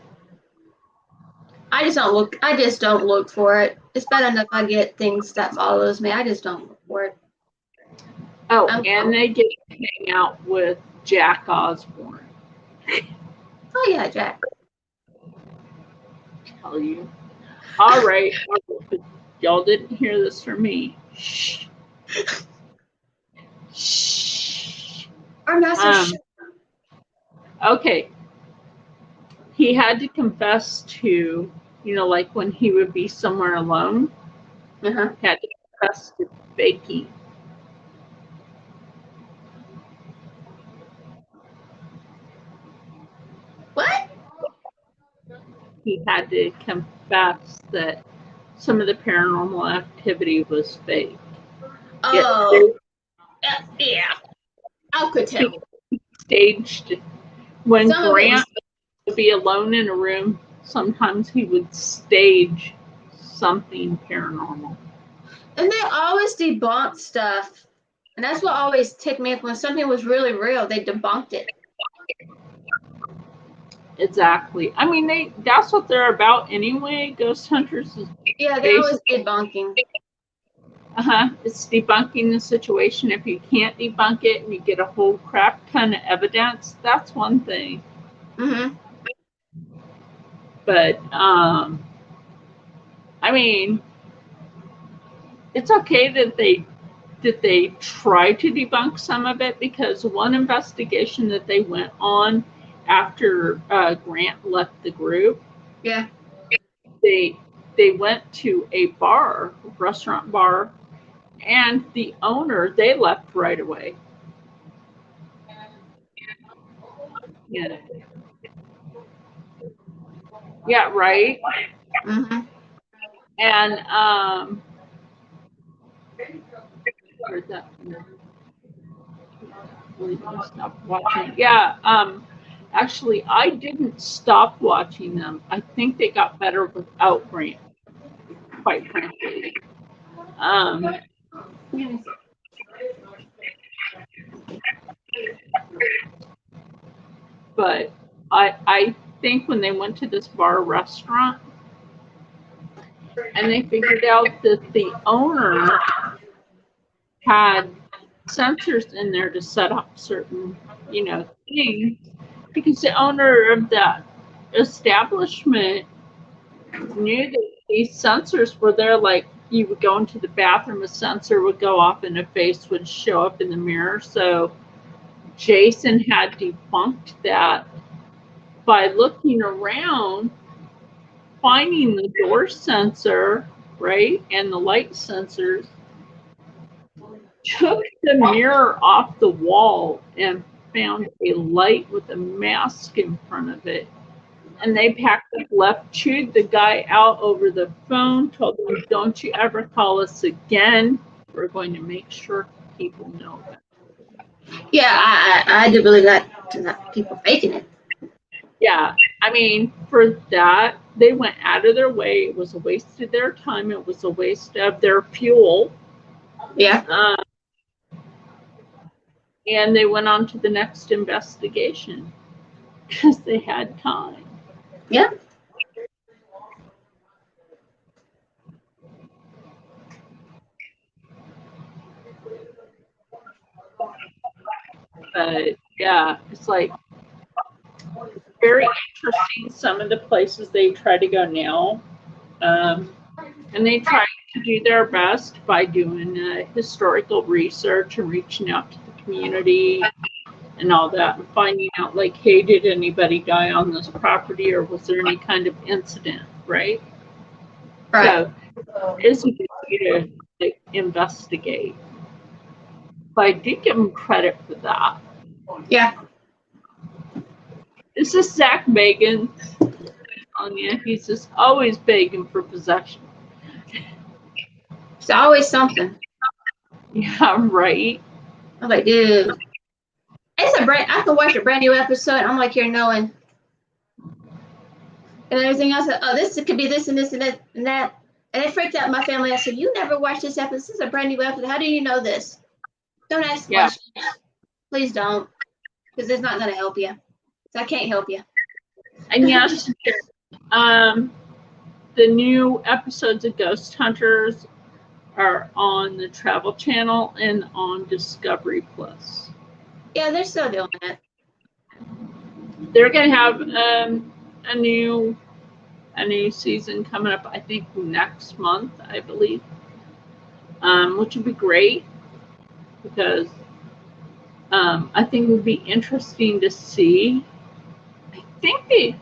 S1: I just don't look for it. It's bad enough I get things that follows me. I just don't look for it.
S2: Oh, and they get to hang out with Jack Osborne.
S1: Oh yeah, Jack.
S2: Tell you. All right. Y'all didn't hear this from me. Shh. Shh.
S1: Our master.
S2: Okay. He had to confess to, like when he would be somewhere alone, he had to confess to baking.
S1: What?
S2: He had to confess that some of the paranormal activity was fake.
S1: Oh, yeah. I could tell.
S2: He staged when Grant would be alone in a room. Sometimes he would stage something paranormal.
S1: And they always debunk stuff, and that's what always ticked me off. When something was really real, they debunked it.
S2: Exactly. I mean, that's what they're about anyway. Ghost Hunters is
S1: they're always debunking.
S2: It's debunking the situation. If you can't debunk it and you get a whole crap ton of evidence, that's one thing. But I mean, it's okay that they try to debunk some of it, because one investigation that they went on after Grant left the group, they went to a restaurant bar, and the owner, they left right away. Yeah. Yeah, right. And where's that? Stop watching. Yeah. Actually, I didn't stop watching them. I think they got better without Grant, quite frankly. But I think when they went to this bar restaurant and they figured out that the owner had sensors in there to set up certain, things, because the owner of that establishment knew that these sensors were there. Like, you would go into the bathroom, a sensor would go off and a face would show up in the mirror. So Jason had debunked that by looking around, finding the door sensor, right, and the light sensors, took the mirror off the wall and found a light with a mask in front of it. And they packed up, left, chewed the guy out over the phone, told him, "Don't you ever call us again. We're going to make sure people know that."
S1: Yeah, I do believe that people faking it.
S2: Yeah, I mean, for that, they went out of their way. It was a waste of their time. It was a waste of their fuel.
S1: Yeah.
S2: And they went on to the next investigation because they had time.
S1: Yeah.
S2: But yeah, it's like very interesting. Some of the places they try to go now, and they try to do their best by doing historical research and reaching out to the community and all that, and finding out, like, hey, did anybody die on this property, or was there any kind of incident, right? So it's a good way to investigate. But I did give them credit for that.
S1: Yeah.
S2: This is Zach Bagan. He's just always begging for possession.
S1: It's always something.
S2: Yeah, right.
S1: I'm like, dude. I can watch a brand new episode. I'm like, you're knowing. And everything else, oh, this could be this and this and that and that. And it freaked out my family. I said, you never watched this episode. This is a brand new episode. How do you know this? Don't ask questions. Please don't. Because it's not going to help you. So I can't help you.
S2: And yes, the new episodes of Ghost Hunters are on the Travel Channel and on Discovery Plus.
S1: Yeah, they're still doing it.
S2: They're going to have a new season coming up, I think, next month, I believe, which would be great because I think it would be interesting to see. I think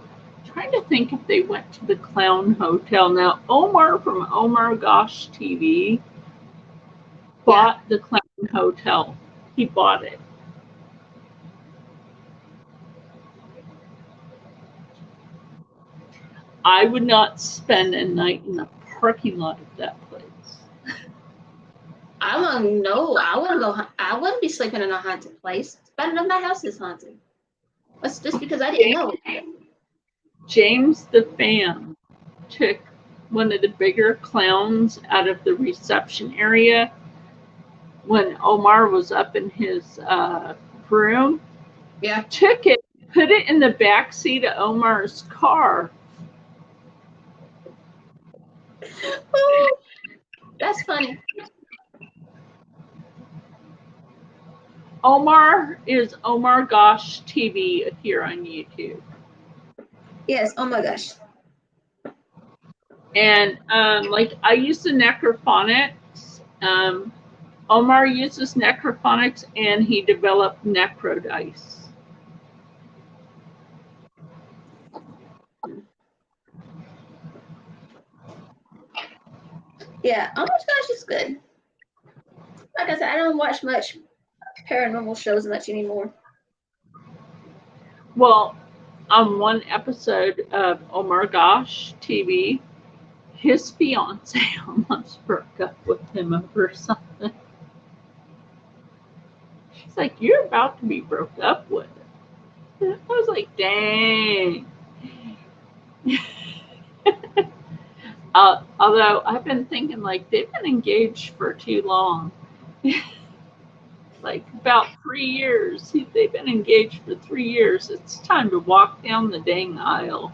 S2: trying to think if they went to the Clown Hotel. Now, Omar from Omar Gosh TV bought the Clown Hotel. He bought it. I would not spend a night in the parking lot of that place.
S1: I wouldn't know. I wouldn't be sleeping in a haunted place. It's bad enough my house is haunted. That's just because I didn't know.
S2: James the Fan took one of the bigger clowns out of the reception area when Omar was up in his room.
S1: Yeah.
S2: Took it, put it in the back seat of Omar's car.
S1: Oh, that's funny.
S2: Omar is Omar Gosh TV here on YouTube.
S1: Yes. Oh my gosh.
S2: And like I use the necrophonics. Omar uses necrophonics and he developed necro dice.
S1: Yeah. Oh my gosh, it's good. Like I said, I don't watch much paranormal shows much anymore.
S2: Well, on one episode of Omar Gosh TV, his fiance almost broke up with him over something. She's like, "You're about to be broke up with." I was like, "Dang." Although I've been thinking, like, they've been engaged for too long. Like about 3 years. They've been engaged for 3 years. It's time to walk down the dang aisle.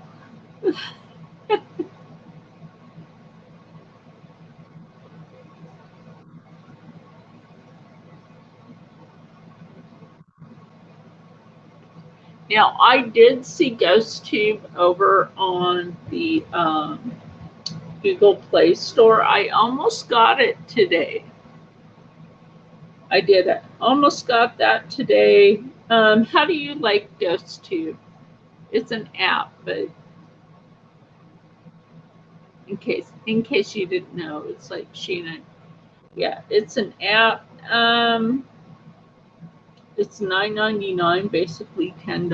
S2: Now, I did see GhostTube over on the Google Play Store. I almost got it today. I did it. Almost got that today. How do you like GhostTube? It's an app, but in case you didn't know, it's like Sheena. Yeah, it's an app. It's $9.99, basically $10.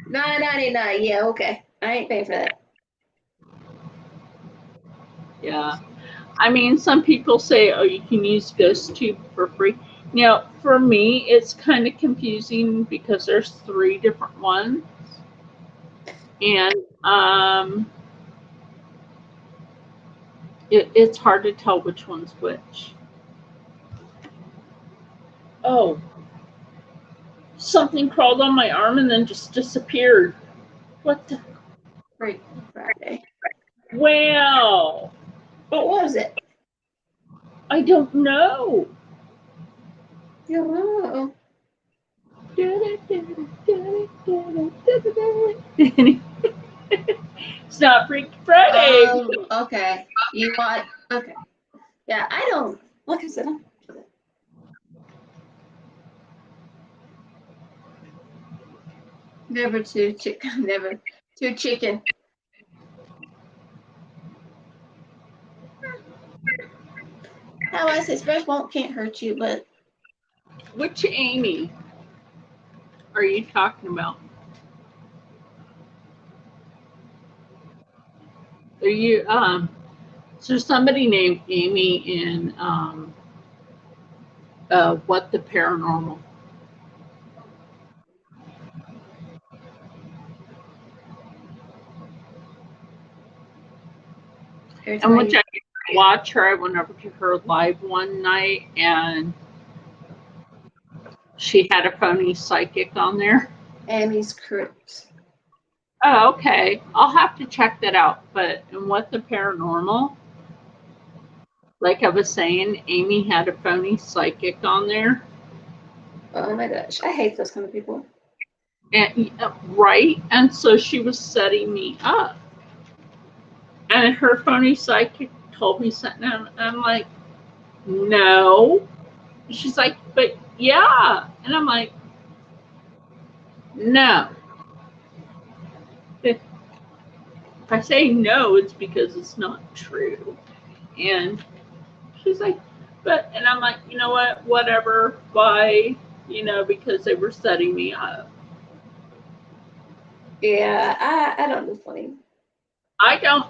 S1: $9.99. Yeah, okay. I ain't paying for that.
S2: Yeah. I mean, some people say, oh, you can use GhostTube for free. Now, for me, it's kind of confusing because there's 3 different ones. And it's hard to tell which one's which. Oh, something crawled on my arm and then just disappeared. What the?
S1: Freaky Friday.
S2: Wow.
S1: What was it?
S2: I don't know.
S1: Oh.
S2: It's not Freaky Friday.
S1: Okay. You want? Okay. Yeah, I don't. Like I said, never too chicken. Never too chicken. How I say, spread won't can't hurt you, but
S2: Which Amy are you talking about? Are you so somebody named Amy in What the Paranormal. And which I didn't watch her. I went over to her live one night and she had a phony psychic on there.
S1: Amy's Crypt.
S2: Oh, okay. I'll have to check that out. But in What the Paranormal, like I was saying, Amy had a phony psychic on there.
S1: Oh my gosh, I hate those kind of people.
S2: And right, and so she was setting me up. And her phony psychic told me something, and I'm like, no. She's like, but yeah. And I'm like, no. If I say no, it's because it's not true. And she's like, but, and I'm like, you know what, whatever, bye, you know, because they were setting me up.
S1: Yeah, I don't do funny.
S2: I don't,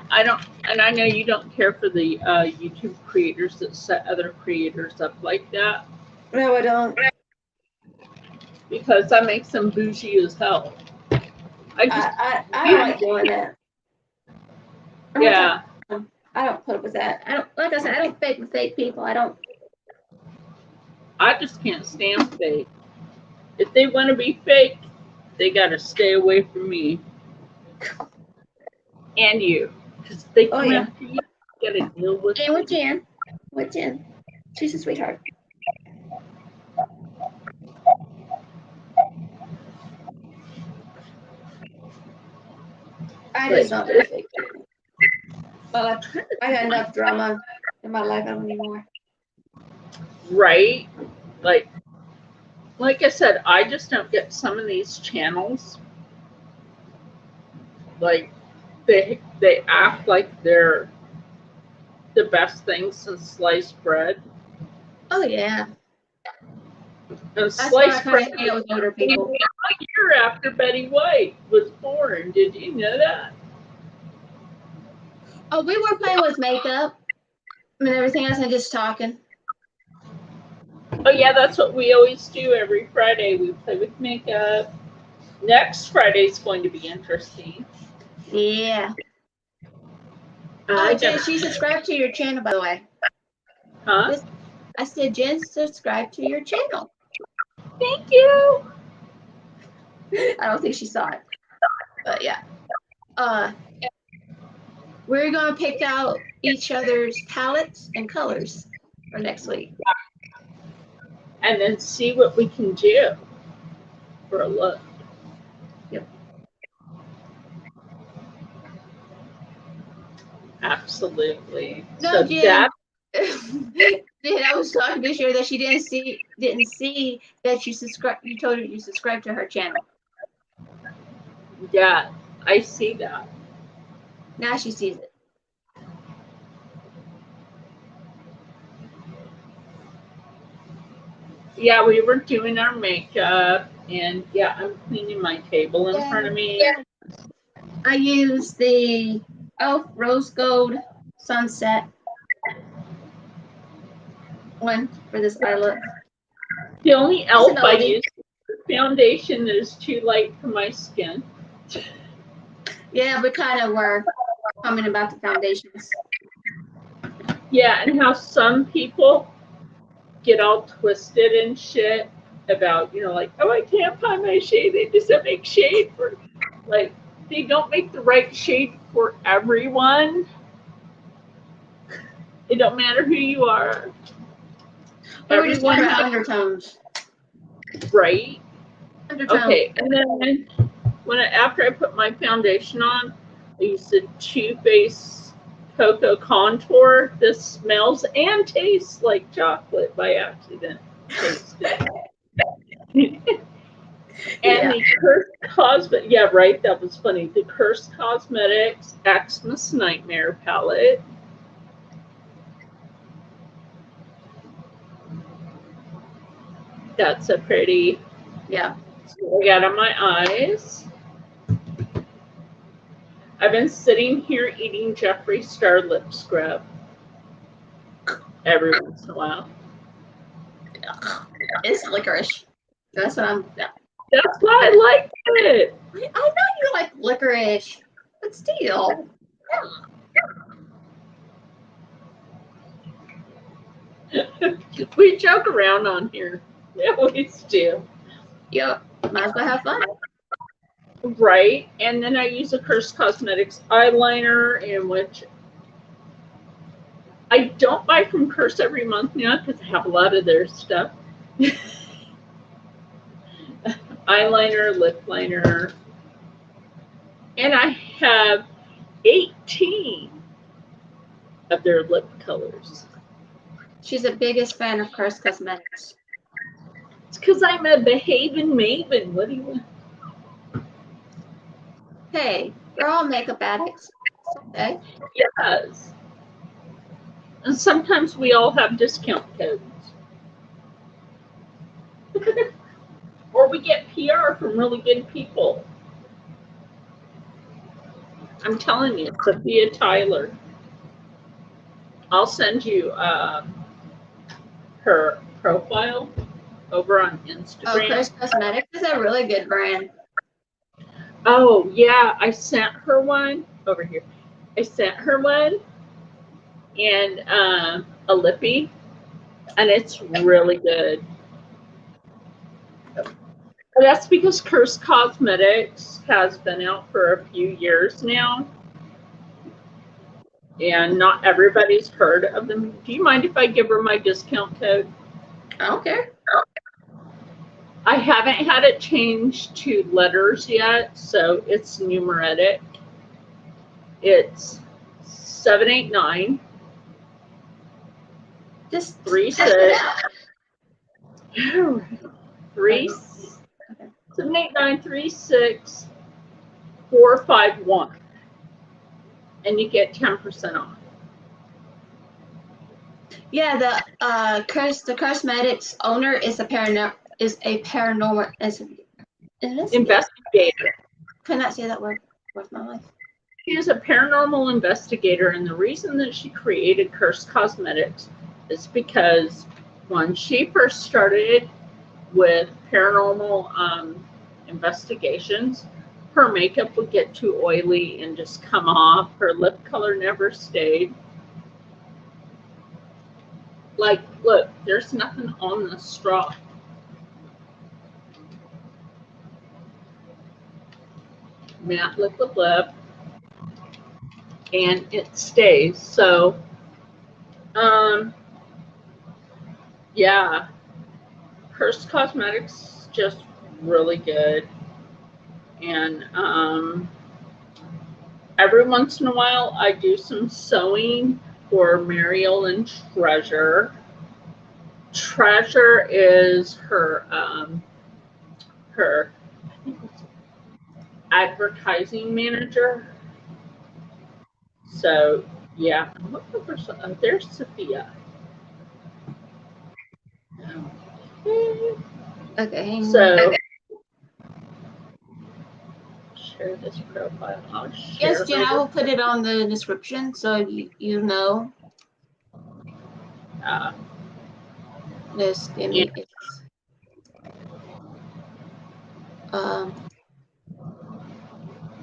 S2: and I know you don't care for the YouTube creators that set other creators up like that.
S1: No, I don't.
S2: Because that makes them bougie as hell.
S1: I don't like doing that.
S2: Yeah.
S1: I don't put up with that. I don't, like I said, I don't fake with fake people.
S2: I just can't stand fake. If they want to be fake, they got to stay away from me. And you. Because they come after you, you got to deal with
S1: And with Jen. With Jen. She's a sweetheart. I just don't do fake people. Well, I got enough drama in my life. I don't need more.
S2: Right? Like I said, I just don't get some of these channels. Like, they act like they're the best thing since sliced bread.
S1: Oh, yeah.
S2: And sliced bread
S1: was older people.
S2: A year after Betty White was born. Did you know that?
S1: Oh, we were playing with makeup and everything else and just talking.
S2: Oh, yeah, that's what we always do every Friday. We play with makeup. Next Friday is going to be interesting.
S1: Yeah. Jen, she subscribed to your channel, by the way.
S2: Huh?
S1: I said, Jen, subscribe to your channel.
S2: Thank you.
S1: I don't think she saw it. But yeah. We're going to pick out each other's palettes and colors for next week.
S2: And then see what we can do for a look.
S1: Yep.
S2: Absolutely.
S1: No,
S2: so
S1: Jen. Jen, I was talking to her that she didn't see that you subscribe. You told her you subscribed to her channel.
S2: Yeah, I see that.
S1: Now she sees it.
S2: Yeah, we were doing our makeup, and yeah, I'm cleaning my table in front of me.
S1: Yeah. I use the Rose Gold Sunset one for this eye look.
S2: The only e.l.f. I use is the foundation that is too light for my skin.
S1: Yeah, we kind of were commenting about the foundations.
S2: Yeah, and how some people get all twisted and shit about, you know, like, oh, I can't find my shade. They just don't make shade for, like, they don't make the right shade for everyone. It don't matter who you are.
S1: We're just talking about undertones.
S2: Right?
S1: Undertones.
S2: Okay, and then after I put my foundation on, I use the Too Faced Cocoa Contour. This smells and tastes like chocolate by accident. And the Curst Cosmetics, yeah, right, that was funny. The Curst Cosmetics Xmas Nightmare palette. That's a pretty.
S1: Yeah.
S2: So I got on my eyes. I've been sitting here eating Jeffree Star lip scrub every once in a while.
S1: It's licorice. That's what I'm.
S2: That's why I like it.
S1: I know you like licorice, but still.
S2: We joke around on here. We always do.
S1: Yeah, might as well have fun.
S2: Right. And then I use a Curst Cosmetics eyeliner, in which I don't buy from Curst every month now because I have a lot of their stuff. Eyeliner, lip liner. And I have 18 of their lip colors.
S1: She's the biggest fan of Curst Cosmetics.
S2: It's because I'm a behaving maven. What do you want?
S1: Hey, we're all makeup addicts. Okay.
S2: Yes. And sometimes we all have discount codes. Or we get PR from really good people. I'm telling you, Sophia Tyler. I'll send you her profile over on Instagram.
S1: Oh, Curst Cosmetics is a really good brand.
S2: Oh, yeah, I sent her one over here. I sent her one and a lippy, and it's really good. But that's because Curst Cosmetics has been out for a few years now, and not everybody's heard of them. Do you mind if I give her my discount code?
S1: I don't care.
S2: I haven't had it changed to letters yet, so it's numeric. It's 789
S1: Just
S2: 36 78936 451, and you get 10% off.
S1: Yeah, the Cosmetics owner is a paranormal
S2: Investigator.
S1: Cannot say that word worth my life.
S2: She is a paranormal investigator, and the reason that she created Curst Cosmetics is because when she first started with paranormal investigations, her makeup would get too oily and just come off. Her lip color never stayed. Like, look, there's nothing on the straw. Matte liquid lip, and it stays. So, yeah, Curst Cosmetics just really good. And every once in a while, I do some sewing for Mariel and Treasure. Treasure is her her advertising manager. So yeah, I'm looking for some. Oh, there's Sophia.
S1: Okay.
S2: So share this profile. I'll share.
S1: Yes, Jen, I will put it on the description so you know. This give me its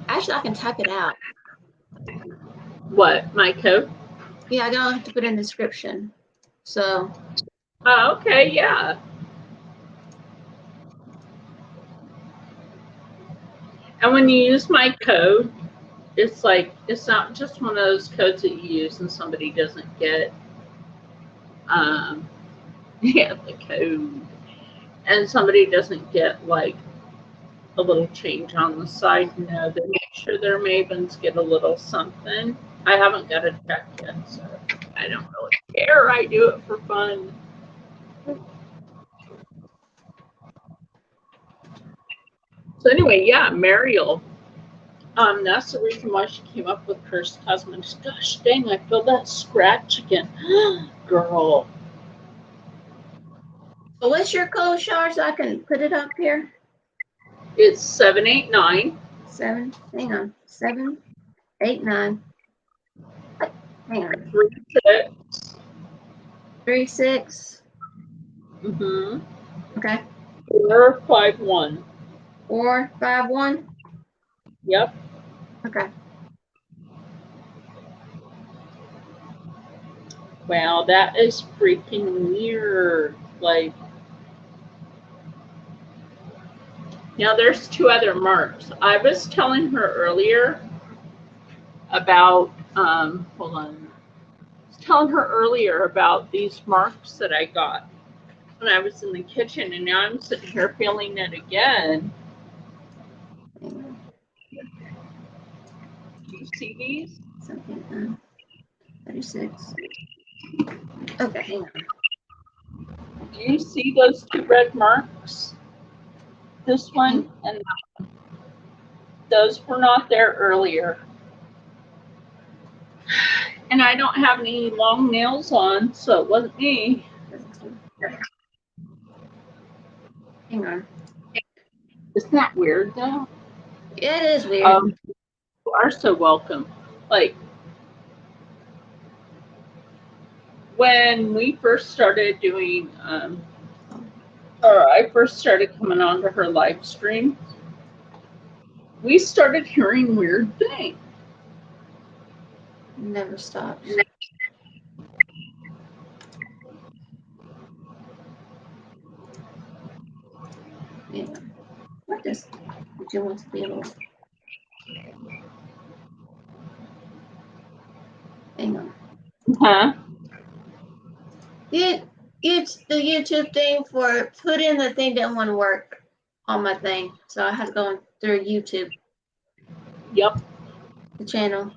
S1: actually I can type it out.
S2: What, my code?
S1: Yeah, I don't have to put in the description. So
S2: okay, yeah. And when you use my code, it's like, it's not just one of those codes that you use and somebody doesn't get yeah, the code, and somebody doesn't get like a little change on the side. No, they make sure their mavens get a little something. I haven't got a check yet, so I don't really care. I do it for fun. So anyway, yeah, Mariel. That's the reason why she came up with Curst Kosmetics. Gosh dang, I feel that scratch again. Girl.
S1: so what's your code, Char, so I can put it up here?
S2: It's 789.
S1: 789. Hang on.
S2: 36.
S1: 36.
S2: Mm-hmm.
S1: Okay.
S2: 451.
S1: 451.
S2: Yep.
S1: Okay.
S2: Wow, that is freaking weird. Like, now there's two other marks. I was telling her earlier about, hold on. I was telling her earlier about these marks that I got when I was in the kitchen, and now I'm sitting here feeling it again. Do you see these?
S1: Something. 36. Okay, hang on.
S2: Do you see those two red marks? This one and that one. Those were not there earlier. And I don't have any long nails on, so it wasn't me.
S1: Hang on.
S2: Isn't that weird, though?
S1: It is weird.
S2: You are so welcome. Like, when we first started doing, or I first started coming on to her live stream, we started hearing weird things.
S1: Never stops. Yeah. What does you want to be able to? Hang on.
S2: Huh?
S1: It's the YouTube thing for put in the thing didn't want to work on my thing, so I had to go through YouTube.
S2: Yep.
S1: The channel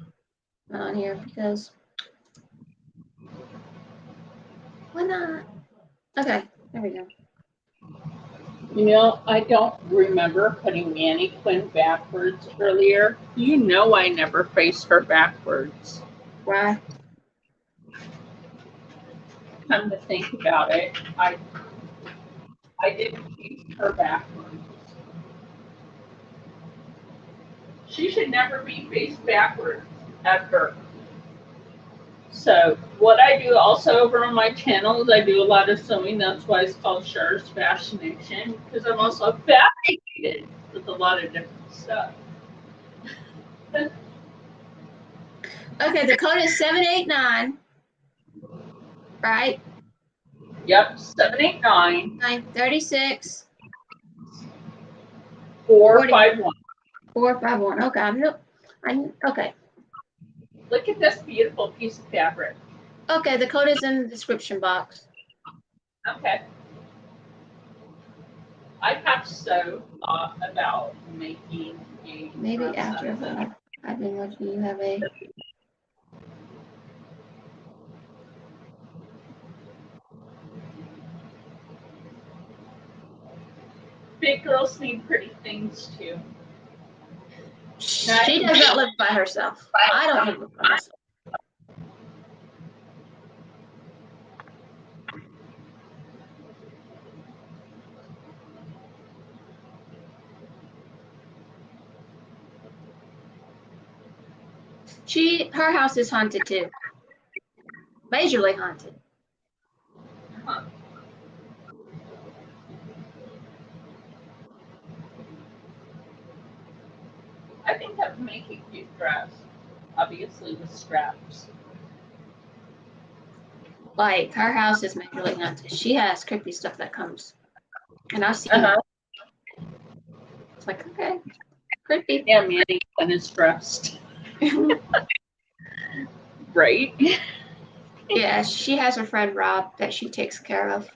S1: on here because why not? Okay, there we go.
S2: You know, I don't remember putting Manny Quinn backwards earlier. You know I never faced her backwards.
S1: Why?
S2: Come to think about it, I didn't face her backwards. She should never be faced backwards, ever. So what I do also over on my channel is I do a lot of sewing. That's why it's called Char's Fascination, because I'm also fascinated with a lot of different stuff.
S1: Okay, the code is 789. Right?
S2: Yep, 789
S1: 936
S2: 451.
S1: 451. Okay, okay.
S2: Look at this beautiful piece of fabric.
S1: Okay, the code is in the description box.
S2: Okay. I have so thought about making a
S1: Maybe after I've been letting you have a.
S2: Big girls need pretty things too.
S1: She does not live by herself. I don't live by myself. Her house is haunted too. Majorly haunted.
S2: Huh. I think that would make a cute dress. Obviously with straps.
S1: Like her house is majorly haunted. She has creepy stuff that comes, and I've seen it. It's like, okay, creepy.
S2: Yeah, Manny when it's dressed. Right?
S1: Yeah, she has her friend Rob that she takes care of.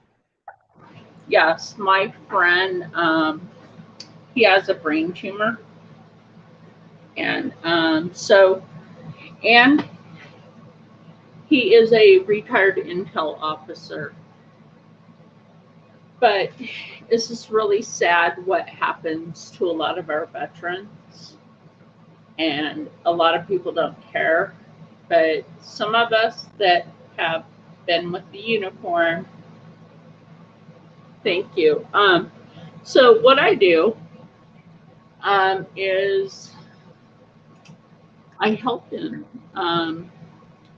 S2: Yes, my friend, he has a brain tumor. And and he is a retired intel officer. But it's just really sad what happens to a lot of our veterans. And a lot of people don't care. But some of us that have been with the uniform, thank you. So what I do is I help them.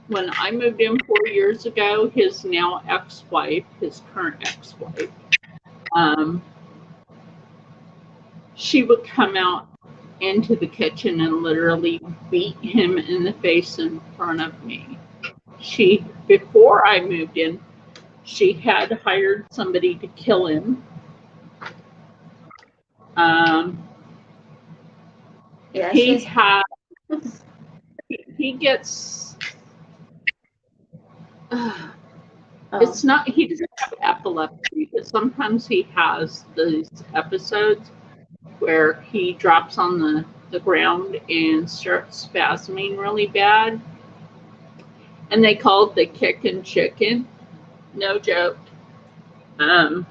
S2: when I moved in 4 years ago, his now ex-wife, his current ex-wife, she would come out into the kitchen and literally beat him in the face in front of me. Before I moved in, she had hired somebody to kill him.
S1: Yeah,
S2: he gets. It's not. He doesn't have epilepsy, but sometimes he has these episodes where he drops on the ground and starts spasming really bad. And they call it the kickin' chicken. No joke. And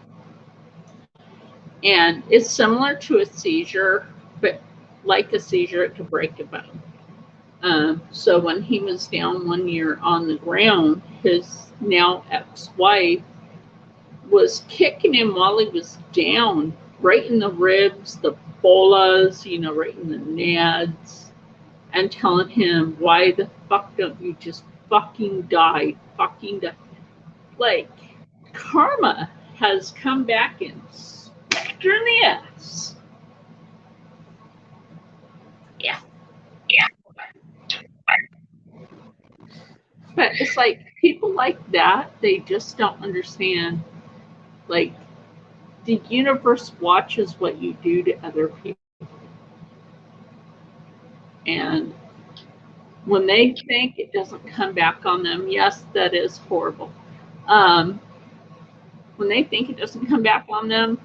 S2: it's similar to a seizure, but like a seizure, it could break a bone. So when he was down 1 year on the ground, his now ex-wife was kicking him while he was down, right in the ribs, the bolas, right in the nads, and telling him, why the fuck don't you just fucking die? Fucking die. Like, karma has come back and smacked her in the ass.
S1: Yeah.
S2: But it's like, people like that, they just don't understand. Like, the universe watches what you do to other people. And when they think it doesn't come back on them, yes, that is horrible. When they think it doesn't come back on them,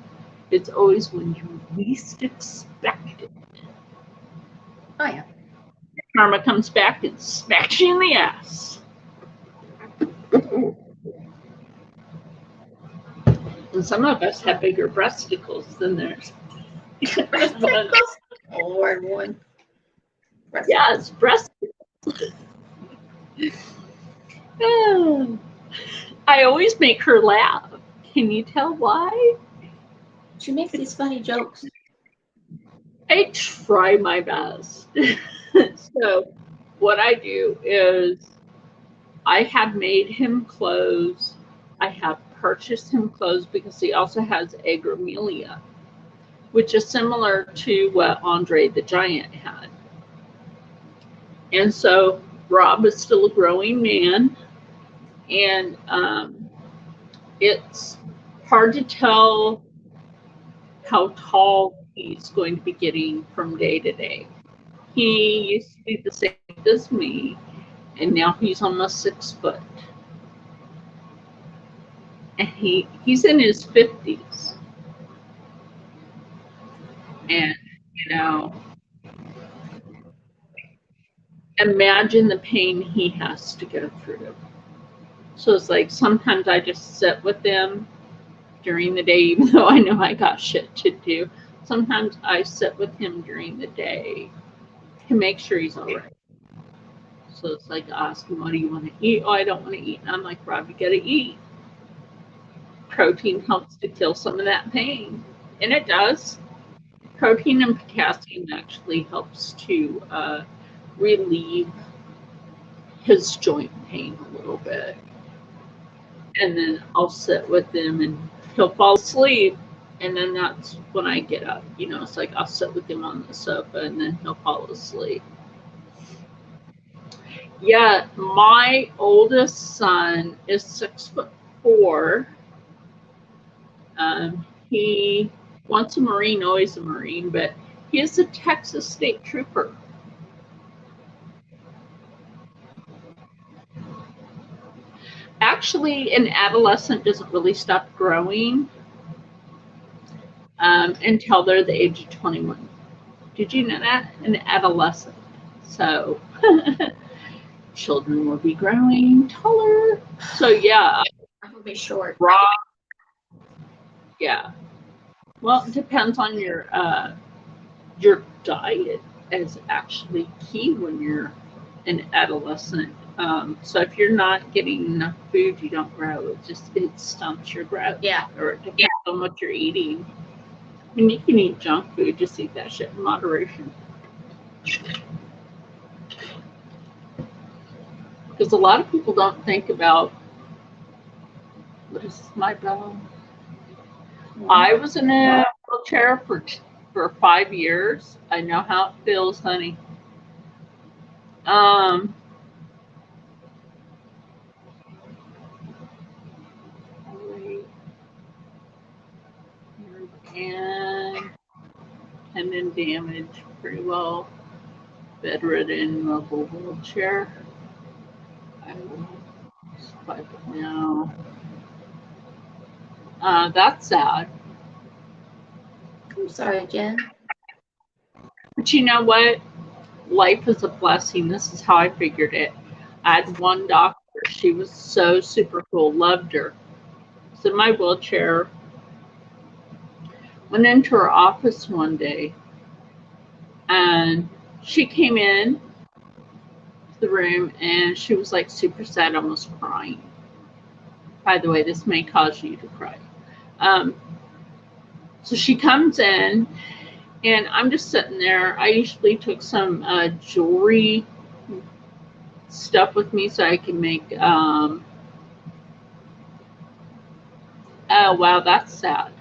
S2: it's always when you least expect it.
S1: Oh, yeah.
S2: Karma comes back and smacks you in the ass. And some of us have bigger breasticles than theirs.
S1: Lord, one.
S2: Yes, breasticles. I always make her laugh. Can you tell why?
S1: She makes these funny jokes.
S2: I try my best. So what I do is I have made him clothes. I have purchased him clothes because he also has agromelia, which is similar to what Andre the Giant had. And so Rob is still a growing man, and it's hard to tell how tall he's going to be getting from day to day. He used to be the same as me, and now he's almost 6 foot. And he's in his 50s. And, imagine the pain he has to go through. So it's like sometimes I just sit with him during the day, even though I know I got shit to do. Sometimes I sit with him during the day to make sure he's all right. So it's like I ask him, what do you want to eat? Oh, I don't want to eat. And I'm like, Rob, you got to eat. Protein helps to kill some of that pain. And it does. Protein and potassium actually helps to relieve his joint pain a little bit. And then I'll sit with him and he'll fall asleep. And then that's when I get up. It's like I'll sit with him on the sofa and then he'll fall asleep. Yeah, my oldest son is 6'4". He wants a Marine, always a Marine, but he is a Texas State Trooper. Actually, an adolescent doesn't really stop growing until they're the age of 21. Did you know that? An adolescent. So children will be growing taller. So yeah.
S1: I will be short.
S2: Rob. Yeah. Well, it depends on your diet is actually key when you're an adolescent. So if you're not getting enough food, you don't grow. It stunts your growth.
S1: Yeah.
S2: Or it depends on what you're eating. I mean, you can eat junk food, just eat that shit in moderation. Because a lot of people don't think about, what is my bell? I was in a wheelchair for 5 years. I know how it feels, honey. And tendon damage, pretty well bedridden, mobile wheelchair. I will swipe it now. That's sad.
S1: I'm sorry, Jen.
S2: But you know what? Life is a blessing. This is how I figured it. I had one doctor. She was so super cool. Loved her. Was in my wheelchair. Went into her office one day. And she came in the room and she was like super sad, almost crying. By the way, this may cause you to cry. So she comes in and I'm just sitting there. I usually took some jewelry stuff with me so I can make, oh wow, that's sad.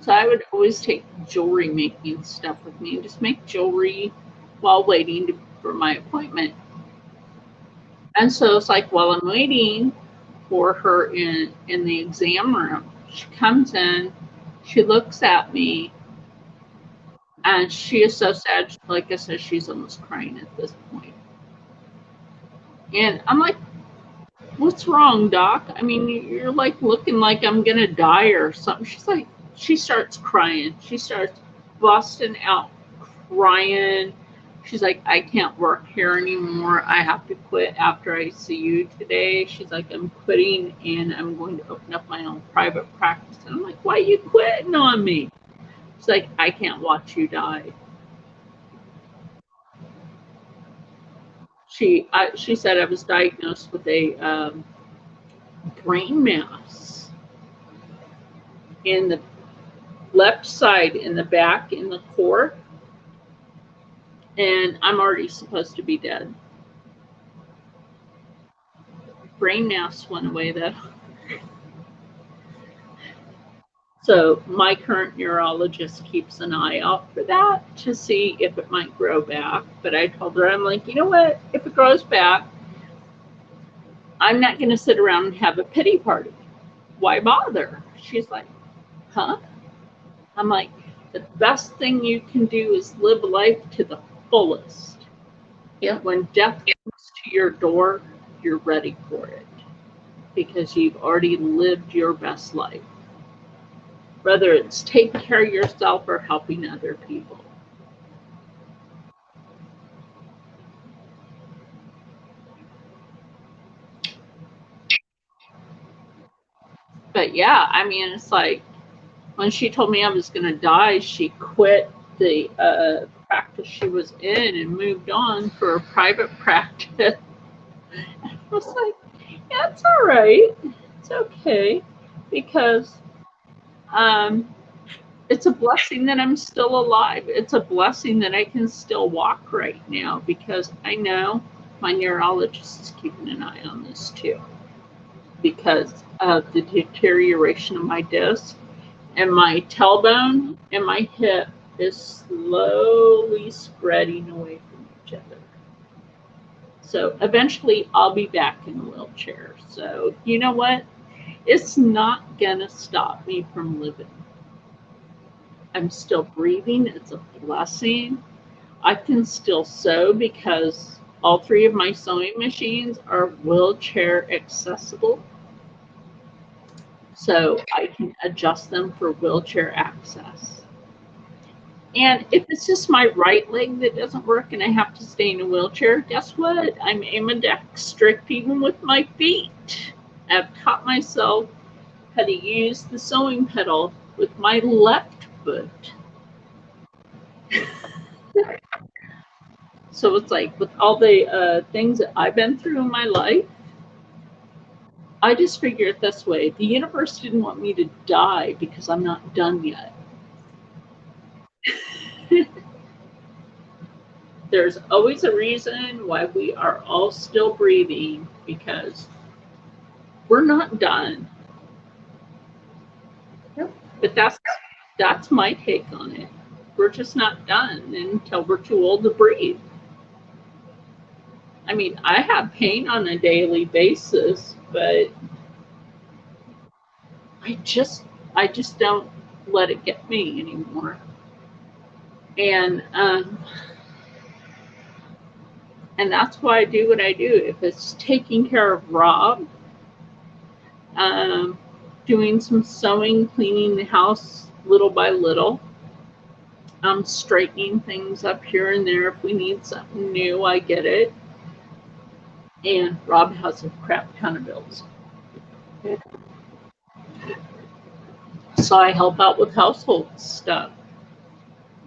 S2: So I would always take jewelry making stuff with me and just make jewelry while waiting for my appointment. And so it's like while I'm waiting for her in the exam room, she comes in, she looks at me, and she is so sad. Like I said, she's almost crying at this point. And I'm like, what's wrong, Doc? I mean, you're like looking like I'm gonna die or something. She's like, she starts crying. She starts busting out crying. She's like, I can't work here anymore. I have to quit after I see you today. She's like, I'm quitting and I'm going to open up my own private practice. And I'm like, why are you quitting on me? She's like, I can't watch you die. She said I was diagnosed with a brain mass in the left side, in the back, in the core, and I'm already supposed to be dead. Brain mass went away though. So my current neurologist keeps an eye out for that to see if it might grow back. But I told her, I'm like, you know what? If it grows back, I'm not going to sit around and have a pity party. Why bother? She's like, huh? I'm like, the best thing you can do is live life to the fullest.
S1: Yep.
S2: When death comes to your door, you're ready for it because you've already lived your best life. Whether it's taking care of yourself or helping other people. But yeah, I mean, it's like when she told me I was going to die, she quit the practice she was in and moved on for a private practice. I was like, yeah, it's all right. It's okay. Because it's a blessing that I'm still alive. It's a blessing that I can still walk right now because I know my neurologist is keeping an eye on this too. Because of the deterioration of my disc and my tailbone and my hip is slowly spreading away from each other. So eventually I'll be back in a wheelchair. So you know what? It's not gonna stop me from living. I'm still breathing. It's a blessing. I can still sew because all three of my sewing machines are wheelchair accessible. So I can adjust them for wheelchair access. And if it's just my right leg that doesn't work and I have to stay in a wheelchair, guess what? I'm ambidextrous even with my feet. I've taught myself how to use the sewing pedal with my left foot. So it's like with all the things that I've been through in my life, I just figure it this way. The universe didn't want me to die because I'm not done yet. There's always a reason why we are all still breathing, because we're not done.
S1: Nope.
S2: But that's my take on it. We're just not done until we're too old to breathe. I mean, I have pain on a daily basis, but I just don't let it get me anymore. And that's why I do what I do. If it's taking care of Rob, doing some sewing, cleaning the house little by little, straightening things up here and there. If we need something new, I get it. And Rob has a crap ton of bills. So I help out with household stuff,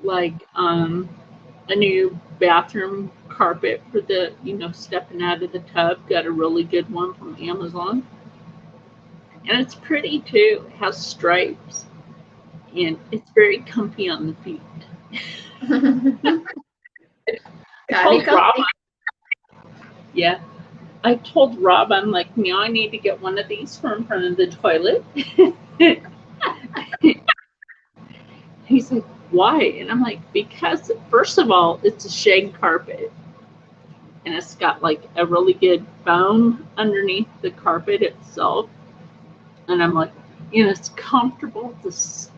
S2: like a new bathroom carpet for the, stepping out of the tub. Got a really good one from Amazon. And it's pretty too. It has stripes. And it's very comfy on the feet. Yeah. I told Rob, I'm like, now I need to get one of these for in front of the toilet. He's like, why? And I'm like, because first of all, it's a shag carpet. And it's got like a really good foam underneath the carpet itself. And I'm like, it's comfortable to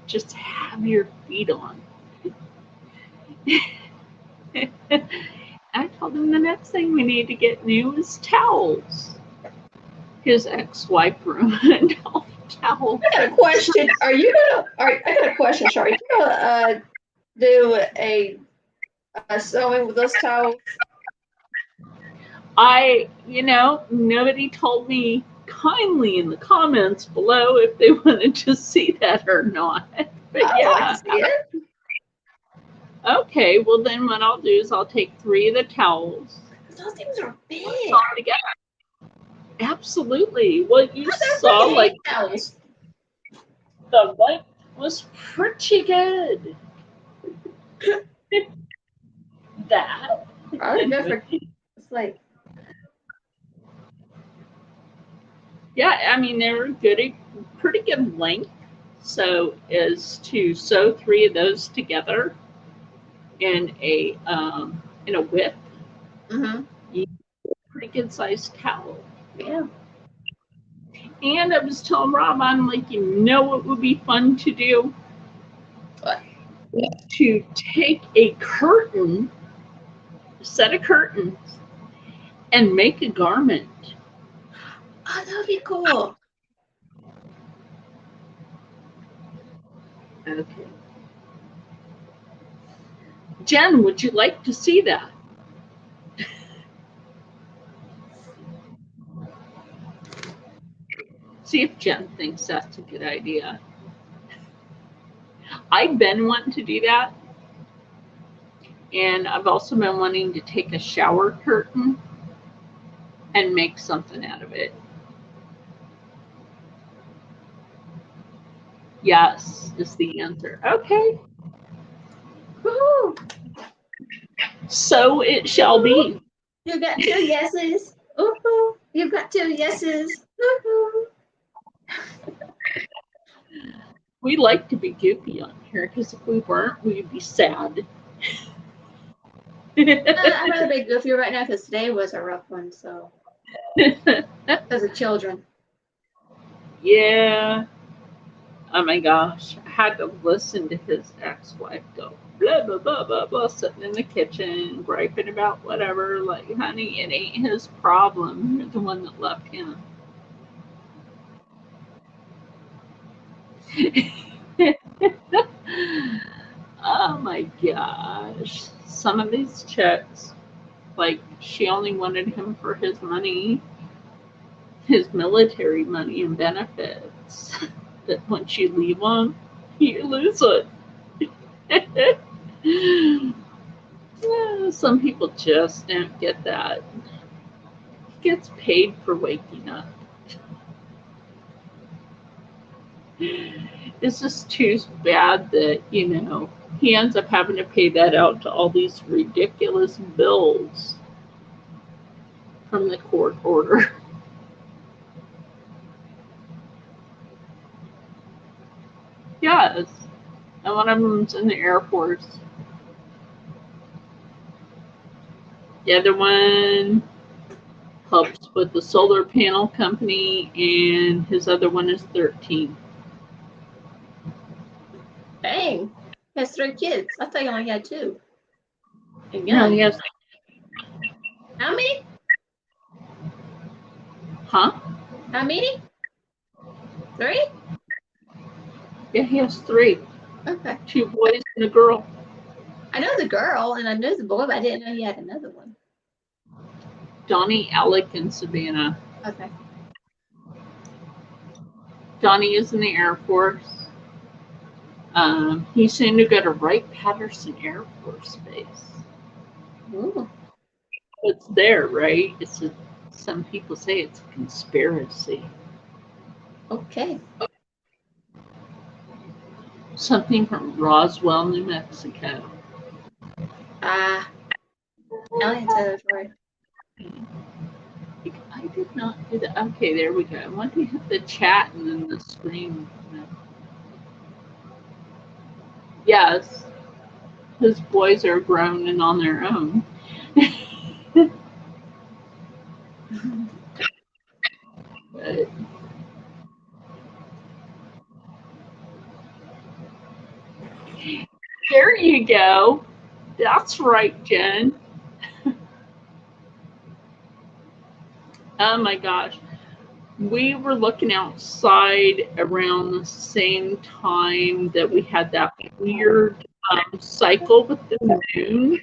S2: just have your feet on. I told him the next thing we need to get new is towels. His ex-wife ruined all the towels.
S1: I got a question. I got a question, Char. Are you gonna do a sewing with those towels?
S2: Nobody told me kindly in the comments below if they wanted to see that or not. But
S1: I'd like to see it.
S2: Okay, well then what I'll do is I'll take 3 of the towels.
S1: Those things are big.
S2: All together. Absolutely. Well, you saw like
S1: towels.
S2: The length was pretty good. That.
S1: Probably good for. It's like.
S2: Yeah, I mean they were pretty good length. So is to sew 3 of those together in a width.
S1: Mm-hmm.
S2: Pretty good sized towel.
S1: Yeah.
S2: And I was telling Rob, I'm like, what would be fun to do?
S1: What?
S2: To take a set of curtains, and make a garment.
S1: Oh, that would be cool.
S2: Okay. Jen, would you like to see that? See if Jen thinks that's a good idea. I've been wanting to do that. And I've also been wanting to take a shower curtain and make something out of it. Yes, is the answer. Okay.
S1: Woo-hoo.
S2: So it shall be.
S1: You got 2 yeses. Woo-hoo. You've got 2 yeses. Woo-hoo.
S2: We like to be goofy on here because if we weren't, we'd be sad.
S1: I'd rather be goofy right now because today was a rough one. So, because of children.
S2: Yeah. Oh my gosh. I had to listen to his ex-wife go blah, blah, blah, blah, blah, sitting in the kitchen, griping about whatever. Like, honey, it ain't his problem. You're the one that left him. Oh my gosh. Some of these chicks, like, she only wanted him for his money, his military money and benefits. That once you leave them, you lose it. Yeah, some people just don't get that. He gets paid for waking up. It's just too bad that, he ends up having to pay that out to all these ridiculous bills from the court order. Yes. And one of them's in the Air Force. The other one helps with the solar panel company, and his other one is 13.
S1: Dang. He has 3 kids. I thought he only had 2. And
S2: No,
S1: young.
S2: he has.
S1: How many?
S2: Huh?
S1: How many? 3?
S2: Yeah, he has 3.
S1: Okay.
S2: 2 boys and a girl.
S1: I know the girl and I knew the boy, but I didn't know he had another one.
S2: Donnie, Alec, and Savannah.
S1: Okay.
S2: Donnie is in the Air Force. He's soon to go to Wright-Patterson Air Force Base.
S1: Ooh.
S2: It's there, right? Some people say it's a conspiracy.
S1: Okay.
S2: Something from Roswell, New Mexico.
S1: Alien territory.
S2: I did not do that. Okay, there we go. I want to hit the chat and then the screen. Yes, his boys are grown and on their own. But there you go. That's right, Jen. Oh my gosh. We were looking outside around the same time that we had that weird cycle with the moon.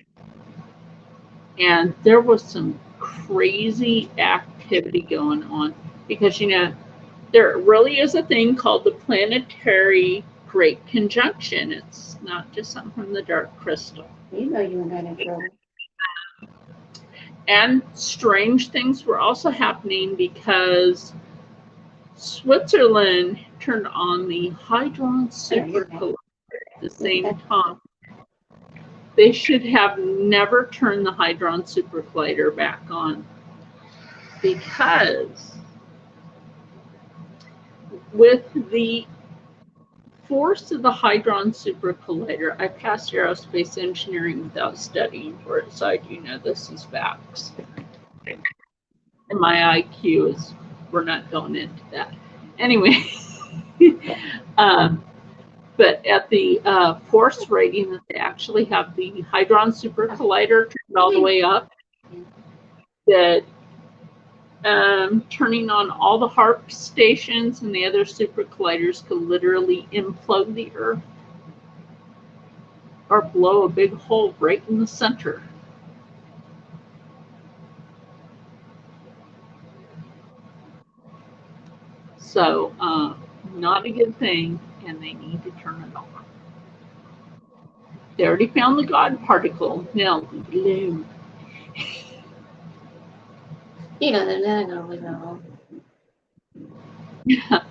S2: And there was some crazy activity going on because, there really is a thing called the planetary Great Conjunction. It's not just something from the dark crystal.
S1: You know you were not in trouble.
S2: And strange things were also happening because Switzerland turned on the Hadron Supercollider at the same time. They should have never turned the Hadron Supercollider back on because with the force of the Hadron Supercollider, I passed aerospace engineering without studying for it, so I do know this is facts. And my IQ is, we're not going into that. Anyway, but at the force rating that they actually have the Hadron Supercollider turned all the way up, that turning on all the HARP stations and the other supercolliders could literally implode the Earth or blow a big hole right in the center. So, not a good thing, and they need to turn it on. They already found the God particle. Now, blue.
S1: They're not going to leave it alone.
S2: Yeah,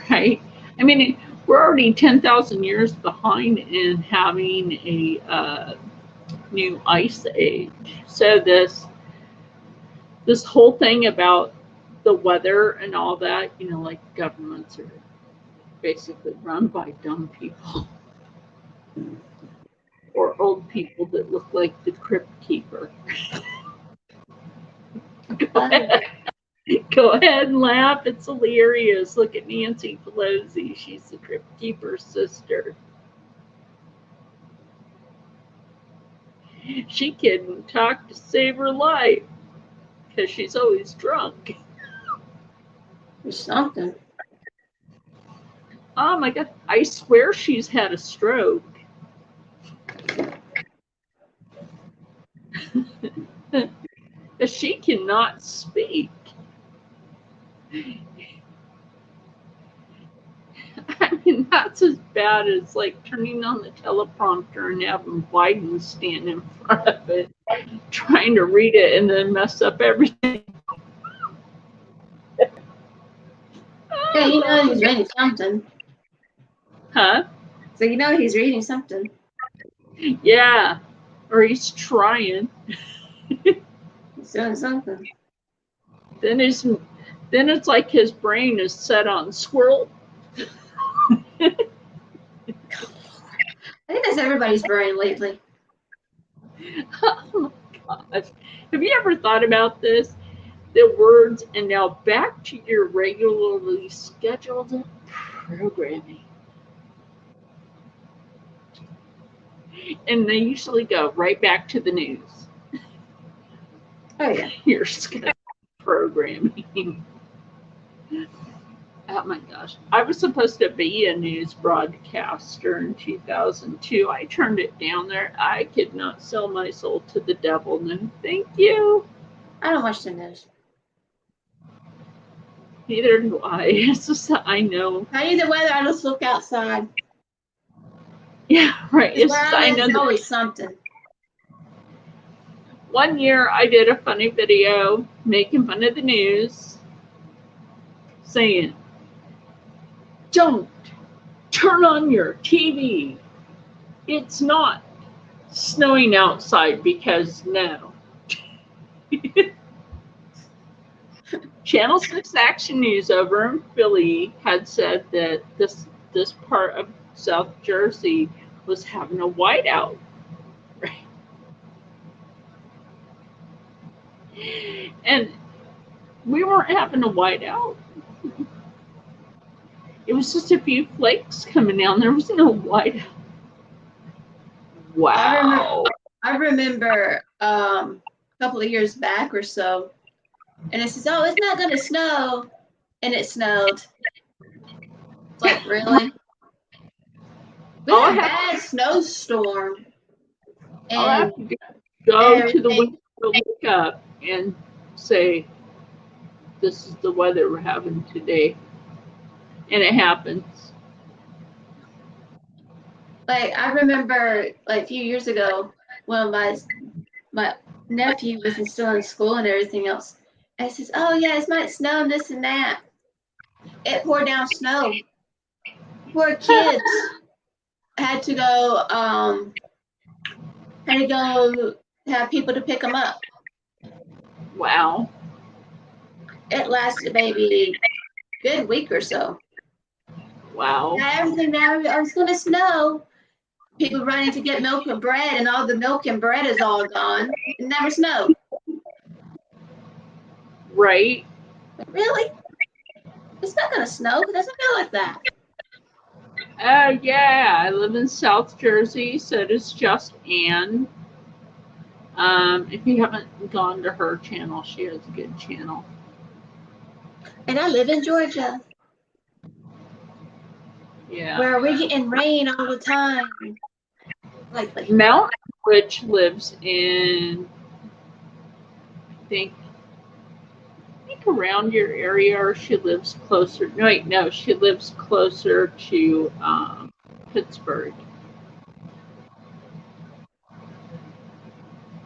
S2: right? I mean, we're already 10,000 years behind in having a new ice age. So this whole thing about the weather and all that, like governments are basically run by dumb people or old people that look like the Crypt Keeper. Go ahead and laugh. It's hilarious. Look at Nancy Pelosi. She's the Crypt Keeper's sister. She couldn't talk to save her life because she's always drunk.
S1: Or something.
S2: Oh my God. I swear she's had a stroke. She cannot speak. I mean, that's as bad as like turning on the teleprompter and having Biden stand in front of it, trying to read it and then mess up everything.
S1: Yeah, he's reading something.
S2: Huh?
S1: So you know he's reading something.
S2: Yeah. Or he's trying.
S1: He's doing something.
S2: Then it's like his brain is set on squirrel.
S1: I think that's everybody's brain lately.
S2: Oh my gosh. Have you ever thought about this? The words, and now back to your regularly scheduled programming. And they usually go right back to the news.
S1: Oh yeah.
S2: Your scheduled programming. Oh my gosh. I was supposed to be a news broadcaster in 2002. I turned it down there. I could not sell my soul to the devil. No, thank you.
S1: I don't watch the news.
S2: Neither do I. It's just that I know.
S1: I need the weather. I just look outside.
S2: Yeah, right. It's
S1: Where
S2: just,
S1: I
S2: I
S1: live,
S2: know
S1: there's
S2: that
S1: always something.
S2: one year I did a funny video making fun of the news, saying, don't turn on your TV. It's not snowing outside because no. Channel 6 Action News over in Philly had said that this part of South Jersey was having a whiteout. Right? And we weren't having a whiteout. It was just a few flakes coming down. There was no whiteout. Wow.
S1: I remember a couple of years back or so, and it says, "Oh, it's not going to snow," and it snowed. It's like, really? We had a bad snowstorm,
S2: I'll
S1: and
S2: have to go to the
S1: everything.
S2: window, look up, and say, this is the weather we're having today. And it happens.
S1: Like I remember, like a few years ago, when my nephew was still in school and everything else, and it says, "Oh yeah, it might snow and this and that." It poured down snow. Poor kids had to go. Had to go have people to pick them up.
S2: Wow.
S1: It lasted maybe a good week or so.
S2: Wow.
S1: Everything now, oh, it's going to snow. People running to get milk and bread, and all the milk and bread is all gone. It never snowed.
S2: Right?
S1: But really? It's not going to snow. It doesn't feel like that.
S2: Yeah. I live in South Jersey, so does Just Ann. If you haven't gone to her channel, she has a good channel.
S1: And I live in Georgia.
S2: Yeah.
S1: Where we're getting rain all the time. Like
S2: Mountain Witch lives in, I think around your area, or she lives closer. No, wait, no, she lives closer to Pittsburgh,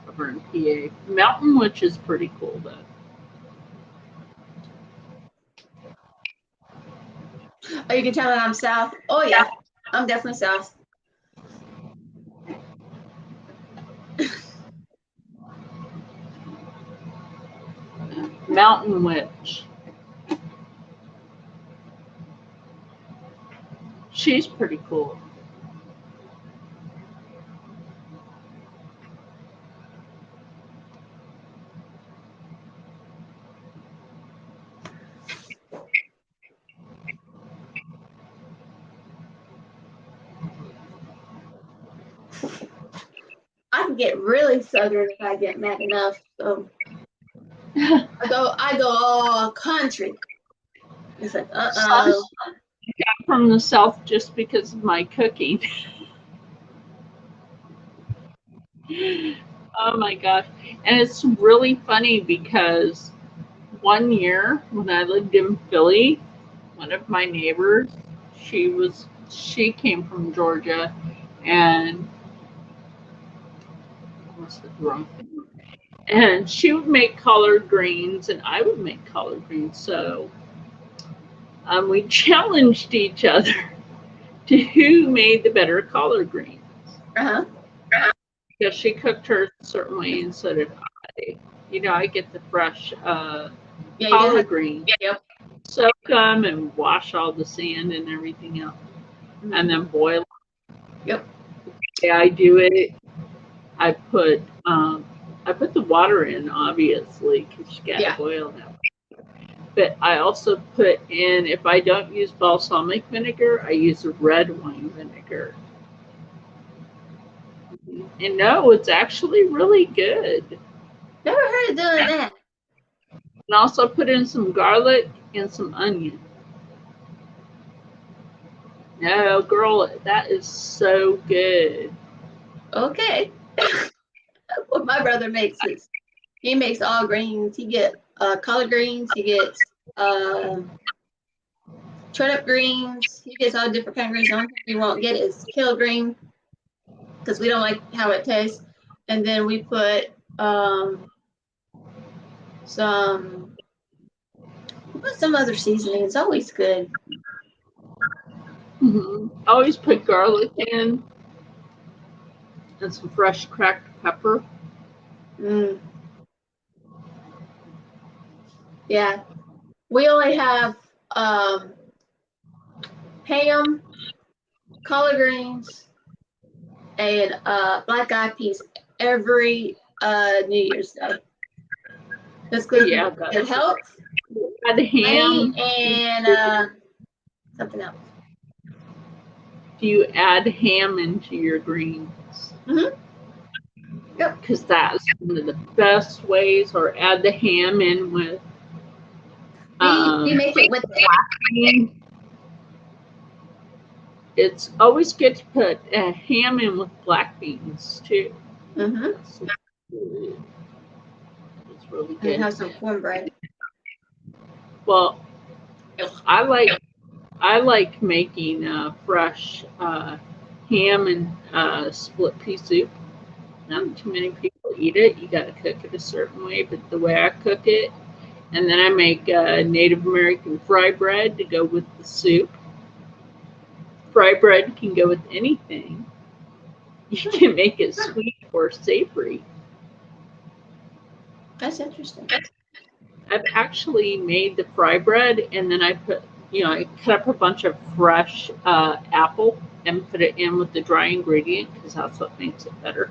S2: over in PA. Mountain Witch is pretty cool, though.
S1: oh, you can tell that I'm south. Oh yeah, I'm definitely south.
S2: Mountain Witch. She's pretty cool.
S1: I can get really southern if I get mad enough. So I go all country. It's like
S2: From the south just because of my cooking. Oh my gosh. And it's really funny because one year when I lived in Philly, one of my neighbors, she came from Georgia, and what's the wrong thing? And she would make collard greens and I would make collard greens. So we challenged each other to who made the better collard greens.
S1: Uh-huh.
S2: Because she cooked hers a certain way, and so did I. You know, I get the fresh
S1: Yeah, you
S2: collard
S1: gotta have,
S2: greens,
S1: yep.
S2: soak them, and wash all the sand and everything else, and then boil them.
S1: Yep.
S2: The way I do it, I put the water in, obviously, because you gotta boil them. But I also put in, if I don't use balsamic vinegar, I use red wine vinegar. And no, it's actually really good.
S1: Never heard of doing that.
S2: And also put in some garlic and some onion. No, girl, that is so good.
S1: Okay. What my brother makes is, he makes all greens. He gets collard greens. He gets turnip greens. He gets all different kind of greens. The only thing we won't get is kale green because we don't like how it tastes. And then we put some other seasoning. It's always good.
S2: Always put garlic in and some fresh cracked pepper.
S1: Yeah. We only have ham, collard greens, and black eyed peas every New Year's Day. That's good.
S2: Yeah,
S1: It helps.
S2: Add ham
S1: and something else.
S2: Do you add ham into your greens?
S1: Yep.
S2: Because that's one of the best ways. Or add the ham in with.
S1: We make it with
S2: black bean. It's always good to put ham in with black beans too. It's really good.
S1: And have some cornbread.
S2: Well, I like making fresh ham and split pea soup. Not too many people eat it. You got to cook it a certain way, but the way I cook it, and then I make Native American fry bread to go with the soup. Fry bread can go with anything. You can make it sweet or savory.
S1: That's interesting.
S2: I've actually made the fry bread, and then I cut up a bunch of fresh apple and put it in with the dry ingredient because that's what makes it better.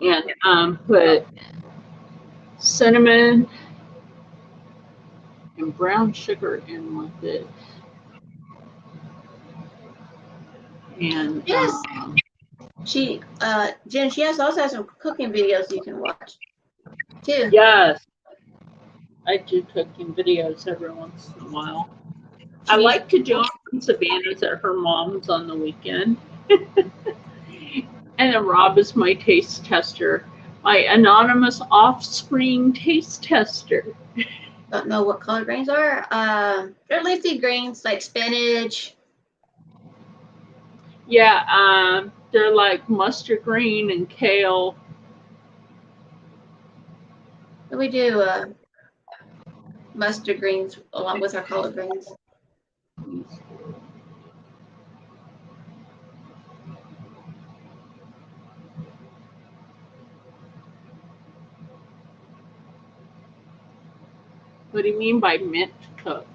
S2: And put cinnamon and brown sugar in with it. And
S1: yes, Jen, she also has some cooking videos you can watch too.
S2: Yes, I do cooking videos every once in a while. I like to join Savannah's at her mom's on the weekend. And then Rob is my taste tester, my anonymous off-screen taste tester.
S1: Don't know what collard greens are. They're leafy greens like spinach.
S2: Yeah, they're like mustard green and kale.
S1: We do mustard greens along with our collard greens.
S2: What do you mean by mint cook?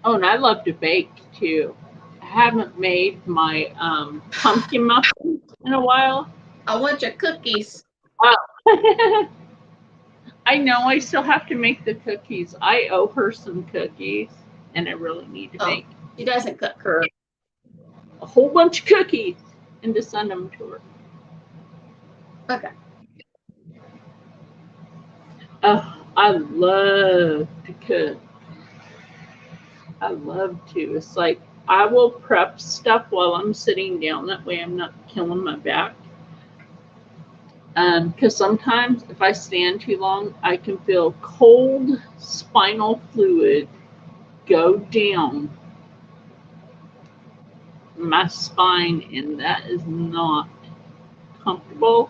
S2: Oh, and I love to bake too. I haven't made my pumpkin muffins in a while.
S1: I want your cookies.
S2: Oh. I know I still have to make the cookies. I owe her some cookies, and I really need to make.
S1: She doesn't cook her
S2: a whole bunch of cookies and to send them to her.
S1: Okay.
S2: Oh, I love to cook. I love to. It's like I will prep stuff while I'm sitting down. That way I'm not killing my back. Because sometimes if I stand too long, I can feel cold spinal fluid go down my spine, and that is not comfortable.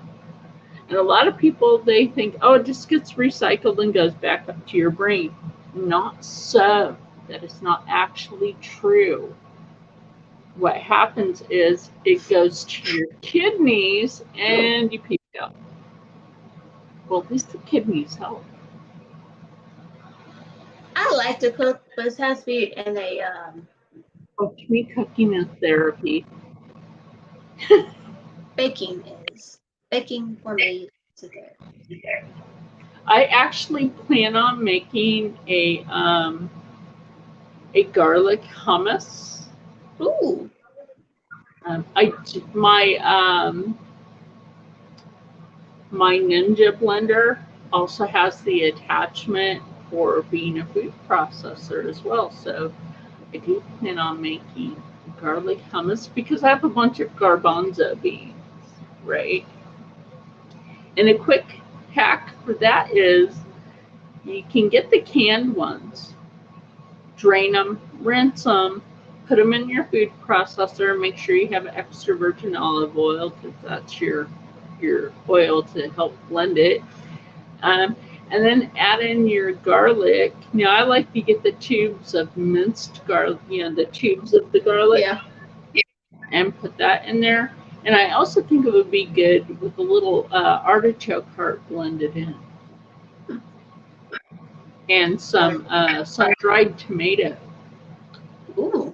S2: And a lot of people, they think, oh, it just gets recycled and goes back up to your brain. Not so. That is not actually true. What happens is it goes to your kidneys and you pee it out. Well, at least the kidneys help.
S1: I like to cook, but it has to be in a
S2: Oh, to me, cooking is therapy.
S1: baking for me is a therapy.
S2: I actually plan on making a garlic hummus.
S1: Ooh.
S2: My Ninja blender also has the attachment for being a food processor as well. So I do plan on making garlic hummus because I have a bunch of garbanzo beans, right? And a quick hack for that is you can get the canned ones, drain them, rinse them, put them in your food processor, make sure you have extra virgin olive oil because that's your oil to help blend it. And then add in your garlic. Now I like to get the tubes of minced garlic, the tubes of the garlic,
S1: Yeah.
S2: and put that in there. And I also think it would be good with a little artichoke heart blended in. And some sun-dried tomato.
S1: Ooh.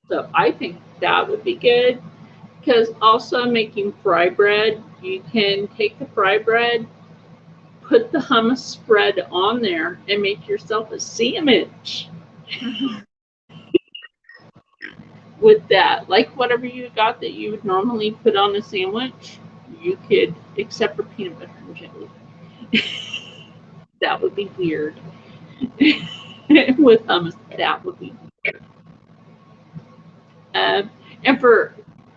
S2: So I think that would be good. Because also making fry bread, you can take the fry bread, put the hummus spread on there, and make yourself a sandwich with that. Like whatever you got that you would normally put on a sandwich, you could, except for peanut butter and jelly. That would be weird. With hummus, that would be weird.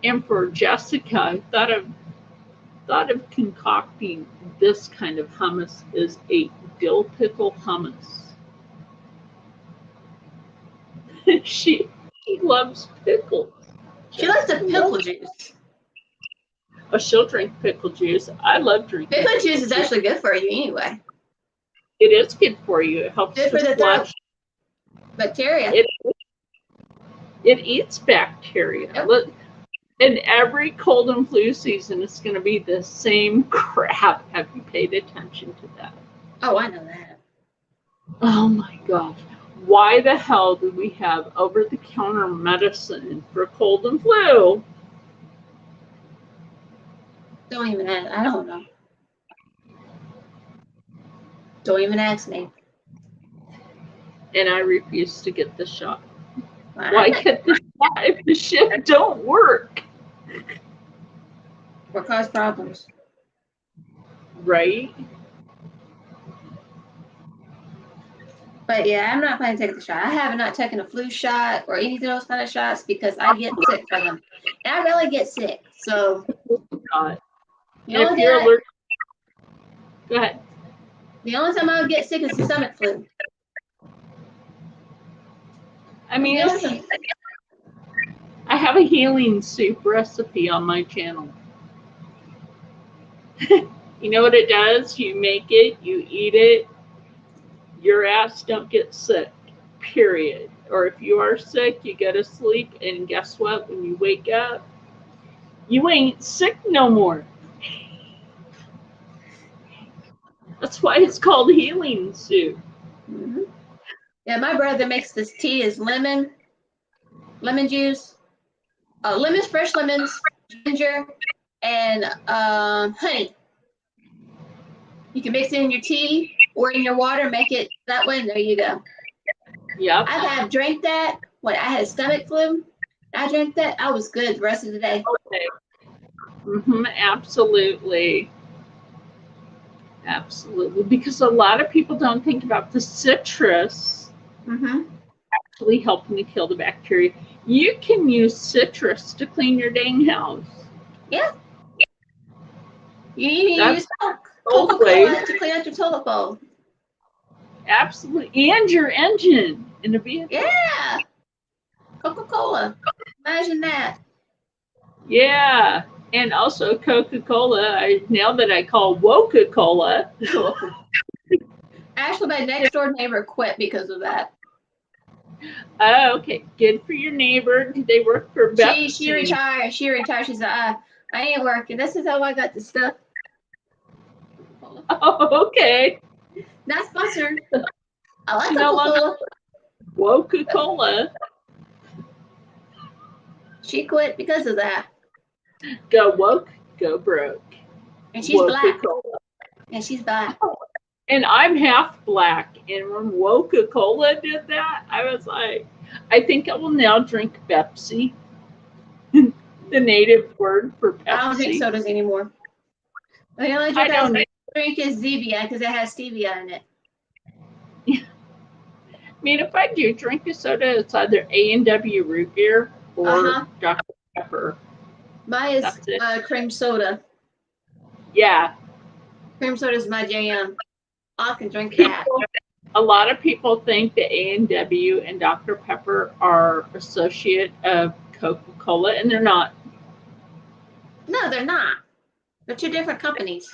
S2: And for Jessica, I thought of concocting this kind of hummus is a dill pickle hummus. She loves pickles.
S1: She likes the pickle juice.
S2: Oh, she'll drink pickle juice. I love drinking
S1: pickle juice is actually good for you anyway.
S2: It is good for you. It helps
S1: good for the
S2: flush
S1: bacteria.
S2: It eats bacteria.
S1: Yep.
S2: Look, in every cold and flu season, it's going to be the same crap. Have you paid attention to that?
S1: Oh, I know that.
S2: Oh my gosh. Why the hell do we have over-the-counter medicine for cold and flu?
S1: Don't even ask. I don't know. Don't even ask me.
S2: And I refuse to get the shot. Why get the shot if the shit don't work?
S1: Or cause problems.
S2: Right?
S1: But yeah, I'm not planning to take the shot. I have not taken a flu shot or any of those kind of shots because I get sick from them. And I really get sick. So
S2: if you're allergic, go ahead.
S1: The only time I would get sick is the stomach flu.
S2: I mean, I have a healing soup recipe on my channel. You know what it does? You make it, you eat it, your ass don't get sick, period. Or if you are sick, you go to sleep, and guess what? When you wake up, you ain't sick no more. That's why it's called healing soup.
S1: Mm-hmm. Yeah, my brother makes this tea is lemon juice, fresh lemons, ginger, and honey. You can mix it in your tea or in your water, make it that way, and there you go.
S2: Yep.
S1: I have drank that when I had stomach flu. I drank that. I was good the rest of the day.
S2: Okay. Mm-hmm, absolutely. Absolutely. Because a lot of people don't think about the citrus actually helping to kill the bacteria. You can use citrus to clean your dang house.
S1: Yeah. You even use Coca-Cola to clean out your toilet bowl.
S2: Absolutely. And your engine in a vehicle.
S1: Yeah. Coca-Cola. Imagine that.
S2: Yeah. And also Coca-Cola. Now that I call Woca-Cola.
S1: Actually, my next door neighbor quit because of that.
S2: Oh, okay. Good for your neighbor. Did they work for Pepsi?
S1: She retired. She retired. She's like, I ain't working. This is how I got the stuff.
S2: Oh, okay.
S1: Not sponsored. I like
S2: She no
S1: Coca-Cola.
S2: longer Coca-Cola.
S1: She quit because of that.
S2: Go woke, go broke.
S1: And she's black.
S2: Woca-Cola.
S1: And she's black.
S2: And I'm half black. And when Woca-Cola did that, I was like, I think I will now drink Pepsi. The native word for Pepsi.
S1: I don't drink sodas anymore. The only drink I drink is Zevia because it has stevia in it.
S2: I mean, if I do drink a soda, it's either A&W root beer or Dr. Pepper.
S1: Mine is cream soda.
S2: Yeah.
S1: Cream soda is my jam. I can drink that.
S2: A lot of people think that A&W and Dr. Pepper are associate of Coca-Cola, and they're not.
S1: No, they're not. They're two different companies.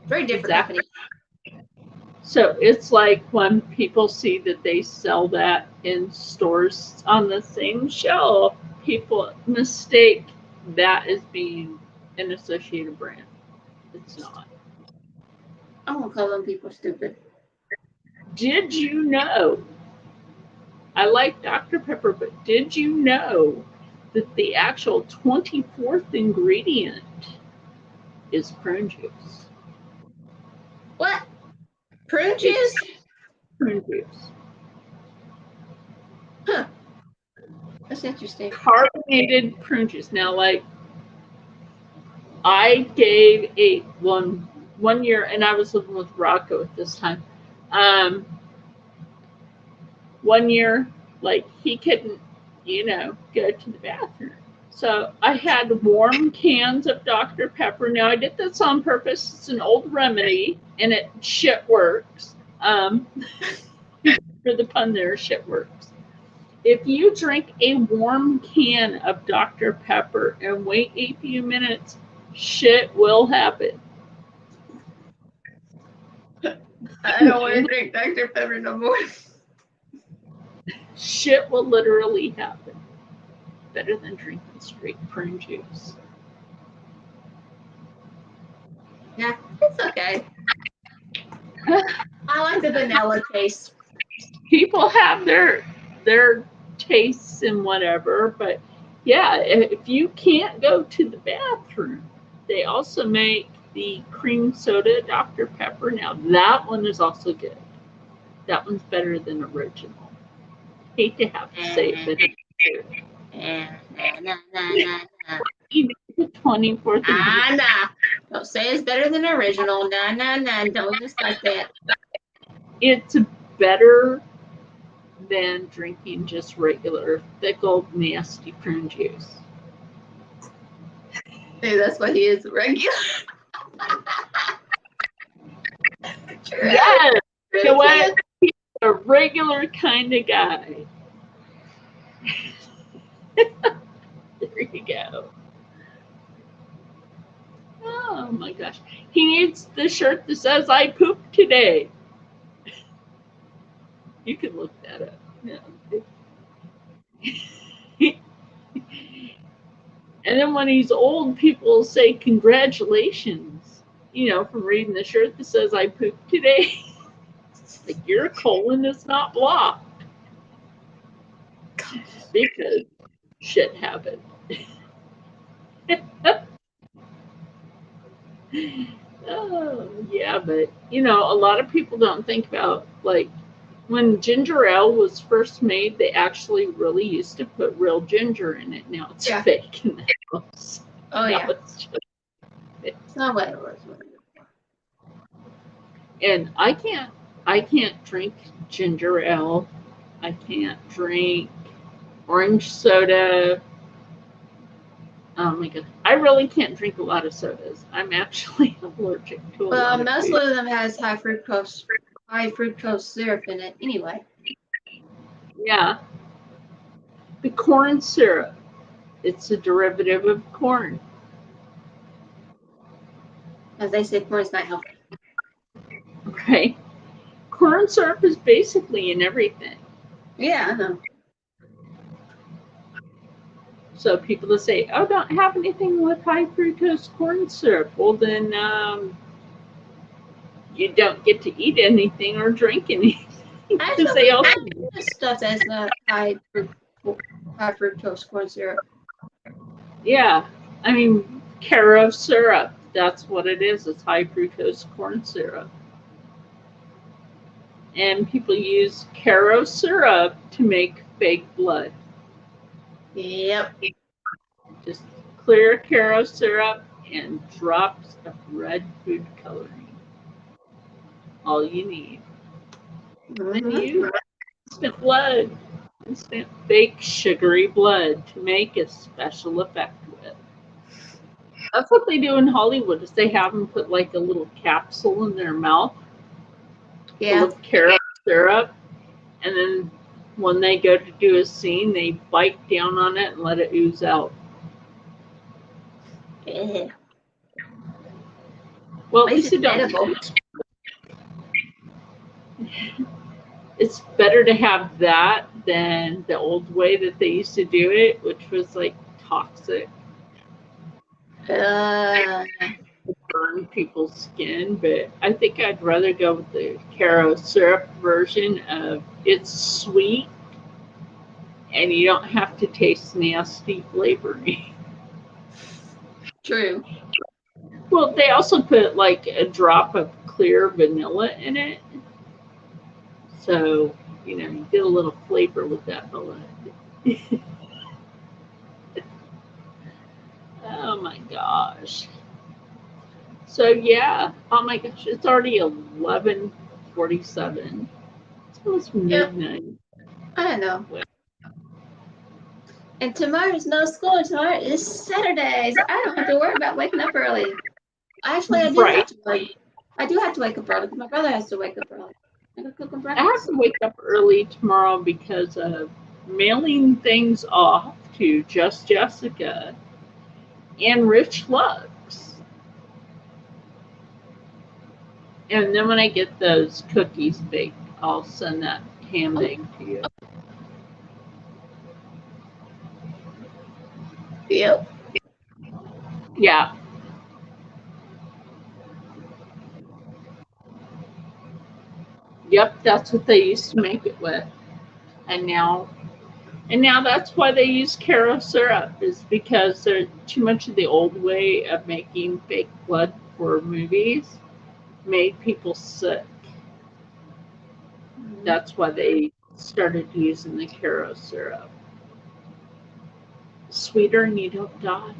S1: Very different companies.
S2: So it's like when people see that they sell that in stores on the same shelf, people mistake that as being an associated brand. It's not.
S1: I'm going to call them people stupid.
S2: Did you know? I like Dr. Pepper, but did you know that the actual 24th ingredient is prune juice?
S1: What? Prune juice?
S2: Prune juice.
S1: Huh. That's interesting.
S2: Carbonated prune juice. Now, like, I gave one year, and I was living with Rocco at this time. 1 year, like, he couldn't, go to the bathroom. So I had warm cans of Dr. Pepper. Now, I did this on purpose. It's an old remedy, and it shit works. For the pun there, shit works. If you drink a warm can of Dr. Pepper and wait a few minutes, shit will happen.
S1: I don't want to drink Dr. Pepper no more.
S2: Shit will literally happen. Better than drinking straight prune juice.
S1: Yeah, it's okay. I like the vanilla taste.
S2: People have their tastes and whatever, but yeah, if you can't go to the bathroom, they also make the cream soda Dr. Pepper. Now that one is also good. That one's better than original. Hate to have to say it, but it's good. 24th.
S1: Nah. Don't say it's better than original. Nah. Don't discuss that.
S2: It's better than drinking just regular, thick, old, nasty prune juice.
S1: Hey, that's what he is, regular.
S2: Yes. So what? He's a regular kind of guy. There you go. Oh my gosh. He needs the shirt that says I pooped today. You can look that up. Yeah. And then when he's old, people will say congratulations, from reading the shirt that says I pooped today. Like your colon is not blocked. Because shit happened. Oh, yeah, but a lot of people don't think about, like, when ginger ale was first made, they actually really used to put real ginger in it. Now it's fake in the house.
S1: Oh,
S2: now
S1: yeah. It's not what it was.
S2: And I can't drink ginger ale. I can't drink orange soda. Oh my god. I really can't drink a lot of sodas. I'm actually allergic to a lot of
S1: most
S2: food.
S1: of them has high fructose syrup in it anyway.
S2: Yeah. The corn syrup. It's a derivative of corn.
S1: As they say, corn's not healthy.
S2: Okay. Corn syrup is basically in everything.
S1: Yeah, I know.
S2: So people that say, "Oh, don't have anything with high fructose corn syrup," well then you don't get to eat anything or drink anything because they also
S1: stuff that's not high fructose corn syrup.
S2: yeah. I mean, Caro syrup. That's what it is. It's high fructose corn syrup. And people use Caro syrup to make fake blood.
S1: Yep.
S2: Just clear Caro syrup and drops of red food coloring. All you need.
S1: Mm-hmm.
S2: Then you instant blood, instant fake sugary blood to make a special effect with. That's what they do in Hollywood. Is they have them put like a little capsule in their mouth full of Caro syrup, and then when they go to do a scene, they bite down on it and let it ooze out.
S1: Yeah.
S2: Well, at least it don't. It's better to have that than the old way that they used to do it, which was like toxic. Burn people's skin, but I think I'd rather go with the Caro syrup version of it's sweet and you don't have to taste nasty flavoring.
S1: True.
S2: Well, they also put like a drop of clear vanilla in it. So, you know, you get a little flavor with that blood. Oh my gosh. So yeah, oh my gosh, it's already 11:47. It's almost midnight.
S1: I know. And tomorrow's no school. Tomorrow is Saturday, so I don't have to worry about waking up early. Actually, I do have to wake. I do have to wake up early. My brother has to wake up early. I have
S2: to wake up early tomorrow because of mailing things off to Just Jessica and Rich Lux. And then when I get those cookies baked, I'll send that ham bake to you.
S1: Yep.
S2: Yeah. Yep, that's what they used to make it with. And now that's why they use Caro syrup, is because there's too much of the old way of making fake blood for movies made people sick. That's why they started using the Caro syrup. Sweeter and you don't die.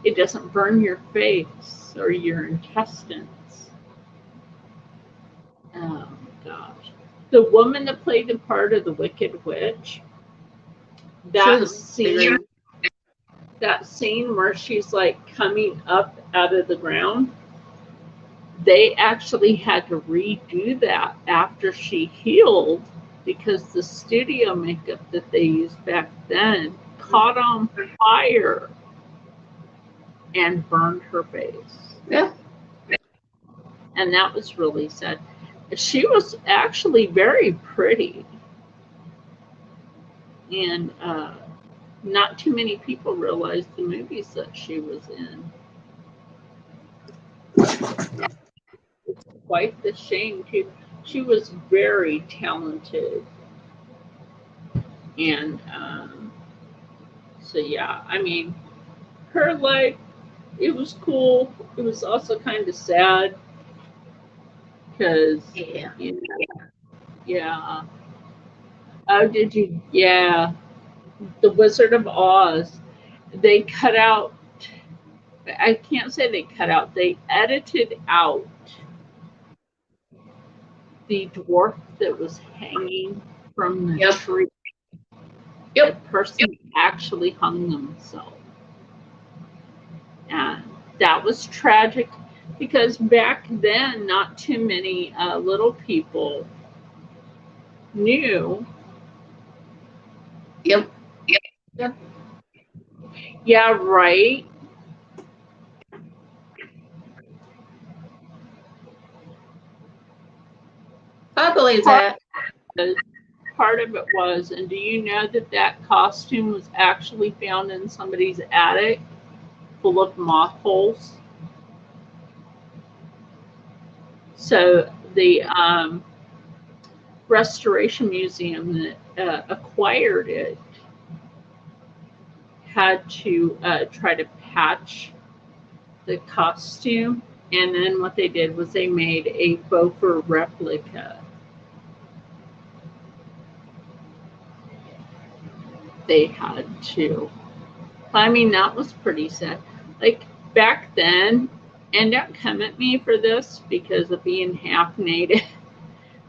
S2: It doesn't burn your face or your intestines. Oh gosh. The woman that played the part of the Wicked Witch, that scene where she's like coming up out of the ground, they actually had to redo that after she healed because the studio makeup that they used back then caught on fire and burned her face.
S1: Yeah.
S2: And that was really sad. She was actually very pretty. And not too many people realized the movies that she was in. It's quite the shame, too. She was very talented. And so, yeah, I mean, her life, it was cool. It was also kind of sad because, you know, yeah. Oh, did you? Yeah. The Wizard of Oz. They cut out, I can't say they cut out, they edited out the dwarf that was hanging from the tree. The person actually hung themselves. And that was tragic because back then, not too many little people knew.
S1: Yep.
S2: Yeah, right.
S1: I believe
S2: Part
S1: that.
S2: part of it was, and do you know that that costume was actually found in somebody's attic full of moth holes? So the Restoration Museum that acquired it had to try to patch the costume, and then what they did was they made a faux fur replica. They had to. I mean, that was pretty sad. Like back then, and don't come at me for this because of being half native,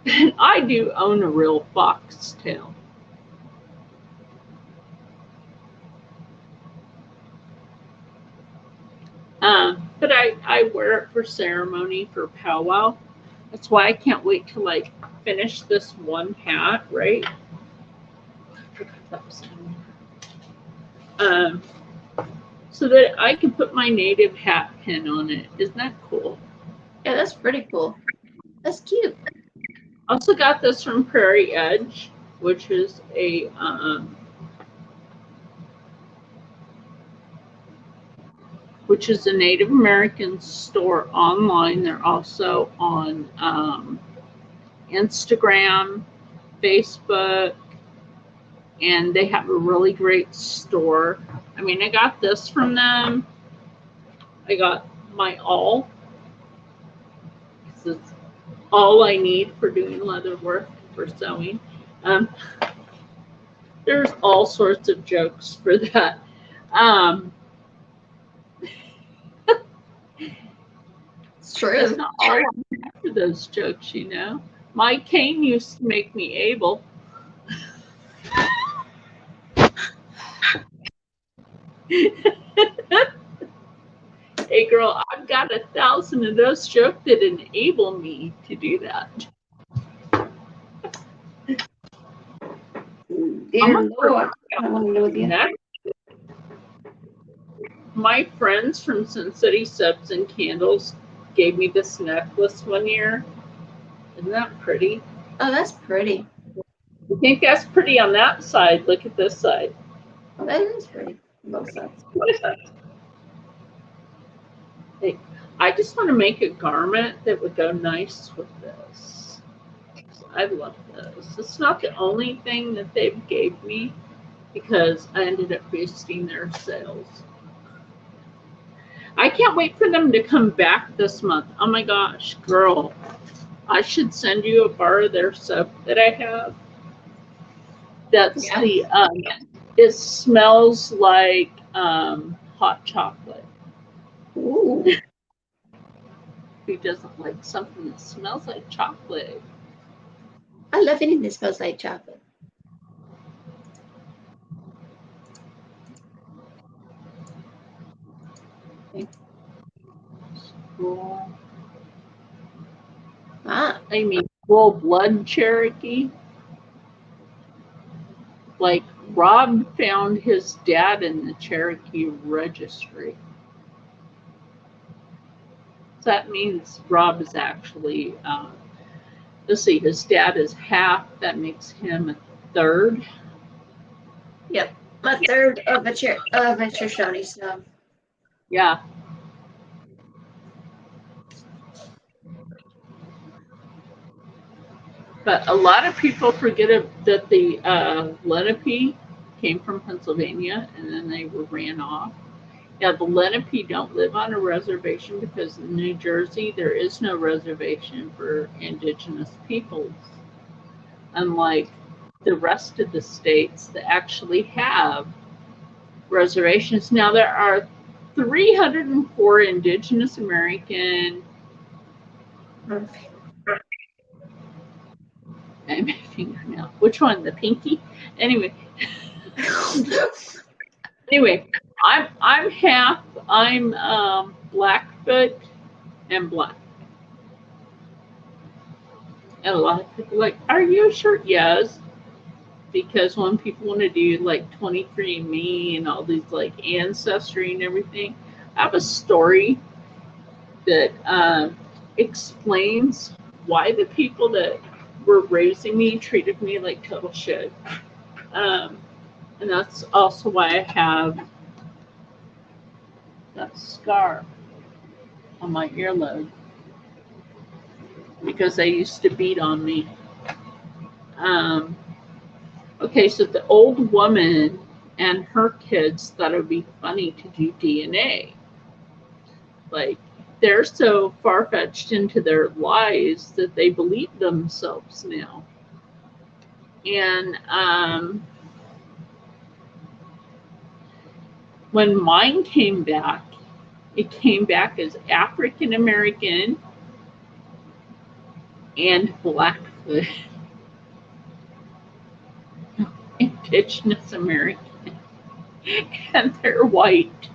S2: but I do own a real foxtail. But I wear it for ceremony, for powwow. That's why I can't wait to like finish this one hat, right? So that I can put my native hat pin on it. Isn't that cool?
S1: Yeah, that's pretty cool. That's cute.
S2: Also got this from Prairie Edge, which is a Native American store online. They're also on Instagram, Facebook, and they have a really great store. I mean, I got this from them. I got my all. This is all I need for doing leather work, for sewing. There's all sorts of jokes for that.
S1: It's true.
S2: That's not all I'm for those jokes, you know. My cane used to make me able. Hey girl, I've got 1,000 of those jokes that enable me to do that.
S1: Dear Lord, I don't want to know with you.
S2: My friends from Sin City Subs and Candles gave me this necklace one year. Isn't that pretty?
S1: Oh, that's pretty.
S2: I think that's pretty on that side. Look at this side.
S1: Oh, that is pretty. Both sides.
S2: Hey, I just want to make a garment that would go nice with this. I love this. It's not the only thing that they've gave me because I ended up boosting their sales. I can't wait for them to come back this month. Oh my gosh, girl. I should send you a bar of their soap that I have. That's the, it smells like hot chocolate.
S1: Ooh.
S2: Who doesn't like something that smells like chocolate?
S1: I love anything that smells like chocolate.
S2: Cool.
S1: Ah.
S2: I mean, full blood Cherokee. Like Rob found his dad in the Cherokee registry. So that means Rob is actually, let's see, his dad is half. That makes him a third.
S1: Yep, a third of a Shoshone. So
S2: Yeah. But a lot of people forget that the Lenape came from Pennsylvania and then they were ran off. Yeah, the Lenape don't live on a reservation because in New Jersey there is no reservation for indigenous peoples, unlike the rest of the states that actually have reservations. Now there are 304 indigenous American. I'm fingernail. Which one? The pinky? Anyway. Anyway, I'm half. I'm Blackfoot and black. And a lot of people are like, are you sure? Yes. Because when people want to do like 23andMe and all these like ancestry and everything, I have a story that explains why the people that were raising me treated me like total shit. And that's also why I have that scar on my earlobe, because they used to beat on me. Okay, so the old woman and her kids thought it would be funny to do DNA. Like, they're so far-fetched into their lies that they believe themselves now. And when mine came back, it came back as African American and Blackfoot, Indigenous American, and they're white.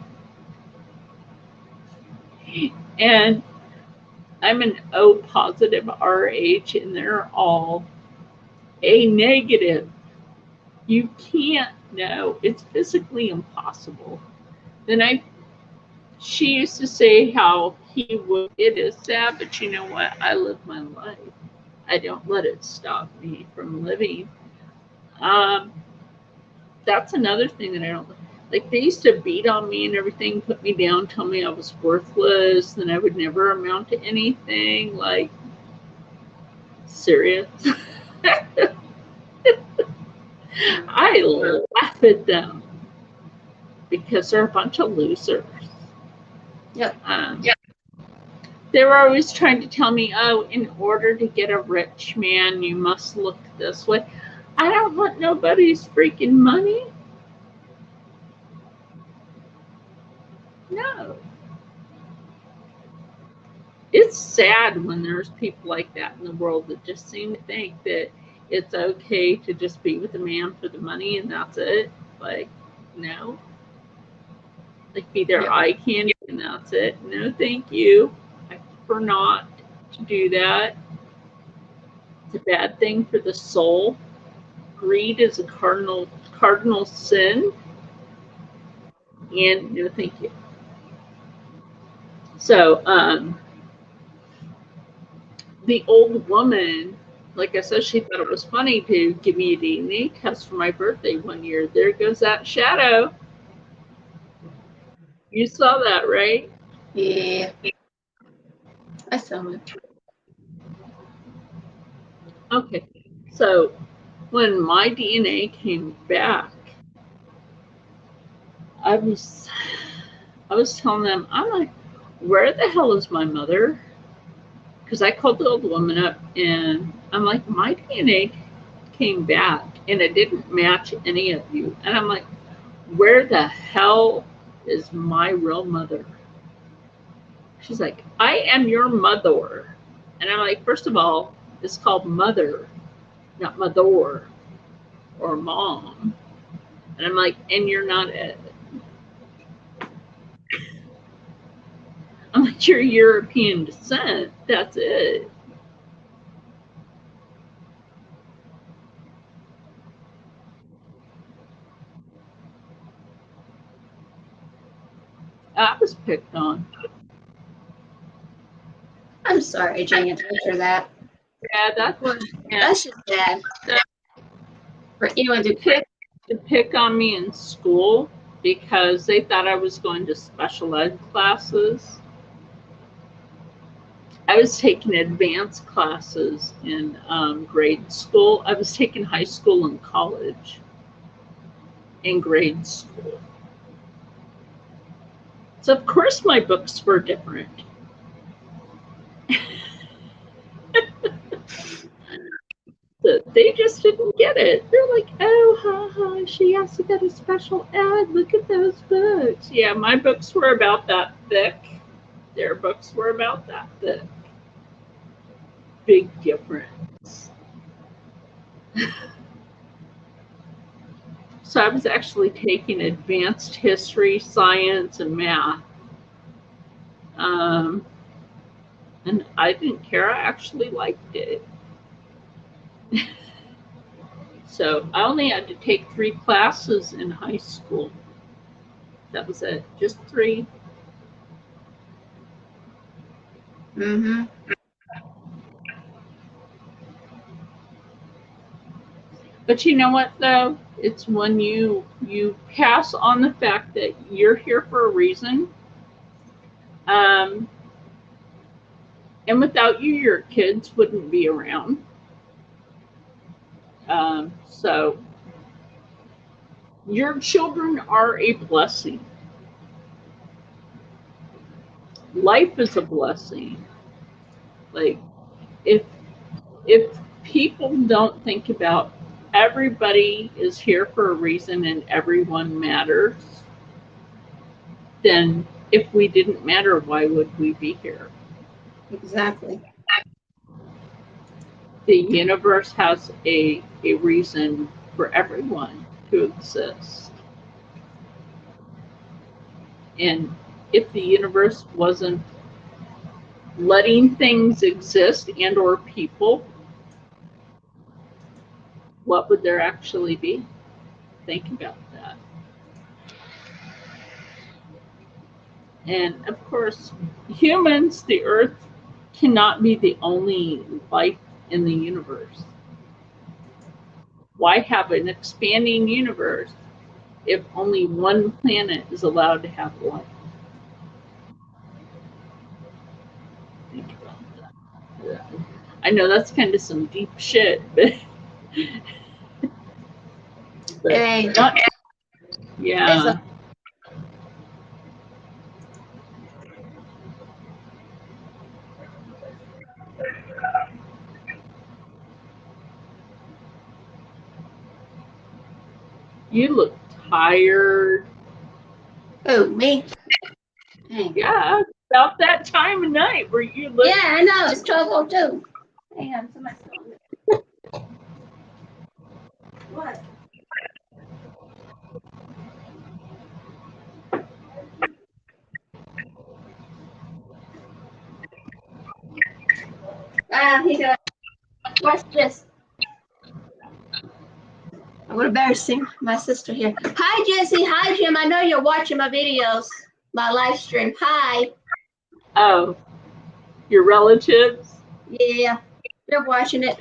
S2: And I'm an O positive RH, and they're all A negative. You can't know. It's physically impossible. Then she used to say how he would. It is sad, but you know what? I live my life. I don't let it stop me from living. That's another thing that I don't like. They used to beat on me and everything, put me down, tell me I was worthless, and I would never amount to anything. Like, serious? I laugh at them because they're a bunch of losers.
S1: Yep.
S2: They were always trying to tell me, oh, in order to get a rich man, you must look this way. I don't want nobody's freaking money. No. It's sad when there's people like that in the world that just seem to think that it's okay to just be with a man for the money and that's it. Like, no. Like, be their eye candy and that's it. No, thank you. I prefer not to do that. It's a bad thing for the soul. Greed is a cardinal sin. And no, thank you. So, the old woman, like I said, she thought it was funny to give me a DNA test for my birthday one year. There goes that shadow. You saw that, right?
S1: Yeah. I saw it.
S2: Okay. So when my DNA came back, I was telling them, I'm like, where the hell is my mother? Because I called the old woman up and I'm like, my DNA came back and it didn't match any of you. And I'm like, where the hell is my real mother? She's like, I am your mother. And I'm like, first of all, it's called mother, not mother or mom. And I'm like, and you're not it. I'm like, you're European descent. That's it. I was picked on.
S1: I'm sorry, Jane, to hear that.
S2: Yeah,
S1: That's just bad. For anyone to
S2: pick on me in school because they thought I was going to special ed classes. I was taking advanced classes in grade school. I was taking high school and college in grade school. So of course my books were different. They just didn't get it. They're like, oh, ha, ha, she has to go to special ed. Look at those books. Yeah, my books were about that thick. Their books were about that thick. Big difference. So I was actually taking advanced history, science, and math. And I didn't care. I actually liked it. So I only had to take 3 classes in high school. That was it. Just 3.
S1: Mm-hmm.
S2: But you know what though? It's when you pass on the fact that you're here for a reason. Um, and without you, your kids wouldn't be around. So your children are a blessing. Life is a blessing. Like if if people don't think about everybody is here for a reason and everyone matters, then if we didn't matter, why would we be here?
S1: Exactly.
S2: The universe has a reason for everyone to exist. And if the universe wasn't letting things exist and or people, what would there actually be? Think about that. And of course, humans, the earth, cannot be the only life in the universe. Why have an expanding universe if only one planet is allowed to have life? Think about that. I know that's kind of some deep shit, but,
S1: Hey.
S2: not, yeah. You look tired.
S1: Oh, me? Dang.
S2: Yeah, about that time of night where you look.
S1: Yeah, I know. It's 12:02. Hang on. Somebody's calling me. What? He's gonna watch this. I'm embarrassing my sister here. Hi, Jesse. Hi, Jim. I know you're watching my videos, my live stream. Hi.
S2: Oh, your relatives?
S1: Yeah, they're watching it.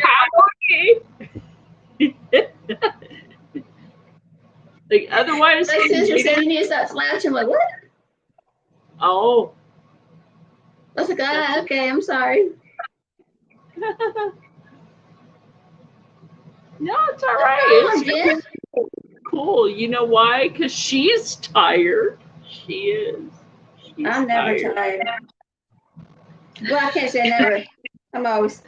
S2: Like otherwise,
S1: My sister said you need to stop slouching. I'm like, what?
S2: Oh.
S1: I was like, okay, I'm sorry.
S2: No, it's all right.
S1: It's
S2: cool. You know why? Because she's tired. She is. She's
S1: I'm never tired. Well, I can't say never. I'm always.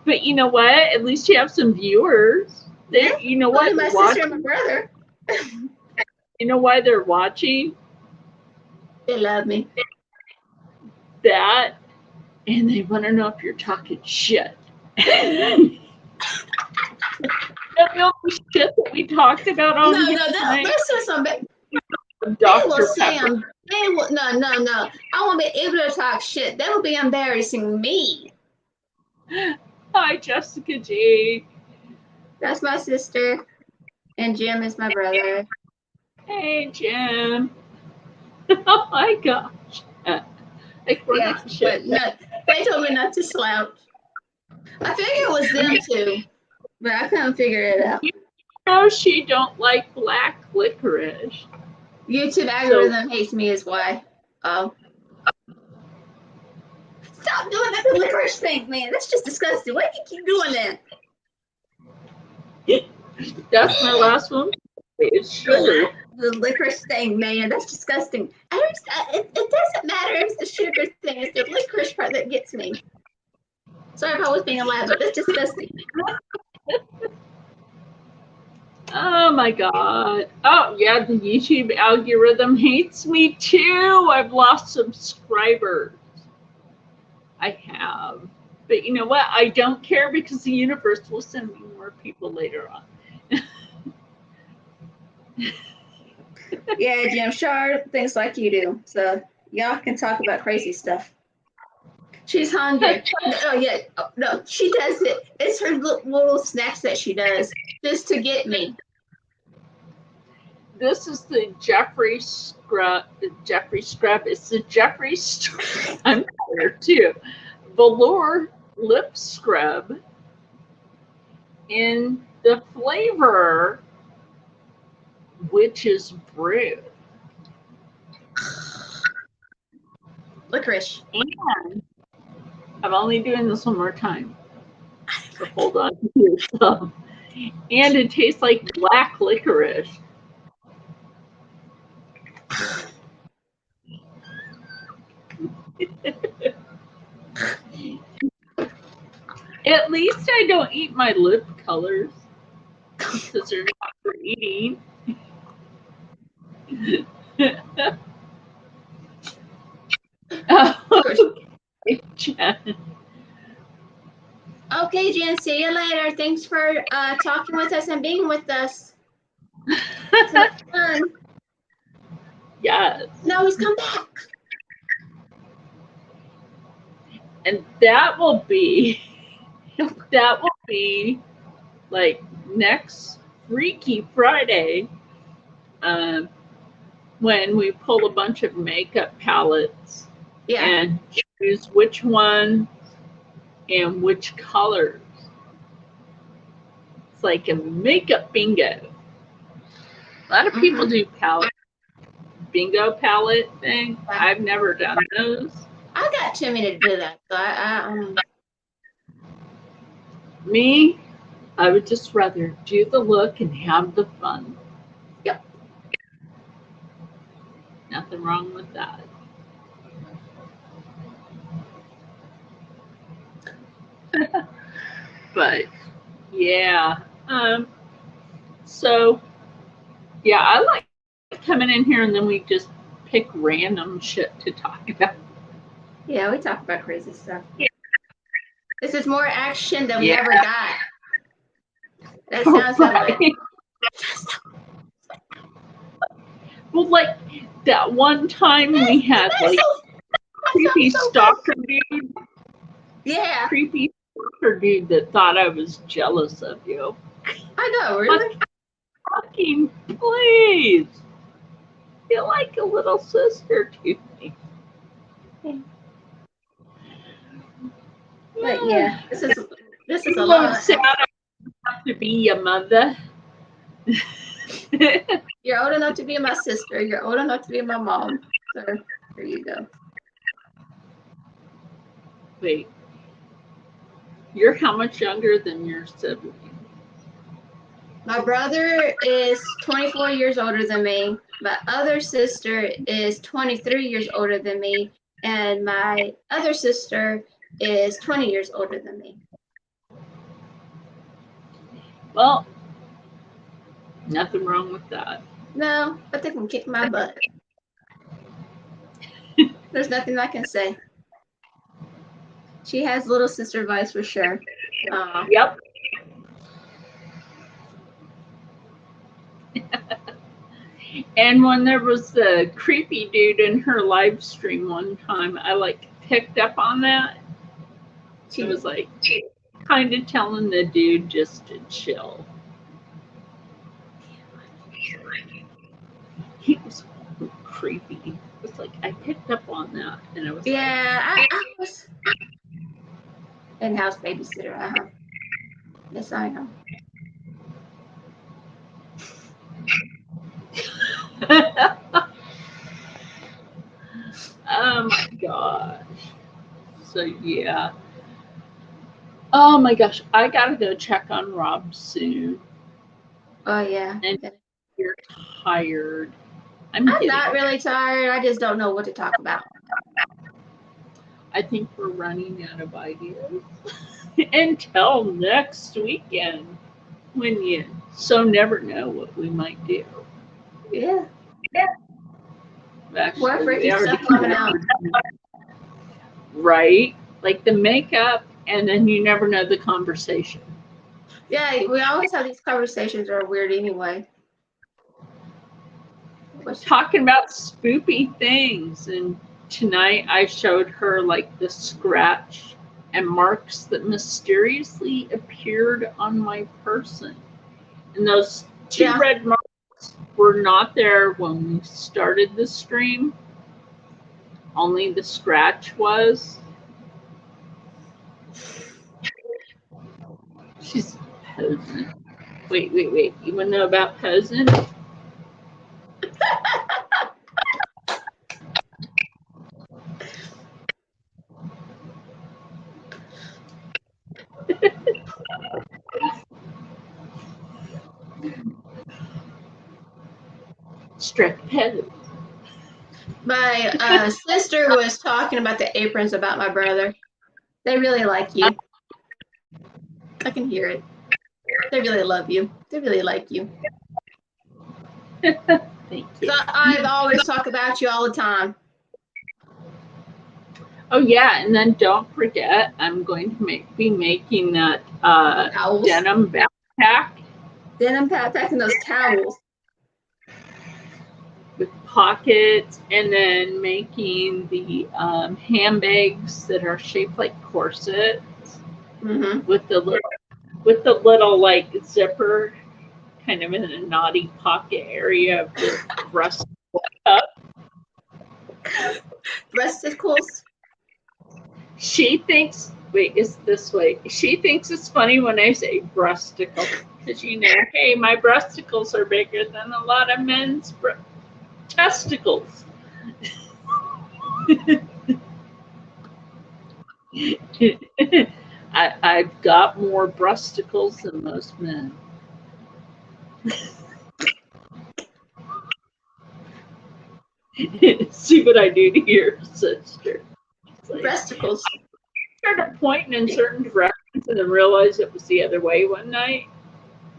S2: But you know what? At least you have some viewers.
S1: Yeah.
S2: You know what?
S1: My sister and my brother.
S2: You know why they're watching?
S1: They love me.
S2: That, and they want to know if you're talking shit. The shit that we talked about on
S1: this is something.
S2: Dr. Pepper.
S1: They will, no. I won't be able to talk shit. That will be embarrassing me.
S2: Hi, Jessica G.
S1: That's my sister, and Jim is my brother.
S2: Hey, Jim. Oh my gosh.
S1: But no, they told me not to slouch. I figured it was them too, but I couldn't figure it out.
S2: You know she don't like black licorice.
S1: YouTube algorithm hates me is why. Oh. Stop doing that licorice thing, man. That's just disgusting. Why do you keep doing that?
S2: That's my last one. It's sugar.
S1: The licorice thing, man. That's disgusting. It doesn't matter if it's the sugar thing. It's the licorice part that gets me. Sorry if I was being loud, but that's disgusting.
S2: Oh my god. Oh yeah, the YouTube algorithm hates me too. I've lost subscribers. I have. But you know what? I don't care because the universe will send me more people later on.
S1: Yeah, Jim, Char thinks like you do. So y'all can talk about crazy stuff. She's hungry. No, she does it. It's her little snacks that she does just to get me.
S2: This is the Jeffrey Scrub. It's the Jeffrey Scrub. I'm tired too. Velour lip scrub in the flavor, witch's brew.
S1: Licorice.
S2: And I'm only doing this one more time. So hold on to yourself. And it tastes like black licorice. At least I don't eat my lip colors because they're not for eating. Okay, Jen.
S1: Okay, Jen, see you later. Thanks for talking with us and being with us. So fun.
S2: Yes.
S1: Now he's come back.
S2: And that will be like next Freaky Friday, when we pull a bunch of makeup palettes and choose which one and which colors. It's like a makeup bingo. A lot of people do bingo palette thing. I've never done those.
S1: I got too many to do that. So
S2: Me, I would just rather do the look and have the fun.
S1: Yep.
S2: Nothing wrong with that. But yeah. So yeah, I like coming in here and then we just pick random shit to talk about.
S1: Yeah, we talk about crazy stuff.
S2: Yeah.
S1: This is more action than we ever got. That sounds
S2: right.
S1: like.
S2: Well, like that one time we had like creepy stalker dude.
S1: Yeah.
S2: Creepy stalker dude that thought I was jealous of you.
S1: I know, really.
S2: Fucking please. You're like a little sister to me.
S1: But yeah, this is a
S2: lot.
S1: lot.
S2: Sad I have to be your mother.
S1: You're old enough to be my sister. You're old enough to be my mom. So there you go.
S2: Wait. You're how much younger than your sibling?
S1: My brother is 24 years older than me. My other sister is 23 years older than me. And my other sister is 20 years older than me.
S2: Well, nothing wrong with that.
S1: No, but they can kick my butt. There's nothing I can say. She has little sister vibes for sure.
S2: Yep. And when there was the creepy dude in her live stream one time, I like picked up on that. She was like kind of telling the dude just to chill. He was creepy. It's like I picked up on that, and I was
S1: I was in-house babysitter. Yes, I know.
S2: Oh my gosh. So yeah. Oh my gosh, I gotta go check on Rob soon.
S1: Oh yeah.
S2: And you're tired.
S1: I'm not really tired. I just don't know what to talk about.
S2: I think we're running out of ideas. Until next weekend, when you never know what we might do.
S1: Yeah.
S2: Actually,
S1: what freaky stuff coming out?
S2: Right? Like the makeup, and then you never know the conversation.
S1: Yeah, we always have these conversations that are weird anyway.
S2: Talking about spoopy things, and tonight I showed her like the scratch and marks that mysteriously appeared on my person. And those two red marks were not there when we started the stream. Only the scratch was. She's posing. Wait. You want to know about cousin? Strict cousin.
S1: My sister was talking about the aprons about my brother. They really like you. I can hear it. They really love you. They really like you.
S2: Thank you.
S1: So I've always talk about you all the time.
S2: Oh yeah, and then don't forget, I'm going to be making that
S1: Towels.
S2: denim backpack
S1: Denim backpack and those towels.
S2: with pockets, and then making the handbags that are shaped like corsets
S1: Mm-hmm.
S2: with the little like zipper kind of in a naughty pocket area of the breast cup.
S1: Breasticles.
S2: She thinks, wait, it's this way. She thinks it's funny when I say breasticle. Because, hey, my breasticles are bigger than a lot of men's testicles. I've got more breasticles than most men. See what I do to your sister. Like,
S1: Breasticles.
S2: Started pointing in certain directions and then realized it was the other way one night.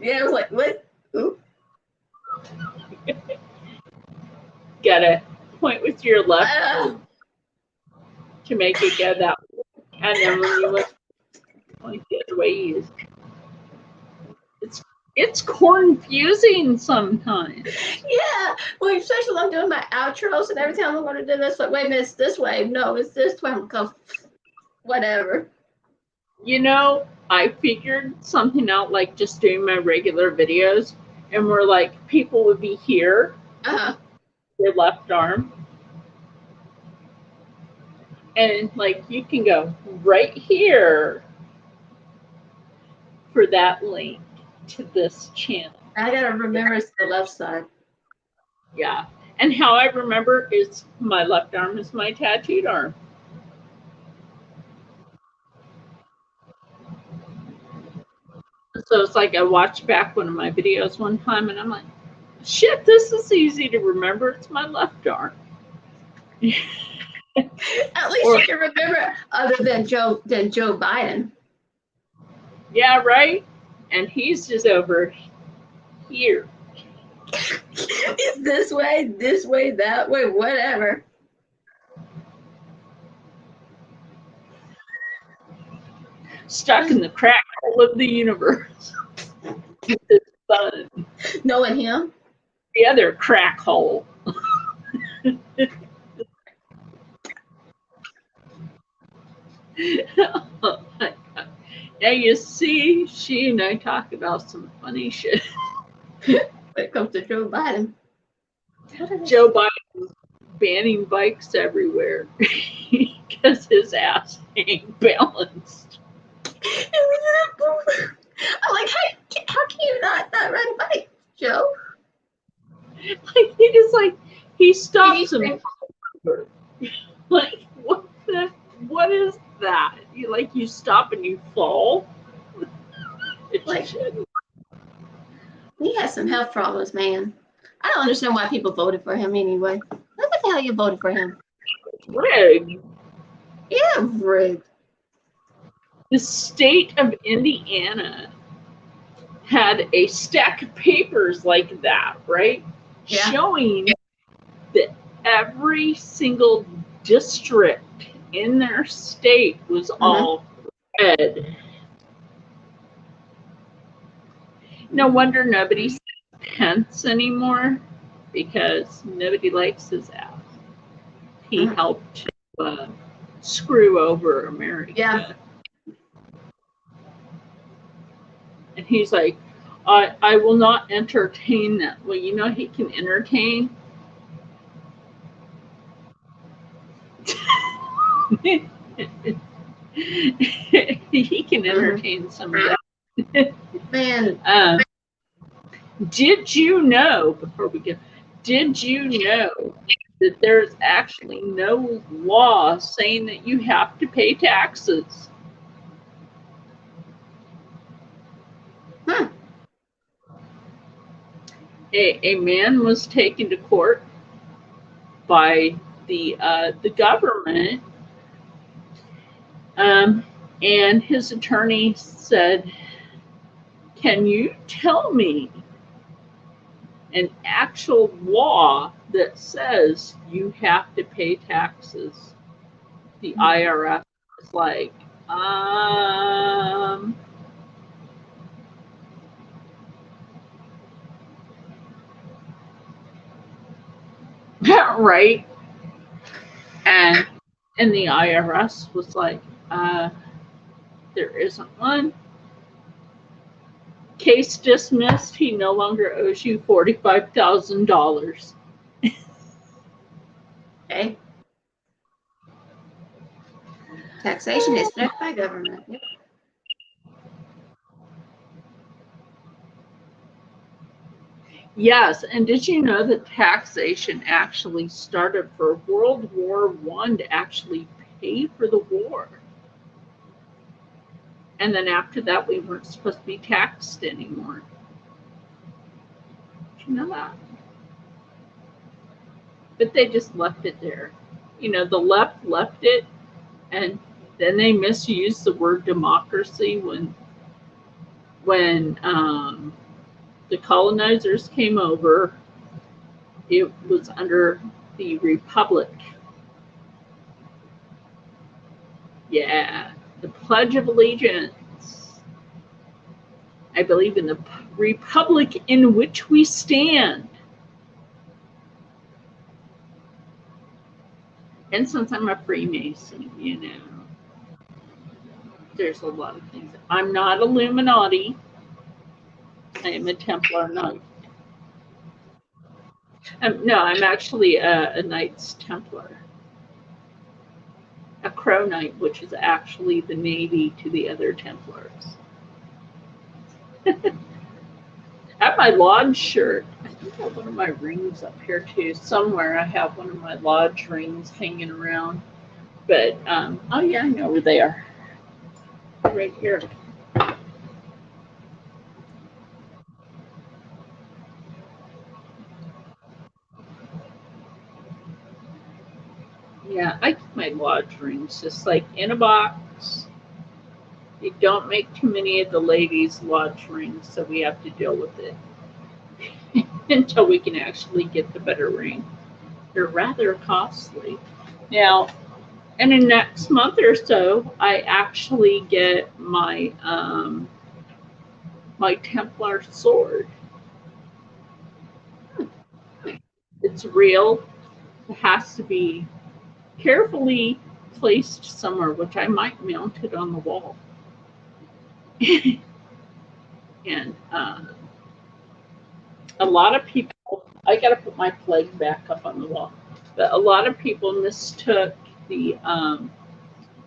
S1: Yeah, I was like, what? Ooh.
S2: Gotta point with your left to make it go that way. And then when you look point the other way, it's confusing sometimes.
S1: Yeah. Well, especially when I'm doing my outros and every time I want to do this, like, wait a minute, it's this way. No, it's this way. I'm going, whatever.
S2: I figured something out, like just doing my regular videos, and we're like, people would be here, their left arm, and like you can go right here for that link to this channel.
S1: I gotta remember it's the left side.
S2: Yeah, and how I remember is my left arm is my tattooed arm. So it's like I watched back one of my videos one time, and I'm like, shit, this is easy to remember. It's my left arm.
S1: At least you can remember other than Joe Biden.
S2: Yeah, right? And he's just over here.
S1: It's this way, that way, whatever.
S2: Stuck in the crack hole of the universe. The sun.
S1: Knowing him.
S2: The other crack hole. Oh my God. Now you see, she and I talk about some funny shit.
S1: When it comes to Joe Biden.
S2: Joe Biden banning bikes everywhere because his ass ain't balanced.
S1: I'm like, how can you not ride a bike, Joe?
S2: Like he stops him. Like what is that? You stop and you fall.
S1: Like, he has some health problems, man. I don't understand why people voted for him anyway. What the hell you voted for him?
S2: Rigged.
S1: Yeah, rigged.
S2: The state of Indiana had a stack of papers like that, right?
S1: Yeah.
S2: Showing that every single district in their state was all red. No wonder nobody says Pence anymore, because nobody likes his ass. He helped to screw over America.
S1: Yeah.
S2: And he's like, I will not entertain that. Well, he can entertain. He can entertain some of that.
S1: Man,
S2: Did you know, before we go, did you know that there's actually no law saying that you have to pay taxes?
S1: Hmm.
S2: A man was taken to court by the government, and his attorney said, "Can you tell me an actual law that says you have to pay taxes?" The IRS was like, right? And the IRS was like, there isn't one. Case dismissed. He no longer owes you $45,000.
S1: Okay. Taxation is set by government. Yep.
S2: Yes, and did you know that taxation actually started for World War I to actually pay for the war? And then after that, we weren't supposed to be taxed anymore. Did you know that? But they just left it there. You know, the left it, and then they misused the word democracy when the colonizers came over. It was under the Republic. Yeah, the Pledge of Allegiance. I believe in the Republic in which we stand. And since I'm a Freemason, you know, there's a lot of things. I'm not Illuminati. I am a Templar Knight. No, I'm actually a Knights Templar. A Crow Knight, which is actually the Navy to the other Templars. I have my lodge shirt. I think I have one of my rings up here too. Somewhere I have one of my lodge rings hanging around. But, oh yeah, I know where they are. Right here. Yeah, I keep my lodge rings just like in a box. You don't make too many of the ladies' lodge rings, so we have to deal with it until we can actually get the better ring. They're rather costly. Now, in the next month or so, I actually get my my Templar sword. It's real. It has to be carefully placed somewhere, which I might mount it on the wall. And a lot of people, I got to put my flag back up on the wall, but a lot of people mistook the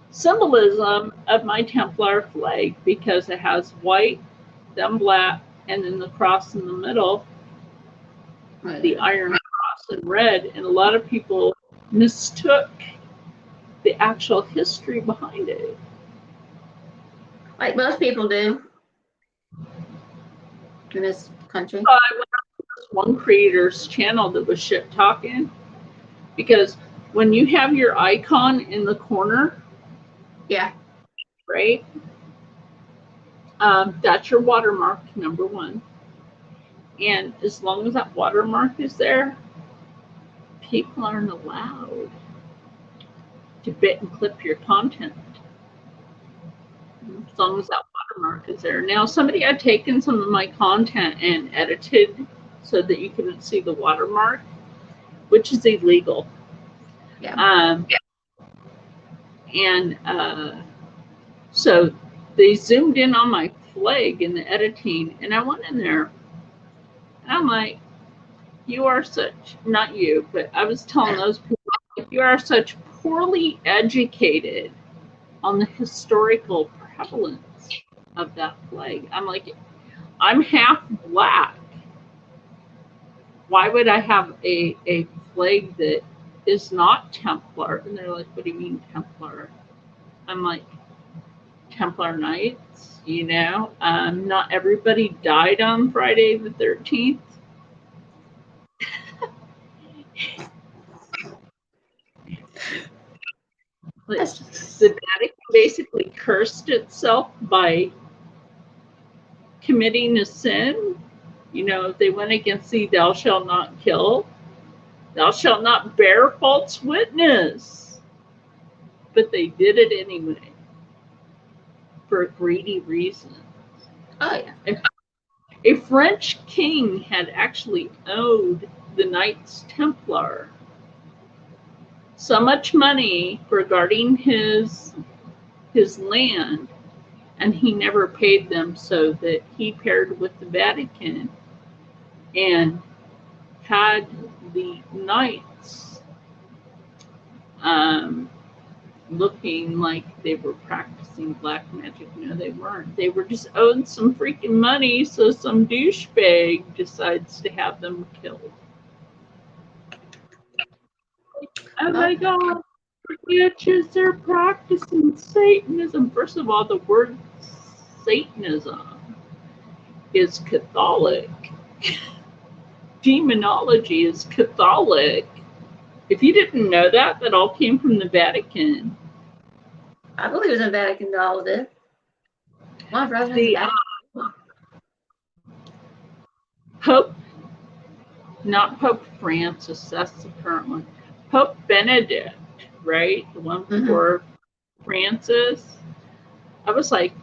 S2: symbolism of my Templar flag because it has white, then black, and then the cross in the middle, the Iron Cross in red, and a lot of people mistook the actual history behind it.
S1: Like most people do in this country.
S2: So I went on this one creator's channel that was shit talking because when you have your icon in the corner,
S1: Yeah.
S2: right? That's your watermark, number one. And as long as that watermark is there, people aren't allowed to bit and clip your content. As long as that watermark is there. Now, somebody had taken some of my content and edited so that you couldn't see the watermark, which is illegal.
S1: Yeah.
S2: And so they zoomed in on my flag in the editing, and I went in there, and I'm like, you are such, not you, but I was telling those people, you are such poorly educated on the historical prevalence of that flag. I'm like, I'm half black. why would I have a flag that is not Templar? And they're like, what do you mean Templar? I'm like, Templar Knights, you know? Not everybody died on Friday the 13th. Like, the Vatican basically cursed itself by committing a sin. You know, they went against the thou shalt not kill, thou shalt not bear false witness. But they did it anyway for greedy reasons.
S1: Oh yeah.
S2: A French king had actually owed the Knights Templar so much money for guarding his land, and he never paid them, so that he paired with the Vatican and had the Knights looking like they were practicing black magic. No, they weren't. They were just owed some freaking money, so some douchebag decides to have them killed. Oh my God, bitches, they're practicing Satanism. First of all, the word Satanism is Catholic. Demonology is Catholic. If you didn't know that, that all came from the Vatican.
S1: I believe it was in Vatican that all of it. My brother in Vatican.
S2: Pope, not Pope Francis, that's the current one. Pope Benedict, right? The one before Francis. I was like,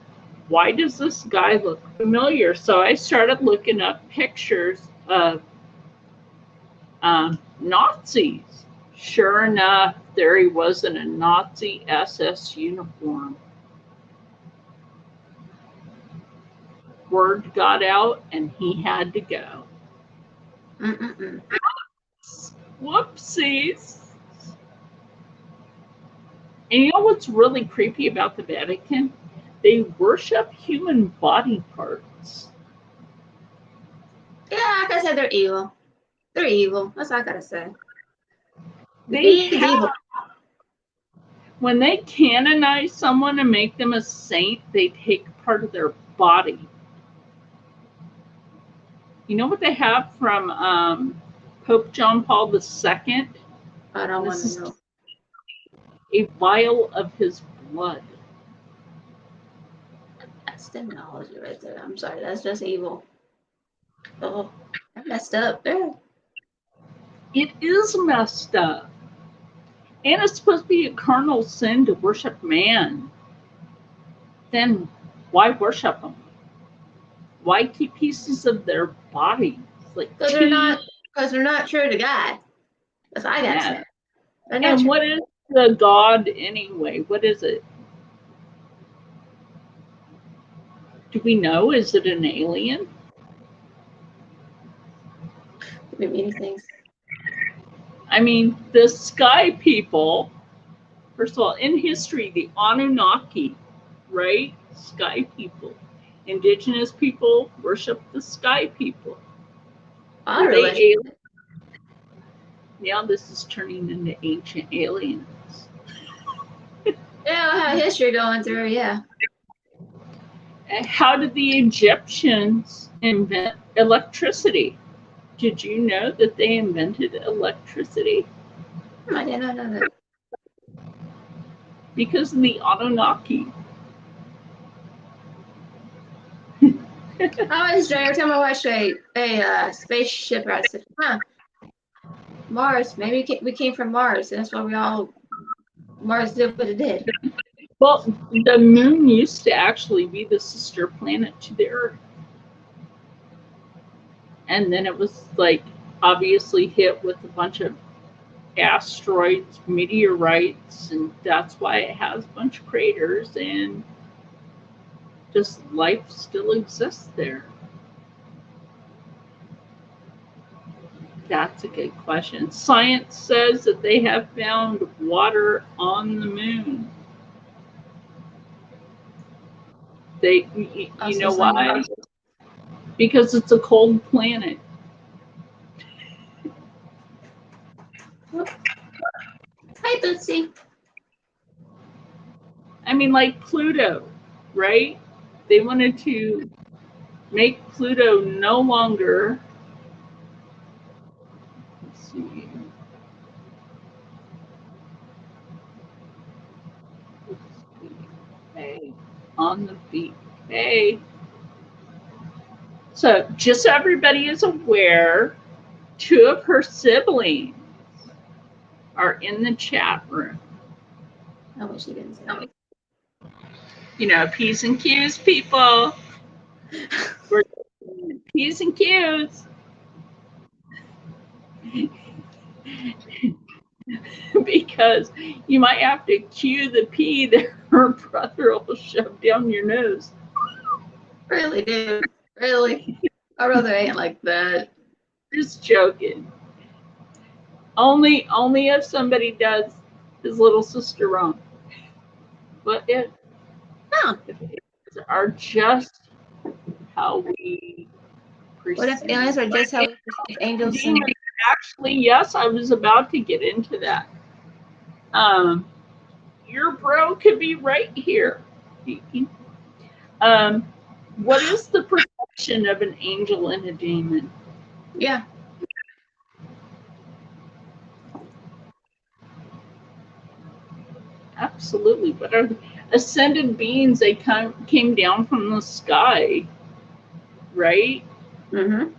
S2: why does this guy look familiar? So I started looking up pictures of Nazis. Sure enough, there he was in a Nazi SS uniform. Word got out and he had to go. Whoopsies. And you know what's really creepy about the Vatican? They worship human body parts.
S1: Yeah, like I said, they're evil. They're evil. That's all I gotta say.
S2: Evil. When they canonize someone and make them a saint, they take part of their body. You know what they have from Pope John Paul II?
S1: I don't want to know.
S2: A vial of his blood.
S1: That's demonology right there. I'm sorry, that's just evil. Oh, I messed up there.
S2: It is messed up. And it's supposed to be a carnal sin to worship man. Then why worship them? Why keep pieces of their bodies? Like,
S1: because they're not true to God. That's what I gotta say.
S2: And what is the God anyway? What is it? Do we know? Is it an alien?
S1: Could be many things.
S2: I mean, the sky people, first of all, in history, the Anunnaki, right? Sky people. Indigenous people worship the sky people.
S1: Are they aliens?
S2: Yeah, this is turning into ancient aliens.
S1: Yeah, I have history going through, yeah.
S2: How did the Egyptians invent electricity? Did you know that they invented electricity?
S1: I did not know that.
S2: Because of the Anunnaki.
S1: Every time I watch a spaceship, I said, huh, Mars, maybe we came from Mars, and that's why Mars did what it did.
S2: Well, the moon used to actually be the sister planet to the Earth. And then it was like obviously hit with a bunch of asteroids, meteorites, and that's why it has a bunch of craters, and just life still exists there. That's a good question. Science says that they have found water on the moon. You know why? Because it's a cold planet.
S1: Hi, Bootsy.
S2: I mean, like Pluto, right? They wanted to make Pluto no longer. Let's see. Hey, on the beat. Hey. So, just so everybody is aware, 2 of her siblings are in the chat room.
S1: I wish she didn't say that.
S2: You know, P's and Q's, people. We're P's and Q's. Because you might have to cue the P that her brother will shove down your nose.
S1: Really, dude. Really? My brother ain't like that.
S2: Just joking. Only if somebody does his little sister wrong. But it are just how we perceive.
S1: What if aliens are just how we perceive angels? And
S2: Actually, yes, I was about to get into that. Your bro could be right here. What is the perception of an angel and a demon?
S1: yeah.
S2: Absolutely. What are the ascended beings? They came down from the sky, right?
S1: Mm-hmm.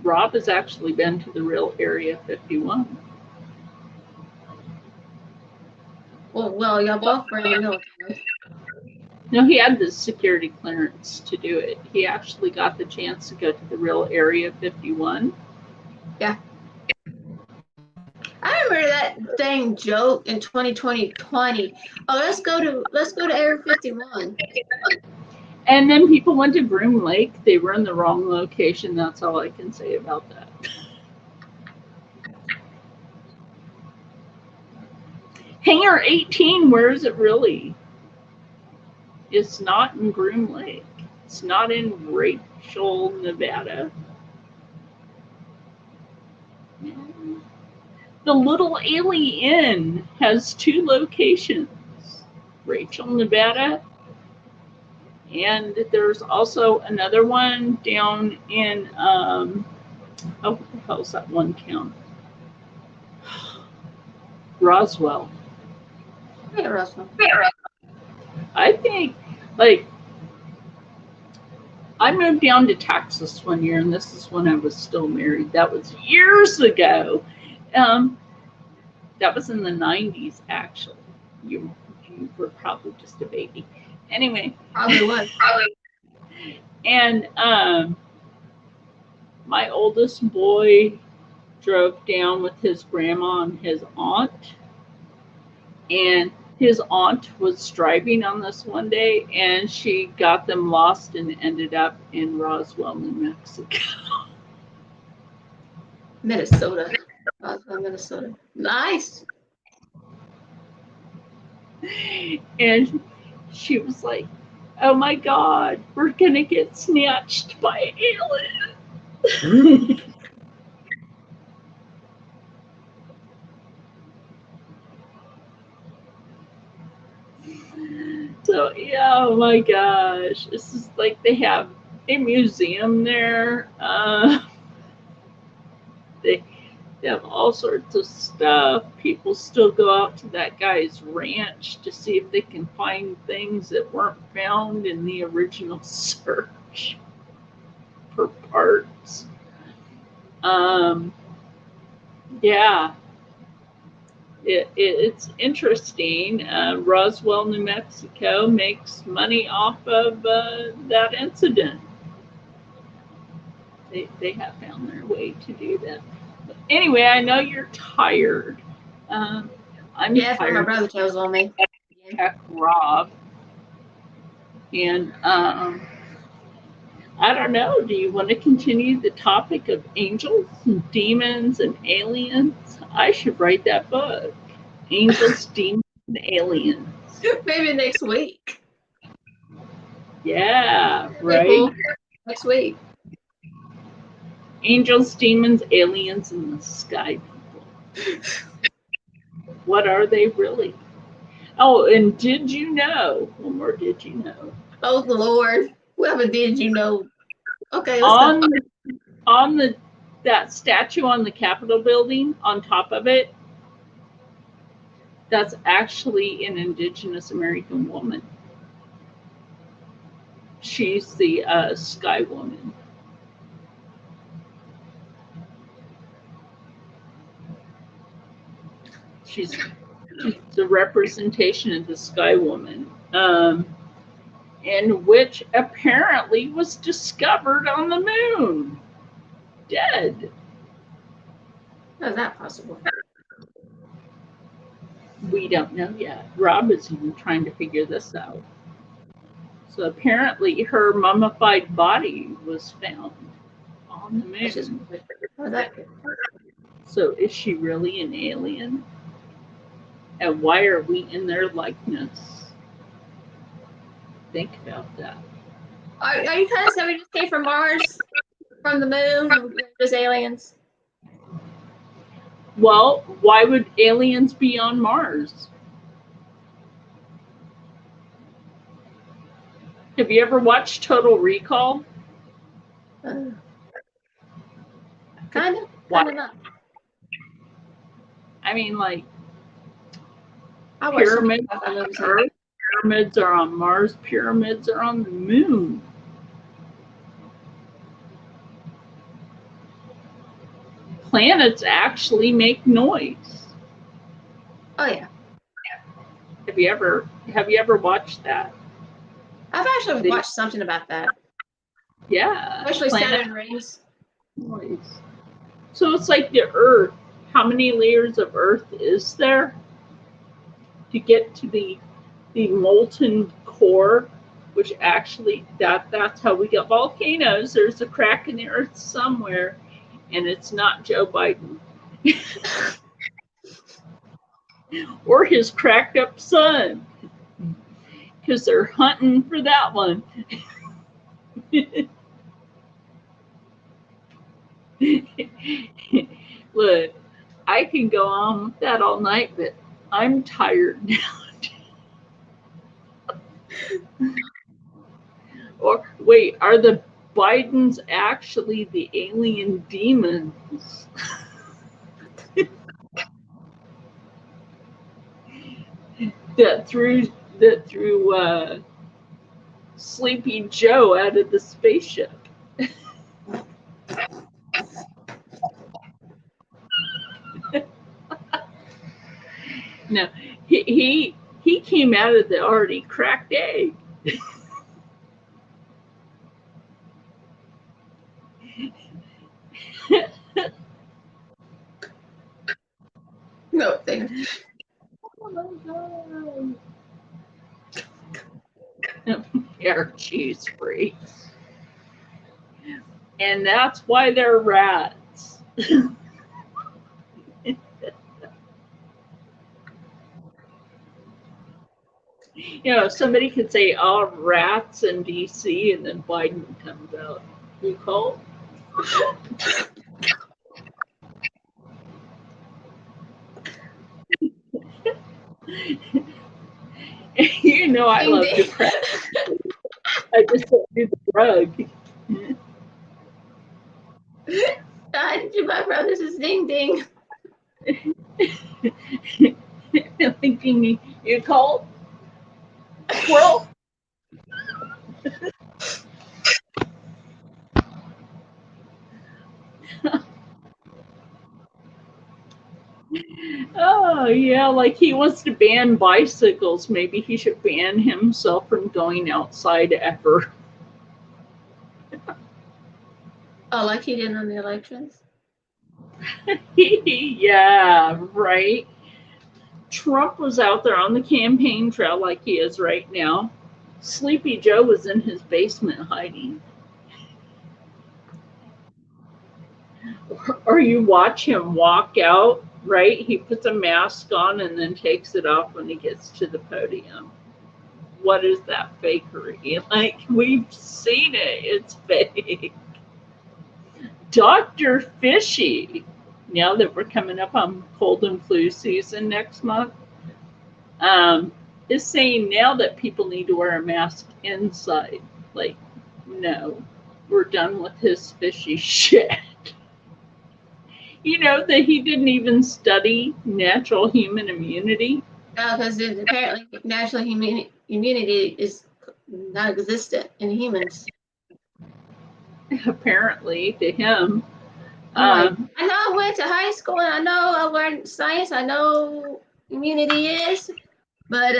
S2: Rob has actually been to the real Area 51.
S1: Well, y'all both were in the military.
S2: No, he had the security clearance to do it. He actually got the chance to go to the real Area 51.
S1: Yeah. I remember that dang joke in 2020. Oh, let's go to Area 51.
S2: And then people went to Groom Lake. They were in the wrong location. That's all I can say about that. Hangar 18, where is it really? It's not in Groom Lake. It's not in Rachel, Nevada. The Little Alien has 2 locations. Rachel, Nevada, and there's also another one down in, what the hell's that one town? Roswell.
S1: Yeah, Russell.
S2: I think, like, I moved down to Texas one year, and this is when I was still married. That was years ago. That was in the 90s, actually. You were probably just a baby. Anyway.
S1: Probably was.
S2: And my oldest boy drove down with his grandma and his aunt. And his aunt was driving on this one day, and she got them lost and ended up in Roswell, New Mexico.
S1: Minnesota. Roswell, Minnesota. Nice.
S2: And she was like, oh my God, we're going to get snatched by aliens. So, yeah, oh my gosh. This is like they have a museum there. They have all sorts of stuff. People still go out to that guy's ranch to see if they can find things that weren't found in the original search for parts. Yeah, it's interesting. Roswell, New Mexico makes money off of that incident. They have found their way to do that. But anyway, I know you're tired. I'm tired.
S1: My brother tells on me.
S2: Heck, Rob. And I don't know. Do you want to continue the topic of angels and demons and aliens? I should write that book. Angels, demons, and aliens.
S1: Maybe next week.
S2: Yeah, right.
S1: Cool. Next week.
S2: Angels, demons, aliens, and the sky people. What are they really? Oh, and did you know? One more, did you know?
S1: Oh Lord, whoever did you know? Okay, let's
S2: On
S1: go.
S2: that statue on the Capitol building, on top of it, that's actually an Indigenous American woman. She's the Sky Woman. She's the representation of the Sky Woman, and which apparently was discovered on the moon, dead.
S1: How is that possible?
S2: We don't know yet. Rob is even trying to figure this out. So apparently her mummified body was found on the moon.
S1: That's just how is that?
S2: So is she really an alien? And why are we in their likeness? Think about that.
S1: Are you trying to say we just came from Mars, from the moon, and we're just aliens?
S2: Well, why would aliens be on Mars? Have you ever watched Total Recall?
S1: Kind of, kind of not.
S2: I mean, like,
S1: I watched
S2: pyramids
S1: something
S2: on
S1: about that.
S2: Earth, pyramids are on Mars, pyramids are on the moon. Planets actually make noise.
S1: Oh yeah.
S2: Have you ever watched that?
S1: I've actually watched something about that.
S2: Yeah.
S1: Especially Saturn rings.
S2: Noise. So it's like the Earth. How many layers of Earth is there to get to the molten core? Which actually that's how we get volcanoes. There's a crack in the Earth somewhere, and it's not Joe Biden. Or his cracked up son, because they're hunting for that one. Look, I can go on with that all night, but I'm tired now. Or wait, are the Bidens actually the alien demons? that threw Sleepy Joe out of the spaceship. No, he came out of the already cracked egg.
S1: No, thanks.
S2: Oh my God. They're cheese free. And that's why they're rats. You know, somebody could say, oh, rats in DC, and then Biden comes out. You call? You know, I love to crack. I just don't do the drug.
S1: My brother's is ding ding.
S2: Thinking you called? Squirrel? Oh, yeah, like he wants to ban bicycles. Maybe he should ban himself from going outside ever.
S1: Oh, like he did on the elections?
S2: Yeah, right. Trump was out there on the campaign trail like he is right now. Sleepy Joe was in his basement hiding. Or you watch him walk out, right? He puts a mask on and then takes it off when he gets to the podium. What is that fakery? Like, we've seen it. It's fake. Dr. Fishy, now that we're coming up on cold and flu season next month, is saying now that people need to wear a mask inside. Like, no, we're done with his fishy shit. You know that he didn't even study natural human immunity?
S1: Because apparently natural immunity is non-existent in humans.
S2: Apparently, to him.
S1: I know I went to high school and I know I learned science. I know immunity is, but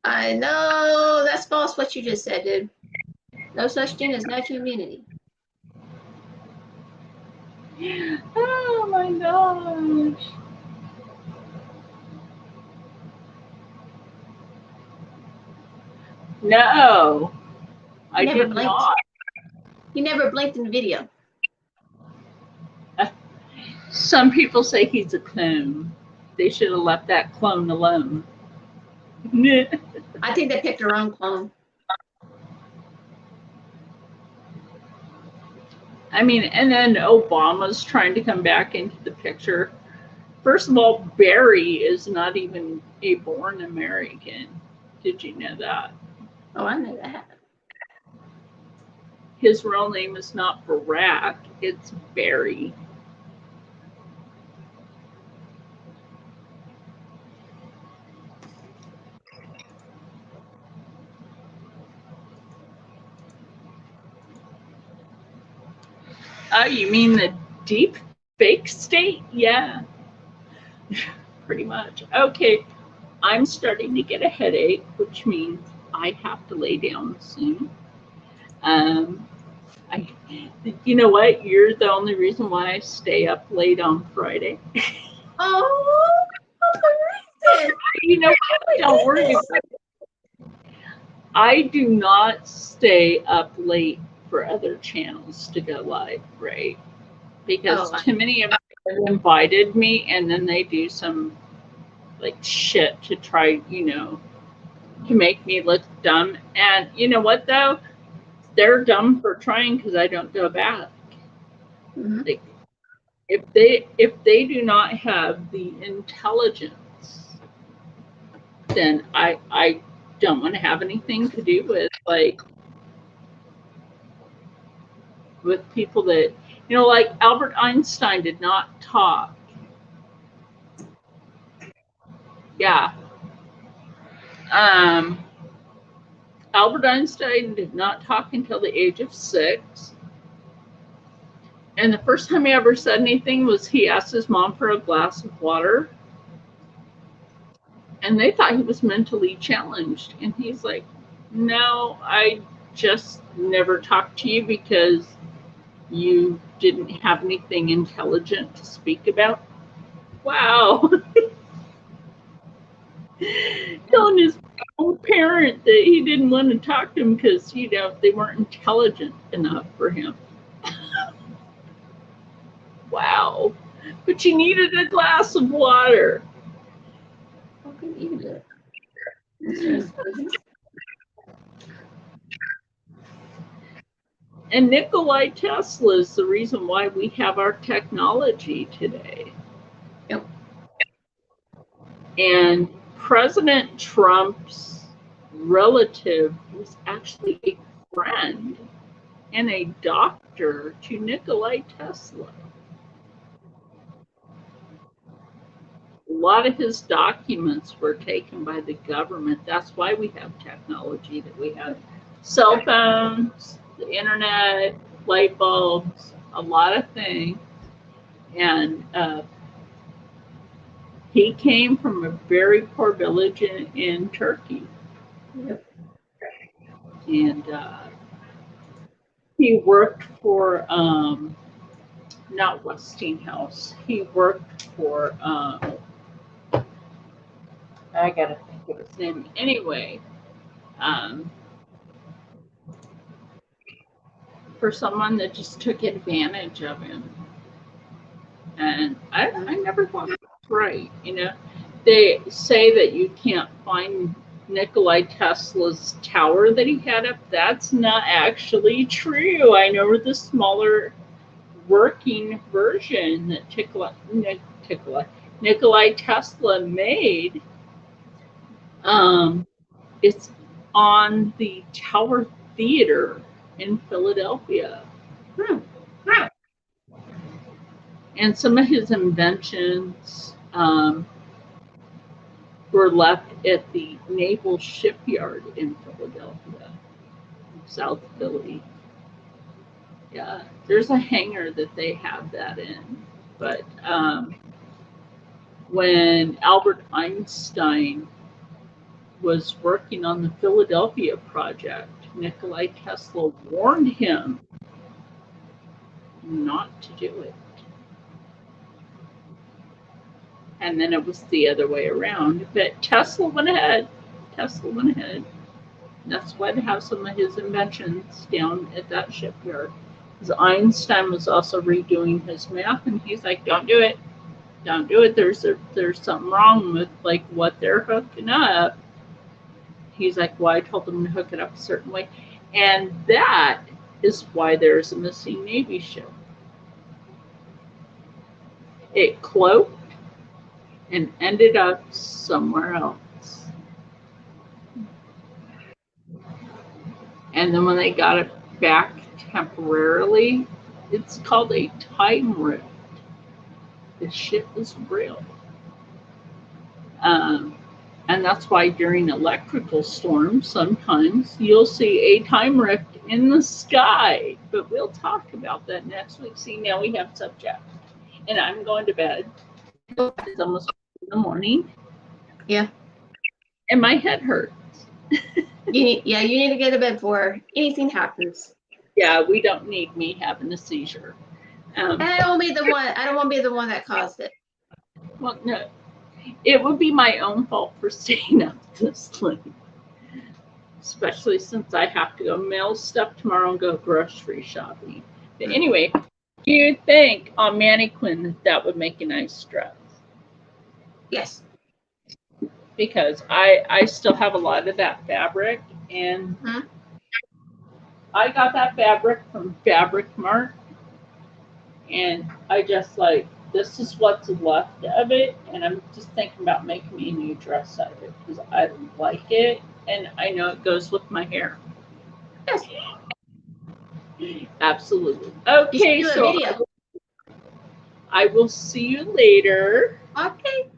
S1: I know that's false what you just said, dude. No such thing as natural immunity.
S2: Oh my gosh. No, I did not.
S1: You never blinked in the video.
S2: Some people say he's a clone. They should have left that clone alone.
S1: I think they picked the wrong clone.
S2: I mean, and then Obama's trying to come back into the picture. First of all, Barry is not even a born American. Did you know that?
S1: Oh, I know that.
S2: His real name is not Barack, it's Barry. Oh, you mean the deep fake state? Yeah, pretty much. Okay, I'm starting to get a headache, which means I have to lay down soon. You know what? You're the only reason why I stay up late on Friday.
S1: Oh,
S2: you know what? Don't worry about it. I do not stay up late for other channels to go live, right? Because too many of them have invited me and then they do some like shit to try, to make me look dumb. And you know what though? They're dumb for trying because I don't go back.
S1: Mm-hmm.
S2: Like, if they do not have the intelligence, then I don't want to have anything to do with people that, like Albert Einstein did not talk. Yeah. Albert Einstein did not talk until the age of 6. And the first time he ever said anything was he asked his mom for a glass of water. And they thought he was mentally challenged. And he's like, no, I just never talked to you because you didn't have anything intelligent to speak about. Wow. Telling his own parent that he didn't want to talk to him because, they weren't intelligent enough for him. Wow. But you needed a glass of water.
S1: Fucking eat it.
S2: And Nikola Tesla is the reason why we have our technology today.
S1: Yep.
S2: And President Trump's relative was actually a friend and a doctor to Nikola Tesla. A lot of his documents were taken by the government. That's why we have technology that we have. Cell phones, the internet, light bulbs, a lot of things. And he came from a very poor village in Turkey.
S1: Yep.
S2: And he worked for, not Westinghouse, he worked for, I gotta think of his name. Anyway, for someone that just took advantage of him. And I never thought that was right, They say that you can't find Nikola Tesla's tower that he had up. That's not actually true. I know where the smaller working version that Nikolai Tesla made. It's on the Tower Theater in Philadelphia. And some of his inventions were left at the Naval Shipyard in Philadelphia, South Philly. Yeah, there's a hangar that they have that in. But when Albert Einstein was working on the Philadelphia project, Nikolai Tesla warned him not to do it. And then it was the other way around. But Tesla went ahead. That's why they have some of his inventions down at that shipyard. Because Einstein was also redoing his math, and he's like, "Don't do it. Don't do it. There's something wrong with like what they're hooking up." He's like, "Well, I told them to hook it up a certain way," and that is why there's a missing Navy ship. It cloaked and ended up somewhere else. And then when they got it back temporarily, it's called a time rift. The ship is real. And that's why during electrical storms, sometimes you'll see a time rift in the sky. But we'll talk about that next week. See, now we have subject. And I'm going to bed. It's almost in the morning.
S1: Yeah.
S2: And my head hurts.
S1: You need to get to bed before anything happens.
S2: Yeah, we don't need me having a seizure.
S1: And I don't want to be the one that caused it.
S2: Well, no. It would be my own fault for staying up this late. Especially since I have to go mail stuff tomorrow and go grocery shopping. But anyway, do you think on mannequin that would make a nice dress?
S1: Yes.
S2: Because I still have a lot of that fabric, and I got that fabric from Fabric Mart, and I just like, this is what's left of it, and I'm just thinking about making me a new dress out of it because I like it, and I know it goes with my hair.
S1: Yes.
S2: Absolutely. Okay, so I will see you later.
S1: Okay.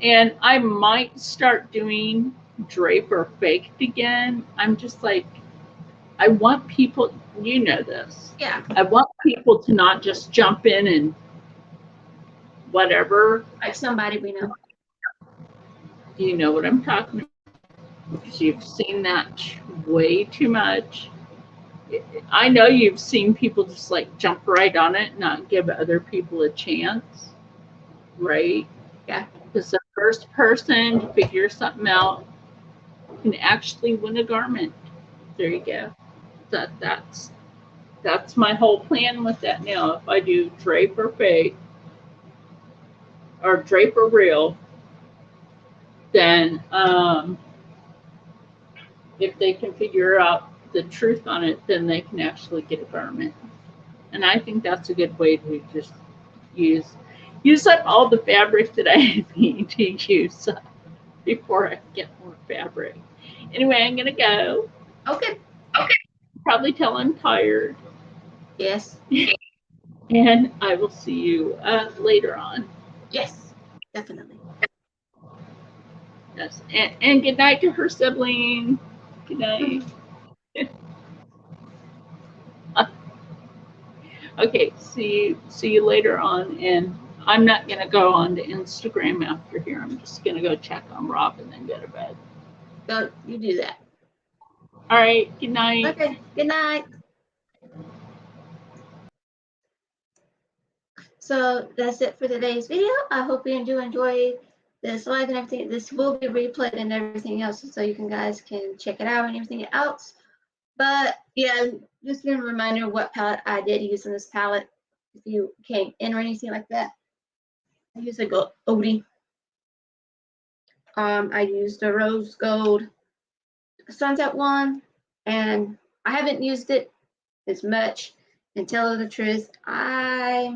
S2: And I might start doing Draper Faked again. I'm just like, I want people, you know this.
S1: Yeah.
S2: I want people to not just jump in and whatever.
S1: Like somebody we know.
S2: You know what I'm talking about. Because you've seen that way too much. I know you've seen people just like jump right on it and not give other people a chance. Right?
S1: Yeah.
S2: Because the first person to figure something out can actually win a garment. There you go. That's my whole plan with that now. If I do Draper Fake or Draper Real, then if they can figure out the truth on it, then they can actually get a garment. And I think that's a good way to just use up all the fabric that I need to use up before I get more fabric. Anyway, I'm gonna go.
S1: Okay.
S2: Probably tell I'm tired.
S1: Yes.
S2: And I will see you later on.
S1: Yes, definitely.
S2: Yes. And good night to her sibling. Good night. Okay, see you later on. And I'm not gonna go on to Instagram after here. I'm just gonna go check on Rob and then go to bed.
S1: So you do that.
S2: All right, good night.
S1: Okay, good night. So that's it for today's video. I hope you do enjoy this live and everything. This will be replayed and everything else, so you guys can check it out and everything else. But yeah, just a reminder what palette I did use in this palette. If you came in or anything like that, I used a Odie. I used a rose gold sunset one, and I haven't used it as much And tell her the truth, I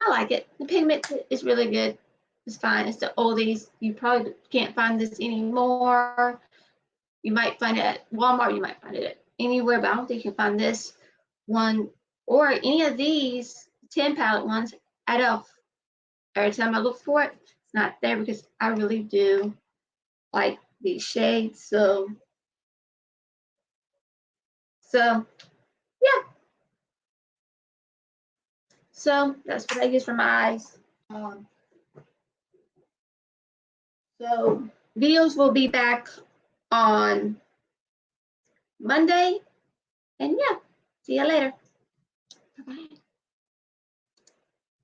S1: like it. The pigment is really good. It's fine. It's the oldies. You probably can't find this anymore. You might find it at Walmart. You might find it at anywhere, but I don't think you can find this one or any of these 10 palette ones at Elf. Every time I look for it, it's not there because I really do like these shades. So yeah. So that's what I use for my eyes. Um, so videos will be back on Monday. And yeah, see you later. Bye-bye.